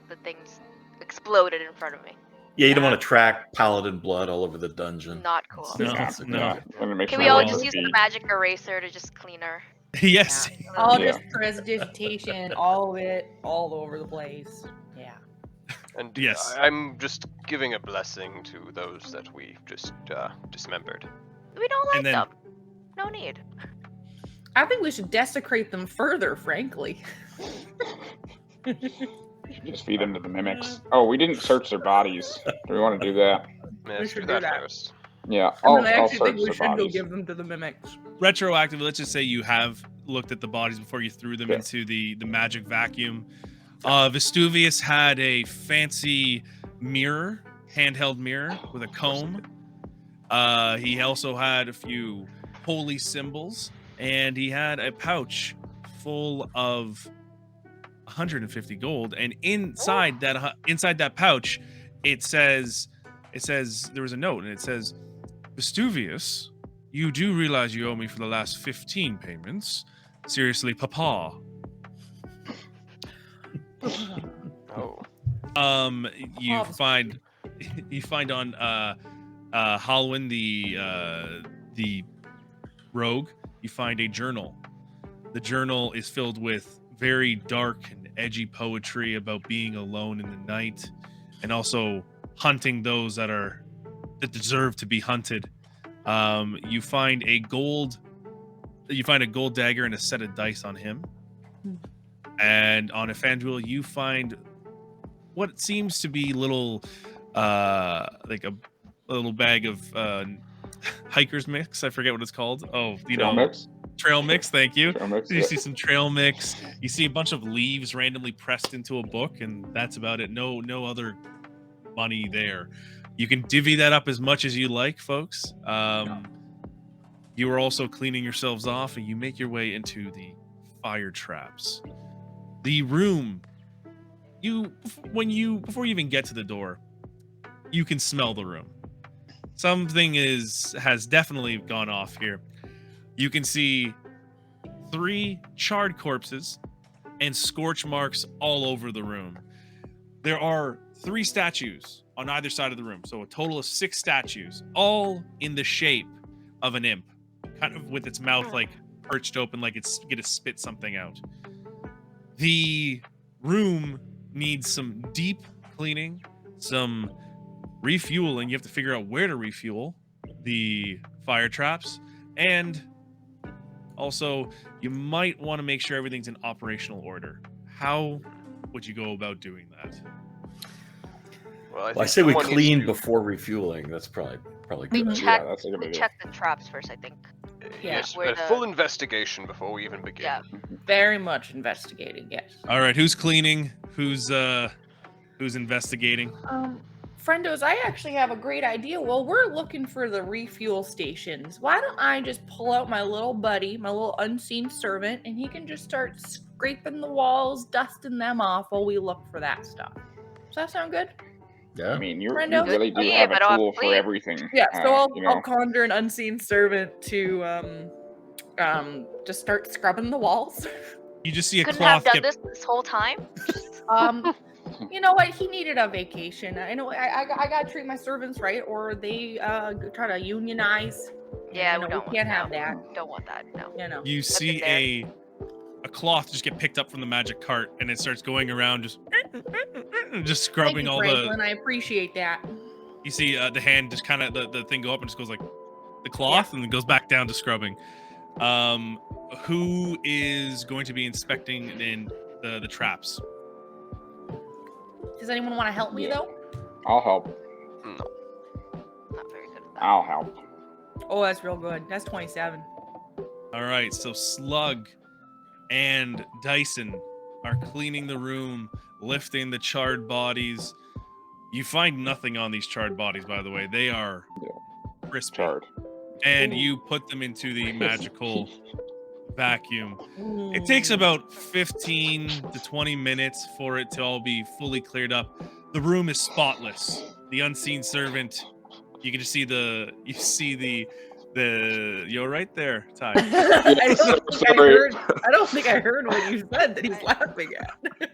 the things exploded in front of me. Yeah, you don't want to track paladin blood all over the dungeon. Not cool. No. Wanna make Can sure we all we're just use the feet. magic eraser to just clean her? Yes. All Yeah. this prestidigitation, all of it, all over the place. Yeah. And Yes. I'm just giving a blessing to those that we just dismembered. We don't like And then- them. No need. I think we should desecrate them further, frankly. Just feed into the mimics. Oh, we didn't search their bodies. Do we want to do that? Yeah, let's should do do that that. first. Yeah, And then I I'll actually search think we their should go bodies. give them to the mimics. Retroactively, let's just say you have looked at the bodies before you threw them Yeah. into the magic vacuum. Vestuvius had a fancy mirror, handheld mirror with a comb. He also had a few holy symbols, and he had a pouch full of 150 gold. And inside that pouch, it says there was a note, and it says, Vestuvius, you do realize you owe me for the last 15 payments. Seriously, Papa. Oh. You Oh. find on Halwyn the rogue, you find a journal. The journal is filled with very dark and edgy poetry about being alone in the night, and also hunting those that deserve to be hunted. You find a gold dagger and a set of dice on him. And on Efanduel, you find what seems to be like a little bag of hiker's mix. I forget what it's called. Oh, Trail mix? Trail mix. Thank you. Trail mix, You yeah. see some trail mix. You see a bunch of leaves randomly pressed into a book, and that's about it. No other money there. You can divvy that up as much as you like, folks. You are also cleaning yourselves off, and you make your way into the fire traps. The room, before you even get to the door, you can smell the room. Something has definitely gone off here. You can see 3 charred corpses and scorch marks all over the room. There are 3 statues on either side of the room, so a total of 6 statues, all in the shape of an imp, kind of with its mouth like perched open, like it's gonna spit something out. The room needs some deep cleaning, some refueling. You have to figure out where to refuel the fire traps, and also you might want to make sure everything's in operational order. How would you go about doing that? Well, I say we someone needs clean to- before refueling. That's probably We good. check- Yeah, that's a good We idea. check the traps first, I think. Yes, where a the- full investigation before we even begin. Yeah. Very much investigating, yes. All right, who's cleaning? Who's investigating? Friendos, I actually have a great idea. Well, we're looking for the refuel stations. Why don't I just pull out my little buddy, my little unseen servant, and he can just start scraping the walls, dusting them off while we look for that stuff. Does that sound good? Yeah. I mean, you Brendo? really do Yeah, have but a I'll tool for clean. everything. Yeah, so you I'll know. conjure an unseen servant to just start scrubbing the walls. You just see a Couldn't cloth have done get this whole time. You know what? He needed a vacation. I know. I got to treat my servants right, or they try to unionize. Yeah, You know, we don't. we can't have no, that. Don't want that. No. You know. you see been a cloth just get picked up from the magic cart, and it starts going around just scrubbing Thank you, all Franklin. I appreciate that. you see the hand just kind of the thing go up and just goes like the cloth and then goes back down to scrubbing. Who is going to be inspecting in the traps? Does anyone want to help me though? I'll help. No. Not very good at that. I'll help. Oh, that's real good. That's 27. All right, so Slug and Dyson are cleaning the room, lifting the charred bodies. You find nothing on these charred bodies, by the way. They are crispy. Charred. And you put them into the magical vacuum. It takes about 15 to 20 minutes for it to all be fully cleared up. The room is spotless. The unseen servant, you can just see you're right there, Ty. I don't think I heard what you said that he's laughing at.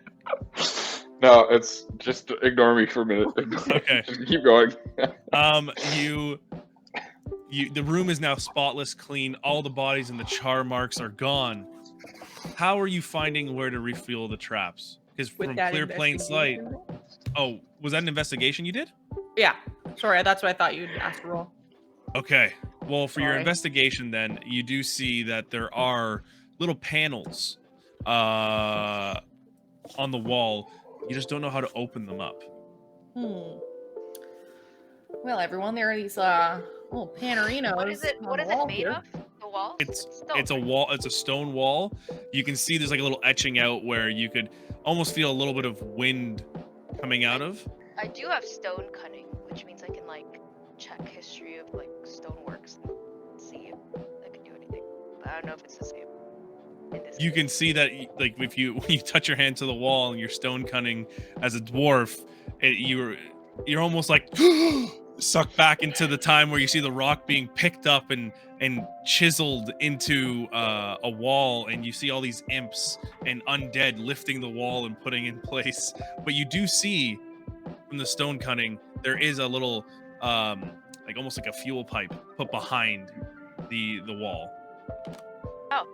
No, it's just ignore me for a minute. Okay. Just keep going. The room is now spotless clean. All the bodies and the char marks are gone. How are you finding where to refuel the traps? Because With from that clear plain sight, investigation. Oh, was that an investigation you did? Yeah. Sorry, that's what I thought you'd ask to roll. Okay. Well, for your Sorry. investigation, then you do see that there are little panels on the wall. You just don't know how to open them up. Well, everyone, there are these little panerinos. What is it? What is it made of? The wall? It's stone, a wall. It's a stone wall. You can see there's like a little etching out where you could almost feel a little bit of wind coming out of. I do have stone cunning, which means I can like check history of like stoneworks and see if I can do anything. But I don't know if it's the same. You can see that like if you when you touch your hand to the wall and you're stone cunning as a dwarf, you're almost like sucked back into the time where you see the rock being picked up and chiseled into a wall, and you see all these imps and undead lifting the wall and putting in place. But you do see from the stone cunning there is a little like almost like a fuel pipe put behind the wall. Oh,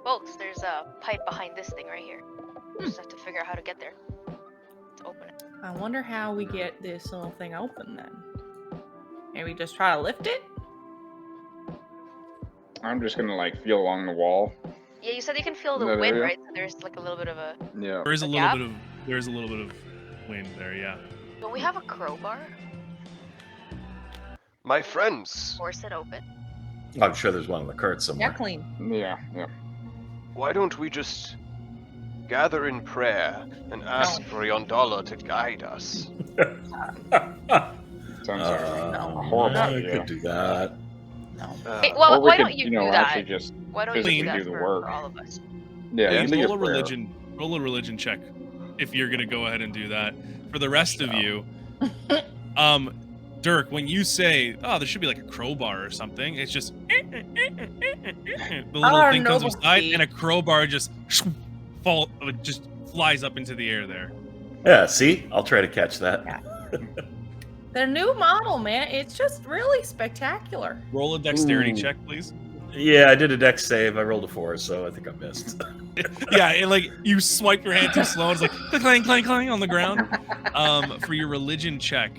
folks, there's a pipe behind this thing right here. Just have to figure out how to get there. Let's open it. I wonder how we get this little thing open then. Maybe just try to lift it? I'm just gonna like feel along the wall. Yeah, you said you can feel the That wind, area? right? So there's like a little bit of a. Yeah. There is a A little gap? bit of wind there, yeah. Don't we have a crowbar? My friends, Force it open. I'm sure there's one in the cart somewhere. Yeah, clean. Yeah. why don't we just gather in prayer and ask for Yondola to guide us? Sounds like No. a horrible I idea. could do that. No. Hey, well, Or we why could, don't you know, do that? actually just Why don't you physically do that do the for work. all of us? yeah. Hey, I think it's roll a religion check if you're gonna go ahead and do that. For the rest of you, Dirk, when you say, "Oh, there should be like a crowbar or something," it's just the little thing comes aside, and a crowbar just flies up into the air there. Yeah, see? I'll try to catch that. Yeah. The new model, man, it's just really spectacular. Roll a dexterity Ooh. check, please. Yeah, I did a dex save. I rolled a 4, so I think I missed. Yeah, and like you swipe your hand too slow, and it's like clang, clang, clang on the ground. For your religion check,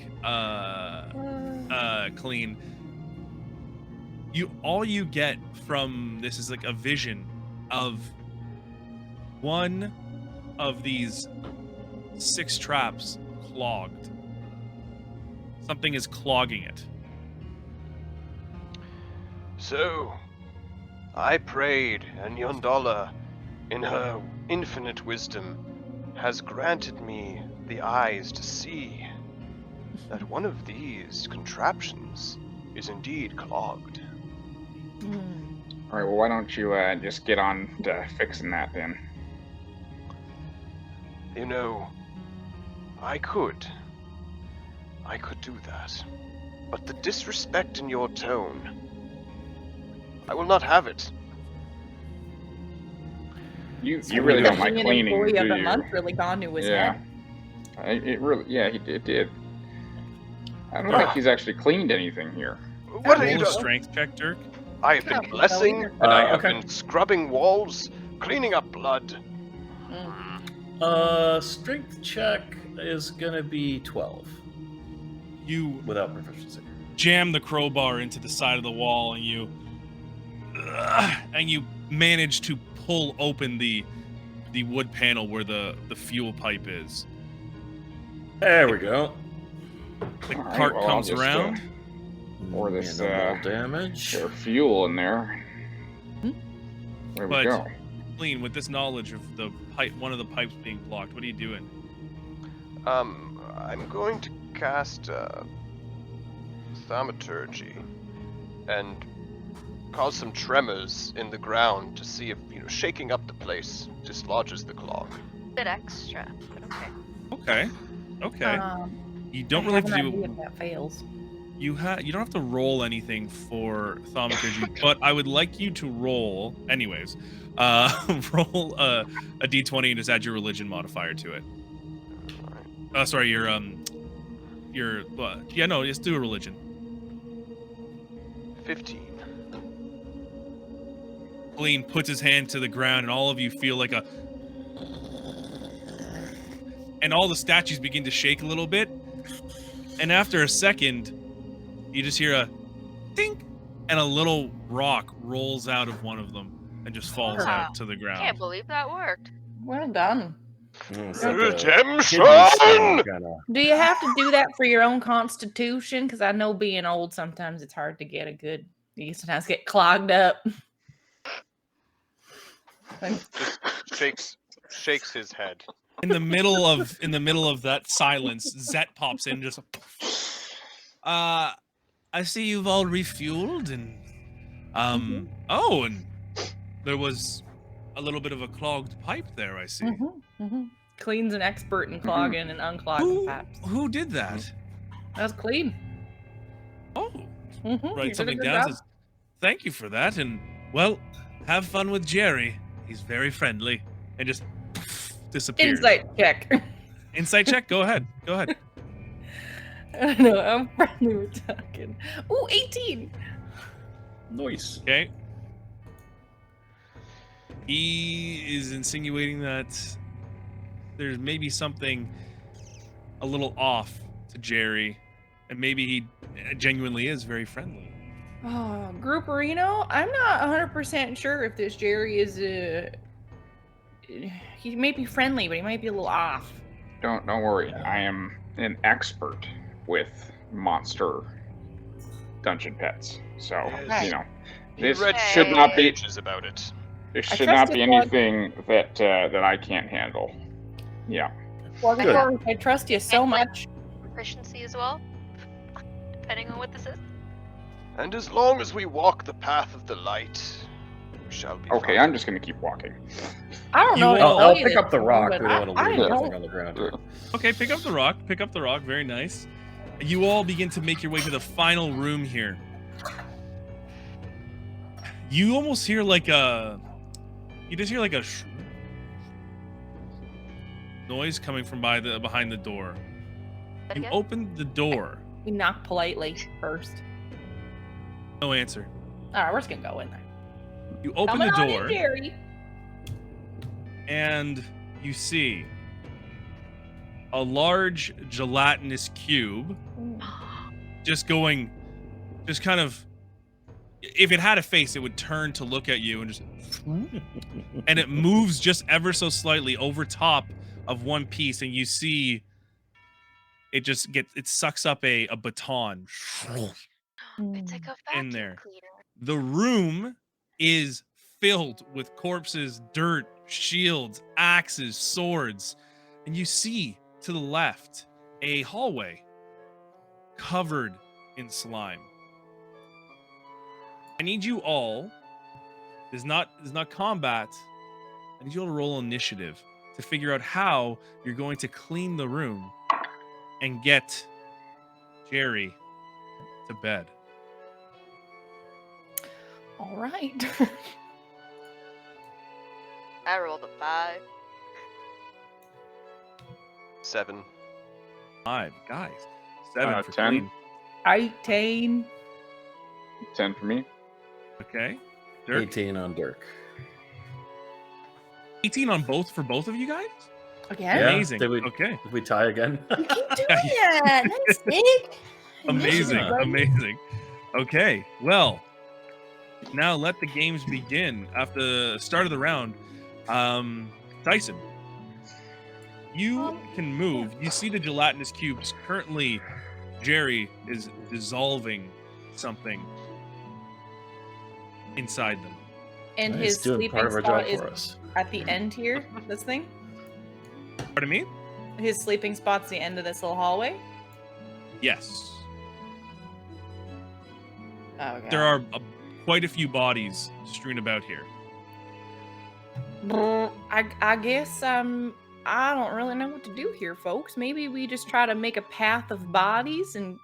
clean. All you get from this is like a vision of one of these 6 traps clogged. Something is clogging it. So, I prayed, and Yondola, in her infinite wisdom, has granted me the eyes to see that one of these contraptions is indeed clogged. All right. Well, why don't you just get on to fixing that then? You know, I could do that. But the disrespect in your tone, I will not have it. You really don't like Being an cleaning, employee do of the you? month really gone to his Yeah. head. It did. I don't think he's actually cleaned anything here. What are you Roll a doing? strength check, Dirk. I have been Yeah, blessing, so and I have okay. been scrubbing walls, cleaning up blood. Strength check is gonna be 12 You without proficiency. jam the crowbar into the side of the wall, and you manage to pull open the wood panel where the fuel pipe is. There we go. The All right, cart well, I'll comes just, around. Pour this, Minimal damage. There's fuel in there. There we But- go. Clean, with this knowledge of the pipe, one of the pipes being blocked, what are you doing? I'm going to cast thaumaturgy and cause some tremors in the ground to see if shaking up the place dislodges the clog. Bit extra, but okay. Okay. You don't really have to do. If that fails. You don't have to roll anything for thaumaturgy, but I would like you to roll, anyways. Roll a d20 and just add your religion modifier to it. Sorry, just do a religion. 15. Clean puts his hand to the ground, and all of you feel like and all the statues begin to shake a little bit. And after a second, you just hear a dink, and a little rock rolls out of one of them and just falls out to the ground. Can't believe that worked. Well done. Redemption! Do you have to do that for your own constitution? Because I know being old, sometimes it's hard to get a good. You sometimes get clogged up. Just shakes his head. In the middle of that silence, Zet pops in, just. I see you've all refueled, and oh, and there was a little bit of a clogged pipe there. I see. Clean's an expert in clogging and unclogging pipes. Who did that? That was Clean. Oh, write something down. Says, thank you for that, and well, have fun with Jerry. He's very friendly, and just disappears. Insight check. Insight check. Go ahead. I know, I'm friendly, we're talking. Ooh, 18! Nice. Okay. He is insinuating that there's maybe something a little off to Jerry, and maybe he genuinely is very friendly. Oh, Grouperino? I'm not 100% sure if this Jerry is he may be friendly, but he might be a little off. Don't worry. I am an expert with monster dungeon pets. So, this should not be about it. There should not be anything that I can't handle. Yeah. Well, I trust you so much. Proficiency as well, depending on what this is. And as long as we walk the path of the light, we shall be okay, fine. I'm just going to keep walking. I don't know. I'll pick up the rock. We don't want to leave don't. anything on the ground. Okay, pick up the rock. Very nice. You all begin to make your way to the final room here. You almost hear like a... You just hear like a noise coming from behind the door. You open the door. We knock politely first. No answer. Alright, we're just gonna go in there. You open the door, Jerry. and you see a large gelatinous cube just kind of, if it had a face, it would turn to look at you and just, and it moves just ever so slightly over top of one piece, and you see it sucks up a baton It's like a vacuum in there. cleaner. The room is filled with corpses, dirt, shields, axes, swords, and you see to the left a hallway covered in slime. I need you all, this is not combat, I need you all to roll initiative to figure out how you're going to clean the room and get Jerry to bed. All right. I rolled a 5. 7. 5, guys. 7 for 10. clean. 18. 10 for me. Okay. Dirk? 18 on Dirk. 18 on both for both of you guys? Again? Yeah. Amazing. Did we tie again? You keep doing that. Nice, Nick. Amazing. Okay, well, now let the games begin. After the start of the round, Tyson, you can move. You see the gelatinous cubes. Currently, Jerry is dissolving something inside them. And He's his doing part sleeping of our spot job is for us. at the end here, this thing. Pardon me? His sleeping spot's the end of this little hallway. Yes. Okay. There are quite a few bodies strewn about here. I guess I don't really know what to do here, folks. Maybe we just try to make a path of bodies and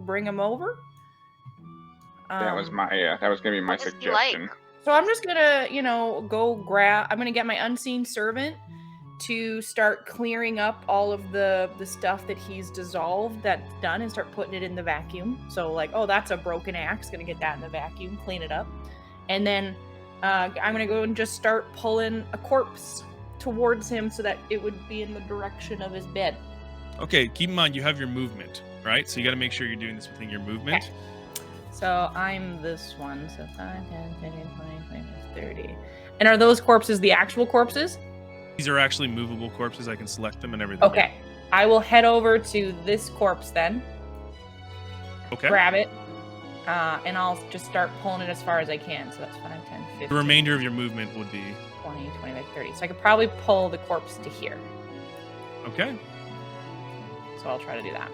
bring them over. That was gonna be my What does he suggestion. So I'm just gonna, I'm gonna get my unseen servant to start clearing up all of the stuff that he's dissolved that's done and start putting it in the vacuum. So like, oh, that's a broken axe, gonna get that in the vacuum, clean it up. And then I'm gonna go and just start pulling a corpse towards him so that it would be in the direction of his bed. Okay, keep in mind you have your movement, right? So you got to make sure you're doing this within your movement. Okay. So I'm this one. So 5, 10, 15, 20, 25, 30. And are those corpses the actual corpses? These are actually movable corpses. I can select them and everything. Okay. I will head over to this corpse then. Okay. Grab it. And I'll just start pulling it as far as I can. So that's 5, 10, 15. The remainder of your movement would be 20, 25, 30. So I could probably pull the corpse to here. okay. So I'll try to do that.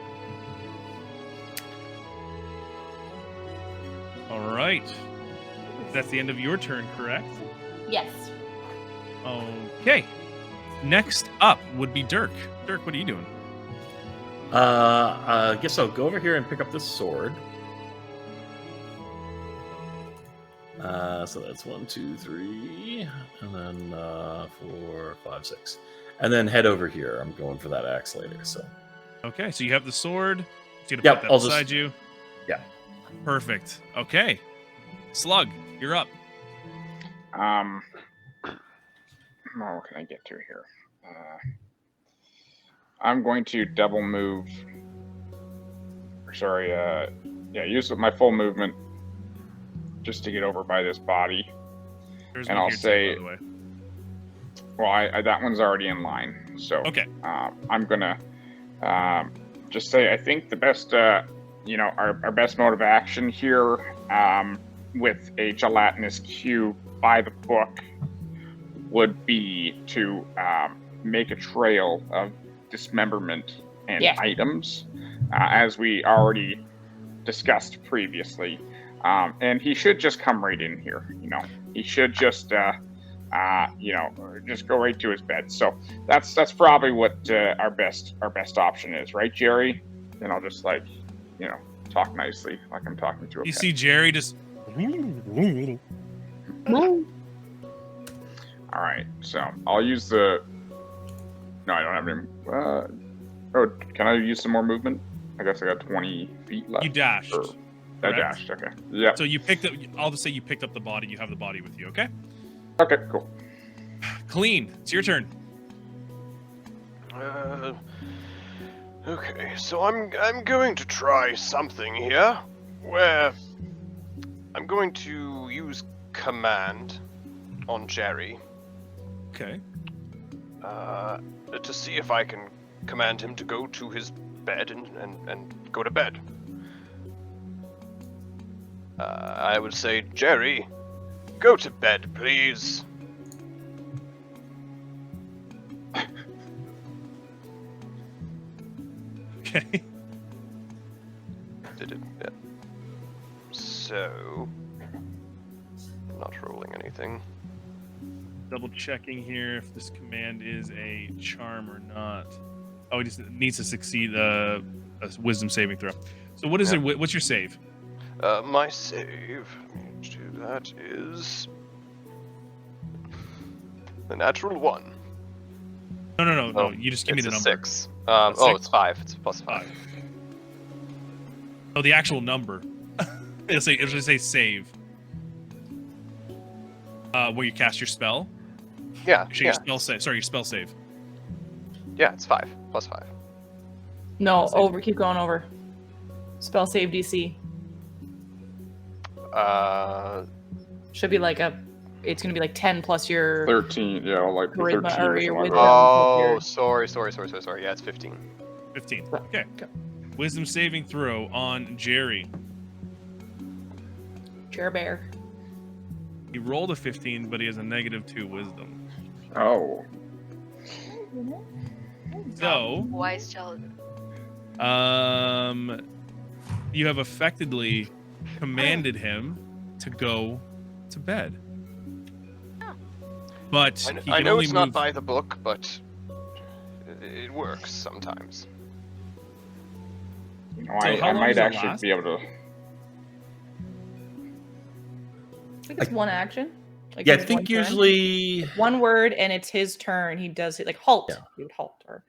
All right. That's the end of your turn, correct? Yes. Okay. Next up would be Dirk. Dirk, what are you doing? I guess I'll go over here and pick up this sword. So that's 1, 2, 3, and then 4, 5, 6, and then head over here. I'm going for that axe later. So Okay, so you have the sword. So you Yep, put that I'll beside just- you. yeah. Perfect. Okay. Slug, you're up. What can I get to here? I'm going to double move. Sorry, use my full movement just to get over by this body. There's And one I'll here say- too, by the way. Well, I that one's already in line, so Okay. I'm gonna just say I think the best, our best mode of action here, with a gelatinous cube by the book, would be to make a trail of dismemberment and Yeah. items, as we already discussed previously. And he should just come right in here. He should just just go right to his bed. So that's probably what our best option is, right, Jerry? And I'll just talk nicely, like I'm talking to a You pet. see Jerry just All right, so I'll use the. No, I don't have any. Can I use some more movement? I guess I got 20 feet left. you dashed. Or- I correct? dashed. Okay. Yeah. So you picked up. I'll just say you picked up the body. You have the body with you. Okay. Okay. Cool. Clean. It's your turn. Okay, so I'm going to try something here, where I'm going to use command on Jerry, Okay. to see if I can command him to go to his bed and go to bed. I would say, Jerry, go to bed, please. Okay. Did it? Yeah. So, not rolling anything. Double checking here if this command is a charm or not. Oh, it just needs to succeed a wisdom saving throw. So what is Yeah. it? What's your save? My save to that is the natural 1. No. Oh, You just give me it's the a number. 6. A Oh, six? it's 5. It's plus 5. Oh, the actual number. It'll say save. Where you cast your spell. Yeah, Your spell save. Sorry, your spell save. yeah, it's 5 plus 5. No, Save. over. Keep going over. Spell save DC. Should be like it's gonna be like 10 plus your 13. Yeah, like Charisma 13 or or your something like wisdom. that. Oh, sorry. Yeah, it's 15. 15. Well, Okay. okay. Wisdom saving throw on Jerry. Chair Bear. He rolled a 15, but he has a -2 wisdom. Oh. So, Wise child. you have effectively commanded him to go to bed. Oh. But he I can know only it's move. not by the book, but it works sometimes. So I how long might does it actually last? be able to. I think it's one action. Like Yeah, I it's one think turn. usually. One word and it's his turn. He does it like halt. Yeah. He would halt or.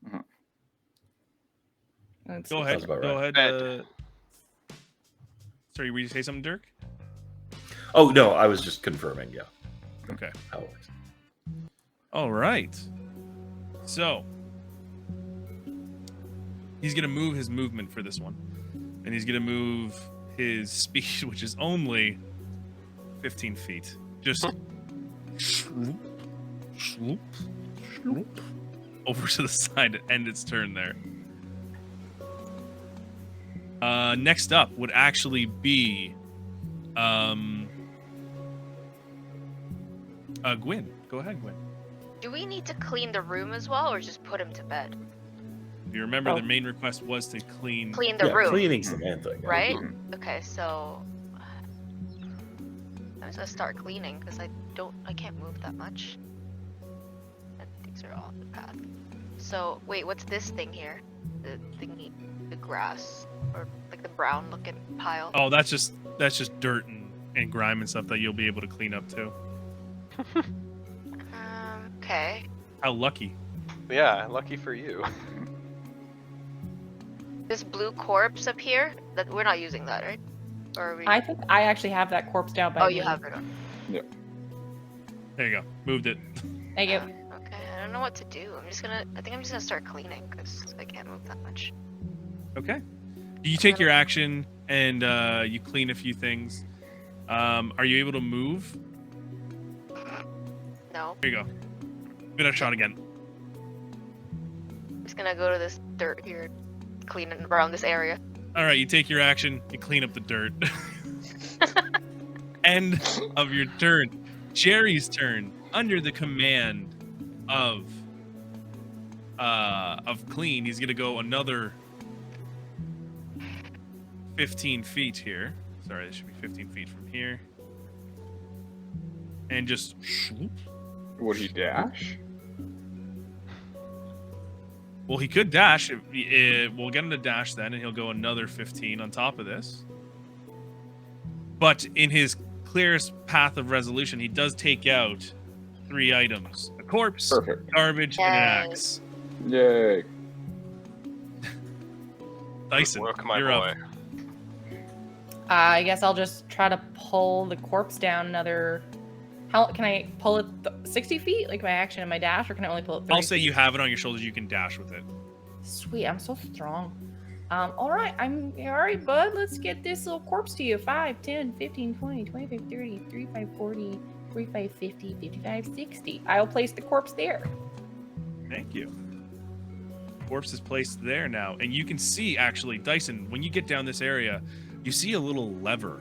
Mhm. Let's Go see. ahead. Sounds about Go right. ahead. Sorry, were you say something, Dirk? Oh no, I was just confirming. Yeah, Okay. how it works. All right. So he's gonna move his movement for this one, and he's gonna move his speed, which is only 15 feet. Just sloop, sloop, sloop, over to the side to end its turn there. Next up would actually be Gwyn. Go ahead, Gwyn. Do we need to clean the room as well, or just put him to bed? If you remember, the main request was to clean the room. Cleaning's the main thing. Right? Okay, so I'm just gonna start cleaning because I can't move that much. And things are off the path. So wait, what's this thing here? The thingy, the grass, or like the brown looking pile? Oh, that's just dirt and grime and stuff that you'll be able to clean up too. Okay. How lucky. Yeah, lucky for you. This blue corpse up here, that we're not using that, right? Or are we... I think I actually have that corpse down by me. you have it on. Yeah. There you go. Moved it. Thank you. Okay, I don't know what to do. I think I'm just gonna start cleaning because I can't move that much. Okay. You take your action and you clean a few things. Are you able to move? No. Here you go. Give it a shot again. I'm just gonna go to this dirt here, cleaning around this area. All right, you take your action, you clean up the dirt. End of your turn. Jerry's turn. Under the command of Clean, he's gonna go another 15 feet here. Sorry, this should be 15 feet from here. And just swoop. Would he dash? Well, he could dash. We'll get him to dash then, and he'll go another 15 on top of this. But in his clearest path of resolution, he does take out 3 items. A corpse, Perfect. garbage, and an axe. Yay. Dyson, Good work, my you're boy. up. I guess I'll just try to pull the corpse down another... How can I pull it 60 feet? Like my action and my dash, or can I only pull it 30 I'll say feet? you have it on your shoulders. You can dash with it. Sweet, I'm so strong. All right, all right, bud. Let's get this little corpse to you. 5, 10, 15, 20, 25, 30, 35, 40, 45, 50, 55, 60. I'll place the corpse there. Thank you. Corpse is placed there now, and you can see actually, Dyson, when you get down this area, you see a little lever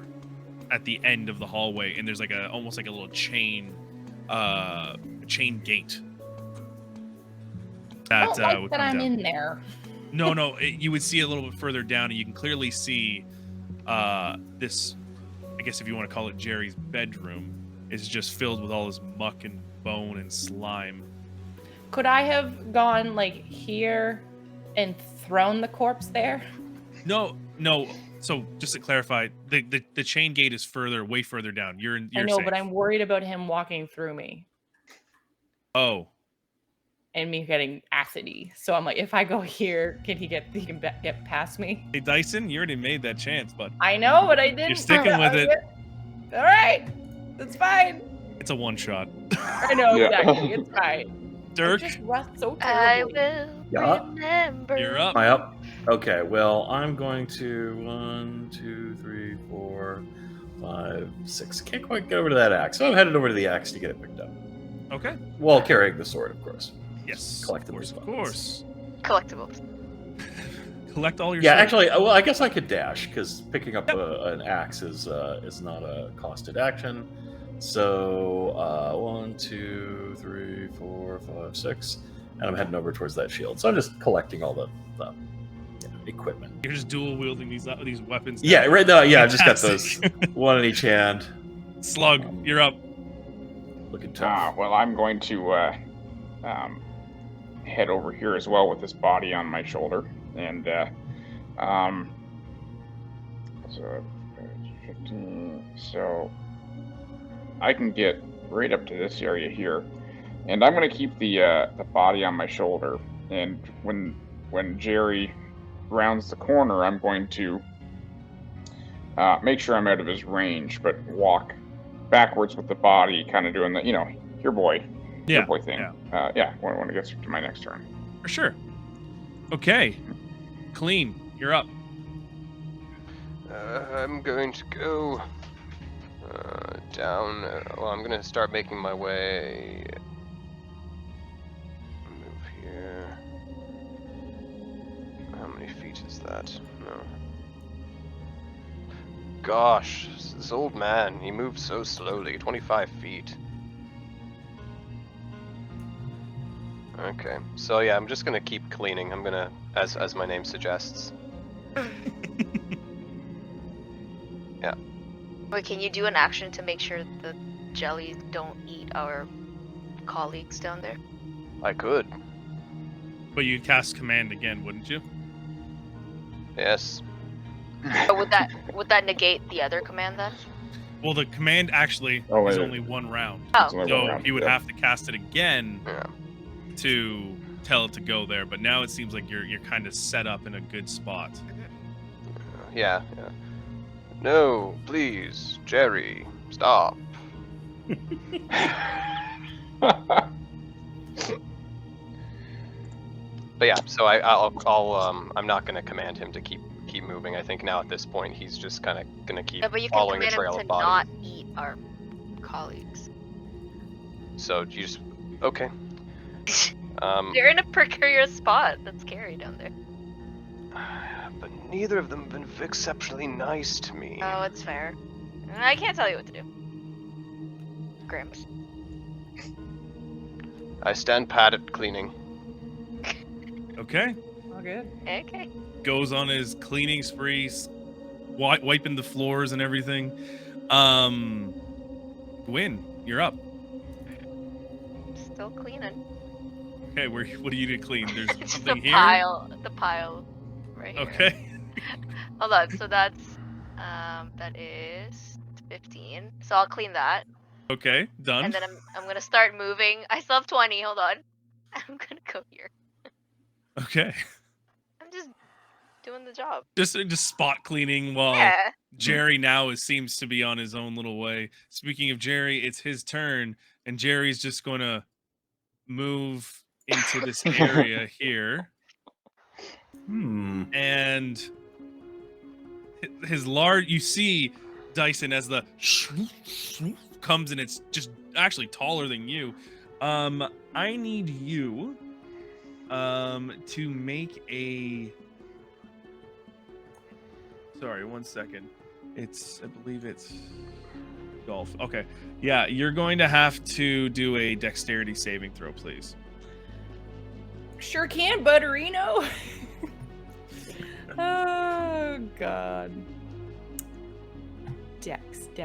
at the end of the hallway, and there's like almost like a little chain gate. I don't like would that come I'm down. in there. No, you would see a little bit further down, and you can clearly see this, I guess if you want to call it Jerry's bedroom, is just filled with all this muck and bone and slime. Could I have gone like here and thrown the corpse there? No. So just to clarify, the chain gate is way further down. You're I know, safe. but I'm worried about him walking through me Oh, and me getting acidy. So I'm like, if I go here, can he get past me? hey Dyson, you already made that chance, but I know, but I didn't. you're sticking with it. All right, that's fine. It's a one shot. I know, Yeah. exactly. It's fine. Dirk, I just rust so I terribly. will Yeah. remember. you're up. Am I up? Okay, well, I'm going to 1, 2, 3, 4, 5, 6. Can't quite get over to that axe. So I'm headed over to the axe to get it picked up. Okay. While carrying the sword, of course. Yes. Collectibles. Of course. Collectibles. Collect all your. Yeah, swords. actually, well, I guess I could dash, because picking up an axe is not a costed action. So, 1, 2, 3, 4, 5, 6. And I'm heading over towards that shield. So I'm just collecting all the equipment. You're just dual wielding these weapons. now. Yeah, right now, yeah, I've just got those. Fantastic. One in each hand. Slug, you're up. Looking tough. Well, I'm going to head over here as well with this body on my shoulder, and so 15. So I can get right up to this area here, and I'm going to keep the body on my shoulder. And when Jerry rounds the corner, I'm going to make sure I'm out of his range, but walk backwards with the body, kind of doing the, your boy, Yeah. boy thing. Yeah. When it gets to my next turn. For sure. Okay. Clean. You're up. I'm going to go down. Well, I'm going to start making my way. Move here. How many feet is that? No. Gosh, this old man, he moves so slowly. 25 feet. Okay, so yeah, I'm just gonna keep cleaning. I'm gonna, as my name suggests. Yeah. Wait, can you do an action to make sure the jellies don't eat our colleagues down there? I could. But you'd cast command again, wouldn't you? Yes. Or would that negate the other command then? Well, the command actually is only one round. Oh. So he would have to cast it again Yeah. to tell it to go there. But now it seems like you're kind of set up in a good spot. Yeah. No, please, Jerry, stop. But yeah, so I'm not gonna command him to keep moving. I think now at this point he's just kind of gonna keep Yeah, but you can following the command trail him of to body. not eat our colleagues. So you just okay. They're in a precarious spot. That's scary down there. But neither of them have been exceptionally nice to me. Oh, it's fair. I can't tell you what to do. Grimps. I stand pat at cleaning. Okay. All good. Okay. Goes on his cleaning spree, wiping the floors and everything. Gwyn, you're up. Still cleaning. Okay, what do you need to clean? There's It's something the here. pile right here. Okay. Hold on. So that's that is 15. So I'll clean that, Okay, done. and then I'm gonna start moving. I still have 20. Hold on. I'm gonna go here. Okay. I'm just doing the job. Just spot cleaning while Yeah. Jerry now seems to be on his own little way. Speaking of Jerry, it's his turn, and Jerry's just going to move into this area here. And his large, you see Dyson as the comes, and it's just actually taller than you. I need you to make a, sorry, 1 second. I believe it's golf. Okay. Yeah, you're going to have to do a dexterity saving throw, please. Sure can, Butterino. Oh, God. Dex.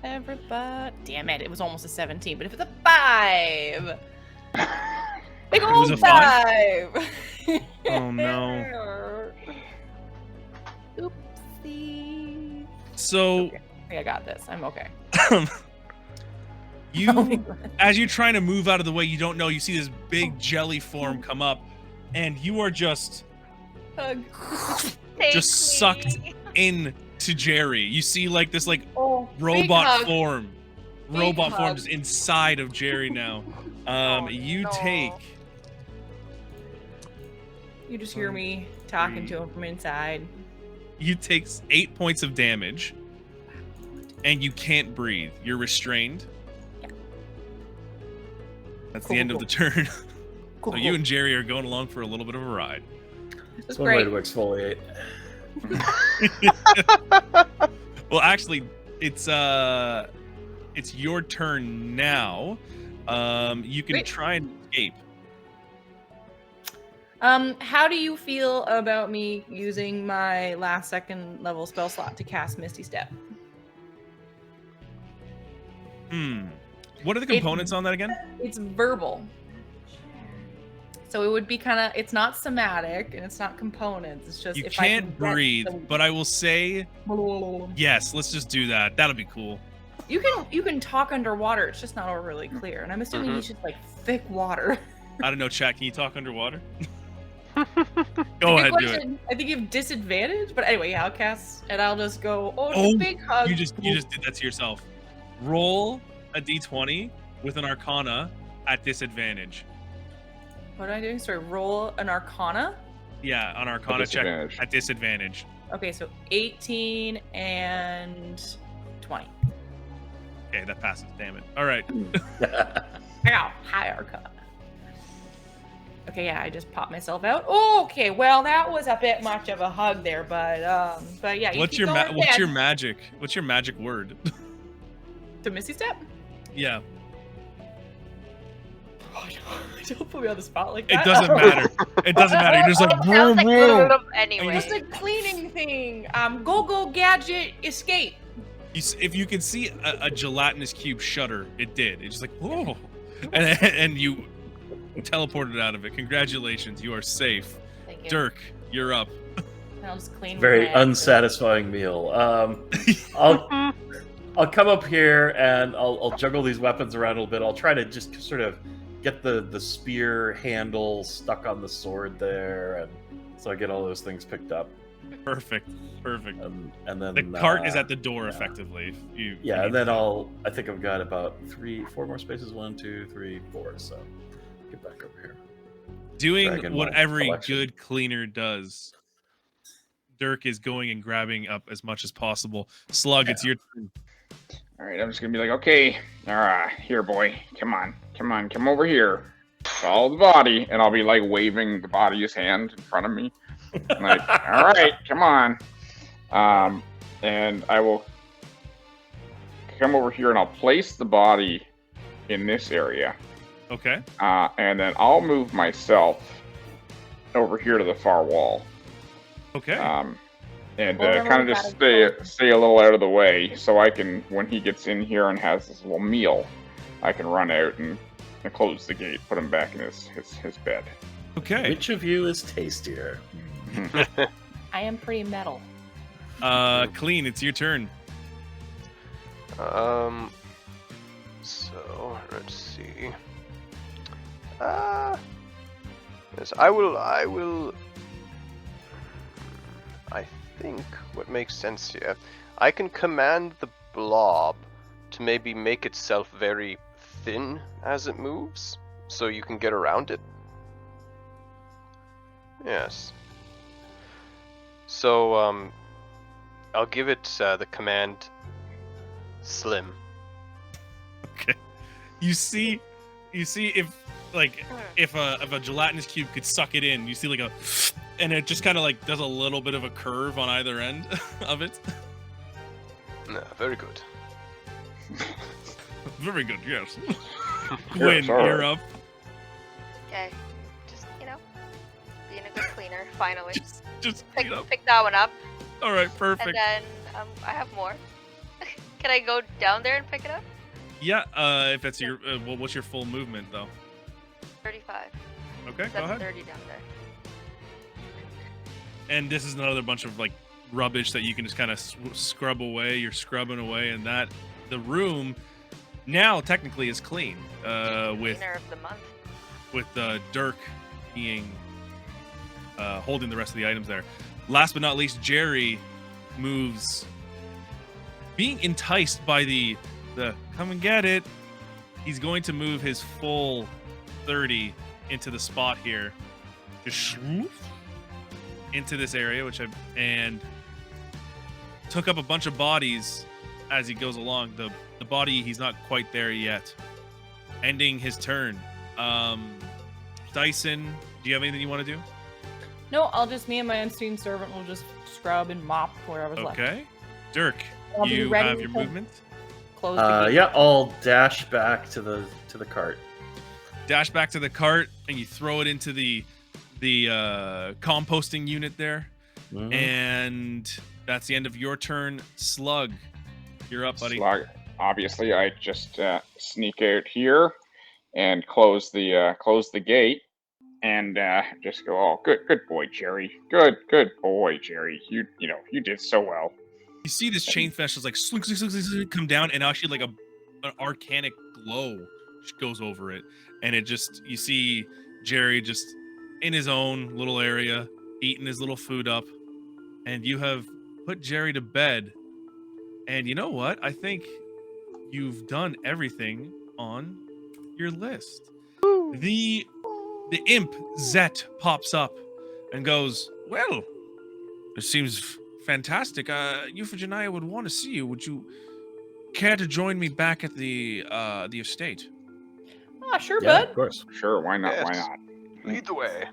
Everybody. Damn it, it was almost a 17, but if it's a 5. Big It was old a 5? 5. Oh, no. Oopsie. So Okay, I got this. I'm okay. as you're trying to move out of the way, you don't know, you see this big jelly form come up, and you are just sucked into Jerry. You see like this robot form just inside of Jerry now. You just hear me talking to him from inside. You take 8 points of damage, and you can't breathe. You're restrained. Yeah. That's the end of the turn. Cool, So you and Jerry are going along for a little bit of a ride. This is One way great. to exfoliate. Well, actually, it's your turn now. You can try and escape. How do you feel about me using my last second level spell slot to cast Misty Step? What are the components on that again? It's verbal. So it would be it's not somatic and it's not components. It's just You if can't I can breathe, but I will say yes. Let's just do that. That'll be cool. You can talk underwater. It's just not really clear. And I'm assuming he's just like thick water. I don't know, chat. Can you talk underwater? Go ahead, do it. I think you have disadvantage, but anyway, yeah, I'll cast and I'll just go. Oh, big hug. You just did that to yourself. Roll a d20 with an Arcana at disadvantage. What am I doing? Sorry, roll an Arcana? Yeah, an Arcana check at disadvantage. Okay, so 18 and 20. Okay, that passes. Damn it. All right. I got high Arcana. Okay, yeah, I just popped myself out. Okay, well, that was a bit much of a hug there, but yeah. What's your magic? What's your magic word? To Misty Step? Yeah. Oh, no, don't put me on the spot like that. It doesn't matter. It doesn't matter. You're just like, Sounds like anyway. It's a cleaning thing. Go gadget escape. If you can see a gelatinous cube shudder, it did. It's just like, whoa, and you teleported out of it. Congratulations, you are safe. Thank you. Dirk, you're up. Sounds clean. Very unsatisfying meal. I'll come up here and I'll juggle these weapons around a little bit. I'll try to just sort of get the spear handle stuck on the sword there, and so I get all those things picked up. Perfect. And then the cart is at the door, effectively. And then I think I've got about 4 more spaces. 1, 2, 3, 4. So get back over here. Doing what every good cleaner does. Dirk is going and grabbing up as much as possible. Slug, it's your turn. All right, I'm just gonna be like, okay, all right, here, boy, come over here, follow the body, and I'll be like waving the body's hand in front of me, like, all right, come on, and I will come over here and I'll place the body in this area. Okay. And then I'll move myself over here to the far wall. Okay. And kind of just stay a little out of the way, so I can, when he gets in here and has this little meal, I can run out and close the gate, put him back in his bed. Okay. Which of you is tastier? I am pretty metal. Clean, it's your turn. So let's see. Yes, I will. I think what makes sense here, I can command the blob to maybe make itself very thin as it moves, so you can get around it. Yes. So I'll give it the command slim. Okay. You see if a gelatinous cube could suck it in, you see like a, and it just kind of like does a little bit of a curve on either end of it. No, very good. Very good, yes. Sure, you're up. Okay, just being a good cleaner. Finally, just pick that one up. All right, perfect. And then I have more. Can I go down there and pick it up? Yeah, if that's your what's your full movement though? 35. Okay, go ahead. 30 down there. And this is another bunch of like rubbish that you can just kind of scrub away. You're scrubbing away, and that the room now technically is clean. With cleaner of the month. With Dirk being holding the rest of the items there. Last but not least, Jerry moves, being enticed by the come and get it. He's going to move his full 30 into the spot here. Just swoop into this area, and took up a bunch of bodies as he goes along. The body, he's not quite there yet. Ending his turn. Dyson, do you have anything you want to do? No, I'll just, me and my unseen servant will just scrub and mop wherever's left. Okay. Dirk, I'll be you ready have your to movement? Close the gate. Yeah, I'll dash back to the cart. Dash back to the cart, and you throw it into the composting unit there. Mm-hmm. And that's the end of your turn. Slug, you're up, buddy. Slug, obviously, I just sneak out here and close the gate, and just go, oh, good boy, Jerry. Good boy, Jerry. You did so well. You see this chain fence just like slink, come down, and actually like an arcanic glow goes over it, and it just, you see Jerry just in his own little area eating his little food up, and you have put Jerry to bed. And you know what? I think you've done everything on your list. The imp Zet pops up and goes, "Well, it seems fantastic. Euphigenia would want to see you. Would you care to join me back at the estate?" Oh, sure, Yeah, bud. of course. Sure, why not? Why Yes. not? Lead the way.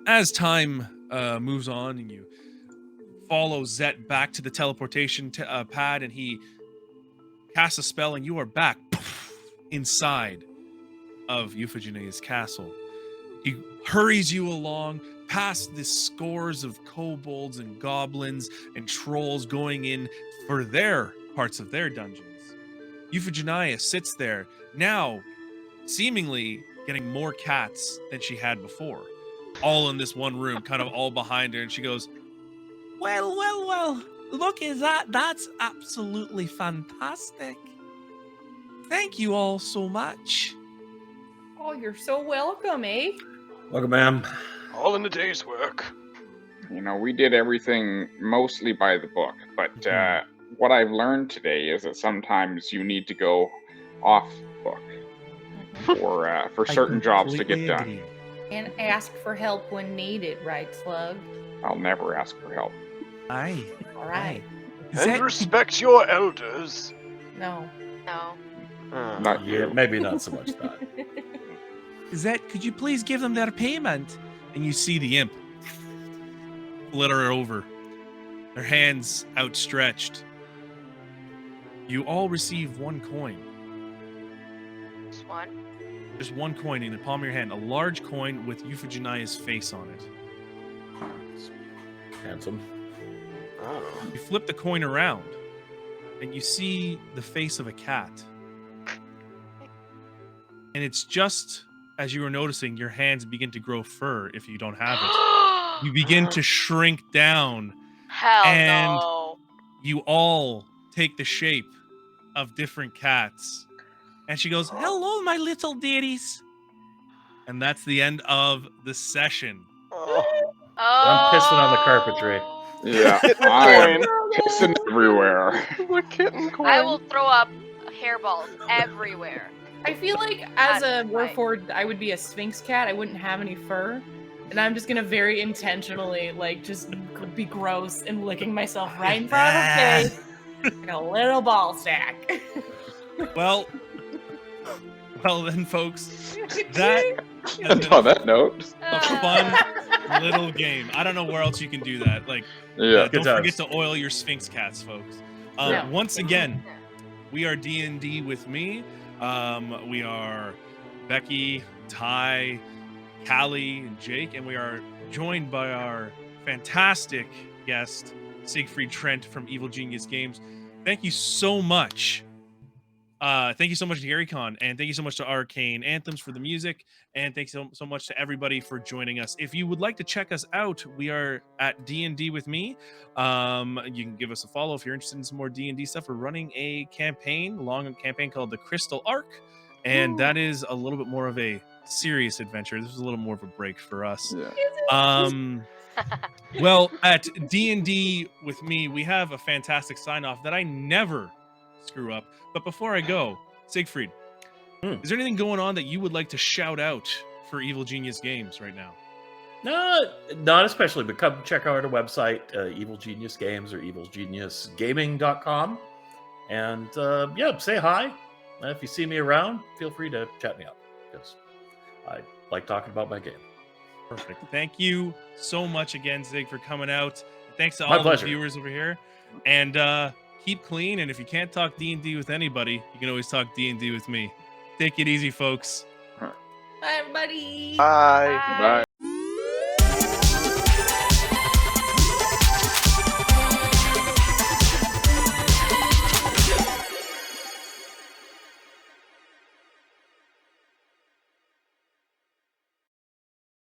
As time moves on and you follow Zet back to the teleportation pad, and he casts a spell, and you are back inside of Euphigenia's castle. He hurries you along past the scores of kobolds and goblins and trolls going in for their parts of their dungeons. Euphigenia sits there, now seemingly getting more cats than she had before, all in this one room, kind of all behind her, and she goes, well, look at that. That's absolutely fantastic. Thank you all so much. Oh, you're so welcome, eh? Welcome, ma'am. All in the day's work. You know, we did everything mostly by the book, but what I've learned today is that sometimes you need to go off book for certain jobs to get done. And ask for help when needed, right, Slug? I'll never ask for help. Aye. All right. And respect your elders. No. No. Not Yeah, you. maybe not so much that. Zet, could you please give them their payment? And you see the imp flitter over, their hands outstretched. You all receive 1 coin. Just one. Just 1 coin in the palm of your hand, a large coin with Euphigenia's face on it. Handsome. Oh. You flip the coin around, and you see the face of a cat. And it's just as you were noticing, your hands begin to grow fur if you don't have it. You begin to shrink down. Hell and no. You all take the shape of different cats. And she goes, "Hello, my little dearies." And that's the end of the session. Oh. I'm pissing on the carpetry. Yeah, I'm pissing everywhere. The kitten coin. I will throw up hairballs everywhere. I feel like as a That's right. Warford, I would be a Sphinx cat. I wouldn't have any fur. And I'm just gonna very intentionally, like, just be gross and licking myself right in front of her face. Like a little ball sack. Well then, folks, that And on that note, a fun little game. I don't know where else you can do that. Like, yeah. don't forget to oil your Sphinx cats, folks. Yeah. Once again, we are D&D with me. We are Becky, Ty, Cali, and Jake, and we are joined by our fantastic guest, Sigfried Trent from Evil Genius Games. Thank you so much. Thank you so much to GaryCon, and thank you so much to Arcane Anthems for the music, and thanks so much to everybody for joining us. If you would like to check us out, we are at D&D with me. You can give us a follow if you're interested in some more D&D stuff. We're running a long campaign called the Crystal Arc, and that is a little bit more of a serious adventure. This is a little more of a break for us. Yeah. Well, at D&D with me, we have a fantastic sign-off that I never screw up. But before I go, Sigfried, is there anything going on that you would like to shout out for Evil Genius Games right now? No, not especially, but come check out our website, Evil Genius Games or evilgeniusgaming.com. And yeah, say hi. If you see me around, feel free to chat me up, because I like talking about my game. Perfect. Thank you so much again, Zig, for coming out. Thanks to My all pleasure. the viewers over here. And keep clean. And if you can't talk D&D with anybody, you can always talk D&D with me. Take it easy, folks. Bye, everybody. Bye. Bye.